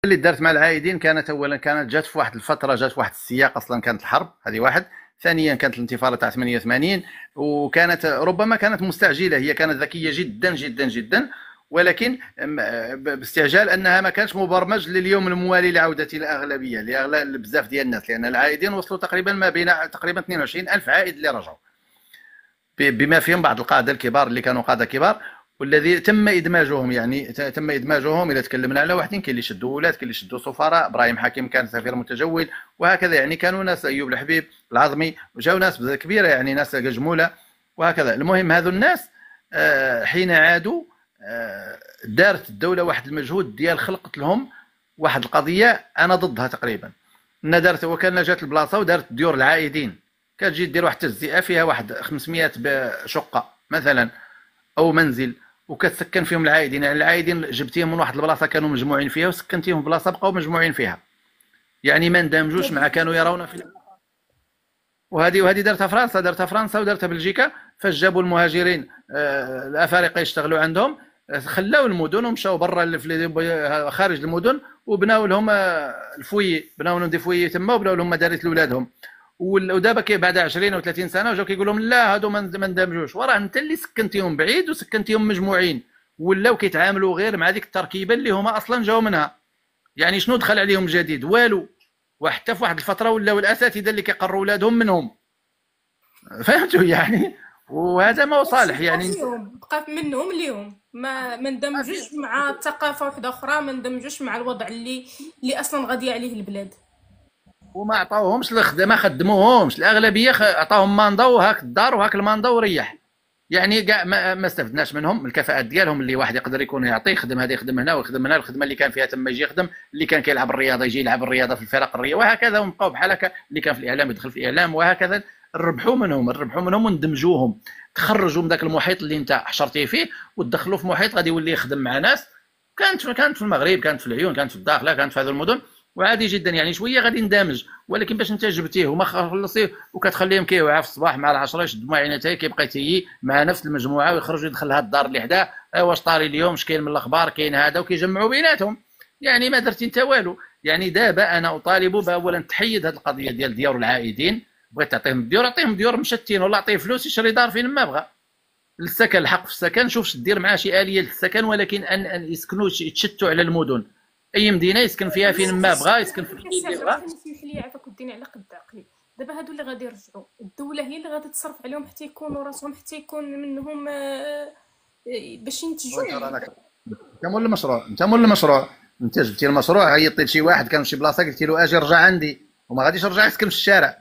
اللي دارت مع العائدين كانت اولا جات في واحد الفتره، جات في واحد السياق. اصلا كانت الحرب هذه واحد، ثانيا كانت الانتفاضه تاع 88، وكانت ربما كانت مستعجله. هي كانت ذكيه جدا جدا جدا، ولكن باستعجال انها ما كانش مبرمج لليوم الموالي لعوده الاغلبيه بزاف ديال الناس. لان العائدين وصلوا تقريبا ما بين تقريبا 22,000 عائد اللي رجعوا، بما فيهم بعض القاده الكبار اللي كانوا قاده كبار، والذي تم ادماجهم. يعني تم ادماجهم. اذا تكلمنا على واحدين، كاين اللي شدوا ولاد، كاين اللي شدوا سفراء. ابراهيم حكيم كان سفير متجول وهكذا. يعني كانوا ناس، ايوب الحبيب، العظمي، وجاو ناس كبيره، يعني ناس جموله وهكذا. المهم هذو الناس حين عادوا دارت الدوله واحد المجهود ديال خلقت لهم واحد القضيه انا ضدها تقريبا. ان دارت وكان جات البلاصه ودارت ديور العائدين، كتجي دير واحد التجزئه فيها واحد 500 شقه مثلا او منزل، وكتسكن فيهم العائدين. يعني العائدين جبتيهم من واحد البلاصه كانوا مجموعين فيها وسكنتيهم في بلاصه بقاو مجموعين فيها، يعني ما اندمجوش مع كانوا يرون في. وهذه دارتها فرنسا ودارتها بلجيكا. فاش جابوا المهاجرين الافارقه يشتغلوا عندهم، خلاو المدن ومشاو برا خارج المدن وبناو لهم الفوي، بناو لهم دي فوي تما وبناو لهم مدارس لاولادهم. ودابا بعد 20 او 30 سنه وجاو كيقول لهم لا هادو ما اندمجوش. وراه انت اللي سكنتيهم بعيد وسكنتيهم مجموعين، ولاو كيتعاملوا غير مع ديك التركيبه اللي هما اصلا جاو منها. يعني شنو دخل عليهم جديد؟ والو. وحتى في واحد الفتره ولاو الاساتذه اللي كيقروا ولادهم منهم، فهمتوا يعني. وهذا ما هو صالح يعني. بقى منهم اليوم ما اندمجوش مع ثقافه واحده اخرى، ما اندمجوش مع الوضع اللي اصلا غادي عليه البلاد. وما عطاوهمش الخدمه، ما خدموهمش. الاغلبيه عطاهم ماندا وهاك الدار وهاك الماندا وريح. يعني كاع ما استفدناش منهم، من الكفاءات ديالهم. اللي واحد يقدر يكون يعطيه يخدم، هذا يخدم هنا ويخدم هنا. الخدمه اللي كان فيها تما يجي يخدم، اللي كان كيلعب الرياضه يجي يلعب الرياضه في الفرق الرياضيه وهكذا. ونبقاو بحال هكا. اللي كان في الاعلام يدخل في الاعلام وهكذا. نربحوا منهم وندمجوهم، تخرجوا من ذاك المحيط اللي انت حشرتيه فيه وتدخلوا في محيط غادي يولي يخدم مع ناس. كانت في المغرب، كانت في العيون، كانت في الداخله، كانت في هذه المدن، وعادي جدا. يعني شويه غادي يندمج. ولكن باش انت جبتيه وما خلصيه وكتخليهم كيوعى في الصباح مع العشره يشد معينته كيبقى تيي مع نفس المجموعه ويخرج يدخل لها الدار اللي حداه، واش طاري اليوم، اش كاين من الاخبار، كاين هذا، وكيجمعوا بيناتهم. يعني ما درتي انت والو. يعني دابا انا اطالب باولا تحيد هذه القضيه ديال ديار العائدين. بغيت تعطيهم الديور عطيهم ديور مشتين، ولا عطيه فلوس يشري دار فين ما بغى. السكن، الحق في السكن، شوف دير معاه شي اليه للسكن، ولكن ان يسكنوا يتشتوا على المدن. اي مدينه يسكن فيها فين ما بغى، يسكن في اللي بغى. اسمح لي عافاك وديني على قد عقلي. دابا هادو اللي غادي يرجعوا، الدوله هي اللي غادي تصرف عليهم حتى يكونوا راسهم، حتى يكون منهم باش ينتجوا. انت مول المشروع انت جبتي المشروع عيطتي لشي واحد كان في شي بلاصه قلتي له اجي رجع عندي وما غاديش يرجع يسكن في الشارع،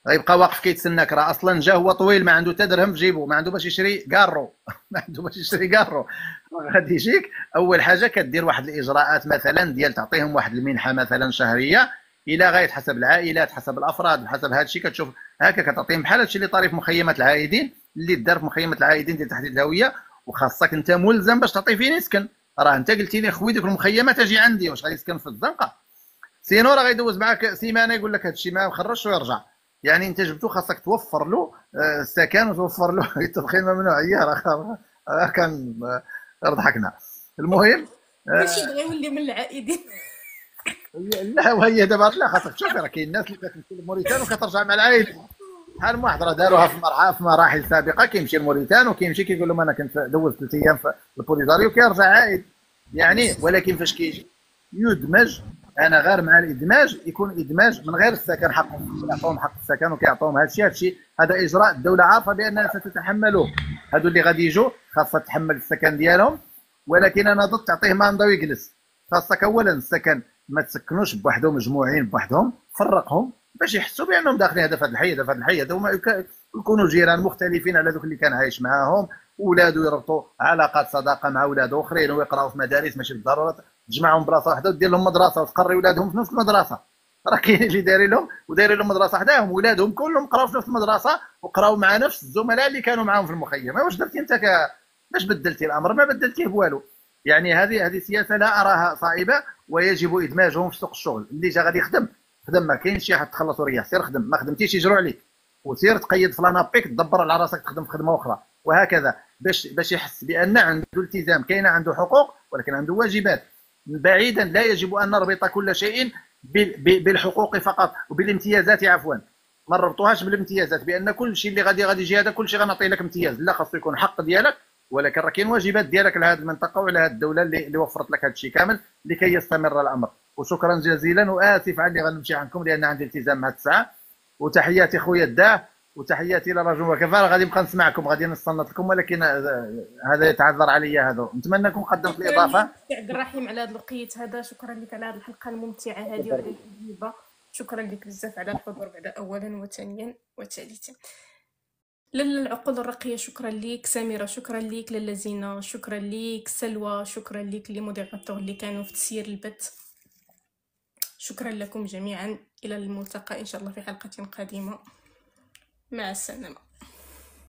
غيبقى واقف كيتسناك. راه اصلا جا هو طويل ما عنده حتى درهم في جيبو، ما عنده باش يشري كارو ما عنده باش يشري كارو. غادي يجيك اول حاجه كدير واحد الاجراءات مثلا ديال تعطيهم واحد المنحه مثلا شهريه الى غايه حسب العائلات حسب الافراد بحسب هذا الشيء. كتشوف هكا كتعطيهم بحال هادشي اللي طاري في مخيمات العائدين اللي دار في مخيمات العائدين ديال تحديد الهويه، وخاصك انت ملزم باش تعطيه فين يسكن. راه انت قلتي لي خوي ديك المخيمات اجي عندي، واش غادي يسكن في الزنقه؟ سينو راه غيدوز معاك سيمانه يقول لك هادشي ما خرجش ويرجع. يعني انت جبتو خاصك توفر له السكن وتوفر له التدخين ممنوعيه. راه كان ضحكنا. المهم ماشي بغا يولي من العائدين. لا وهي دابا لا خاصك تشوفي راه كاين الناس اللي كتمشي لموريتان وكترجع مع العائله. بحال واحد راه داروها في مراحل سابقه، كيمشي لموريتان وكيمشي كيقول لهم انا كنت دوزت 3 ايام في البوليزاريو كيرجع عائد يعني. ولكن فاش كيجي يدمج، انا غير مع الادماج يكون ادماج من غير السكن حقهم، يعطوهم حق السكن وكيعطوهم هادشي هذا اجراء الدوله عارفه بانها ستتحمله. هادو اللي غادي يجوا خاصها تحمل السكن ديالهم، ولكن انا ضد تعطيه ماندا ويجلس. خاصك اولا السكن ما تسكنوش بوحدهم مجموعين بوحدهم، فرقهم باش يحسوا بانهم داخلين هذا فهاد الحي هذا فهاد الحي هذا، هما يكونوا جيران مختلفين على ذوك اللي كان عايش معاهم، ولادو يربطوا علاقات صداقه مع ولاد اخرين ويقراوا في مدارس، ماشي بالضروره تجمعهم بلاصه واحده ودير لهم مدرسه وتقري ولادهم في نفس المدرسه. راه كاين اللي دايرين لهم مدرسه حداهم، ولادهم كلهم قراو في نفس المدرسه وقراو مع نفس الزملاء اللي كانوا معاهم في المخيم. واش درتي انت باش بدلتي الامر؟ ما بدلتيه بوالو. يعني هذه سياسه لا اراها صائبه، ويجب ادماجهم في سوق الشغل. اللي جا غادي يخدم خدم، ما كاينش شي حد تخلص وريح، سير خدم، ما خدمتيش يجروا عليك، وسير تقيد في لانابيك تدبر على راسك تخدم في خدمه اخرى، وهكذا باش يحس بان عنده التزام. كاين عنده حقوق ولكن عنده واجبات. بعيدا لا يجب ان نربط كل شيء بالحقوق فقط وبالامتيازات عفوا، ما نربطوهاش بالامتيازات بان كل شيء اللي غادي يجي هذا كل شيء غنعطي لك امتياز. لا، خاصو يكون حق ديالك، ولكن راه كاين واجبات ديالك لهذه المنطقه وعلى هذه الدوله اللي وفرت لك هذا الشيء كامل لكي يستمر الامر. وشكرا جزيلا، واسف على اللي غنمشي عنكم لان عندي التزام مع الساعه. وتحياتي خويا الداه، وتحياتي الى رجل وكفاءه. غادي نبقى نسمعكم، غادي نصنت لكم، ولكن هذا يتعذر علي. هذا نتمنى نكون قدمت الاضافه. عبد الرحيم على هذا الوقيت هذا، شكرا لك على هذه الحلقه الممتعه هذه وعلى التجربه. شكرا لك بزاف على الحضور بعد اولا وثانيا وثالثا. لاله العقول الرقيه شكرا ليك. سميره شكرا ليك. لاله زينه شكرا ليك. سلوى شكرا ليك. لي موديراتور اللي كانوا في تسيير البث شكرا لكم جميعا. الى الملتقى ان شاء الله في حلقه قادمه. مع السلامه.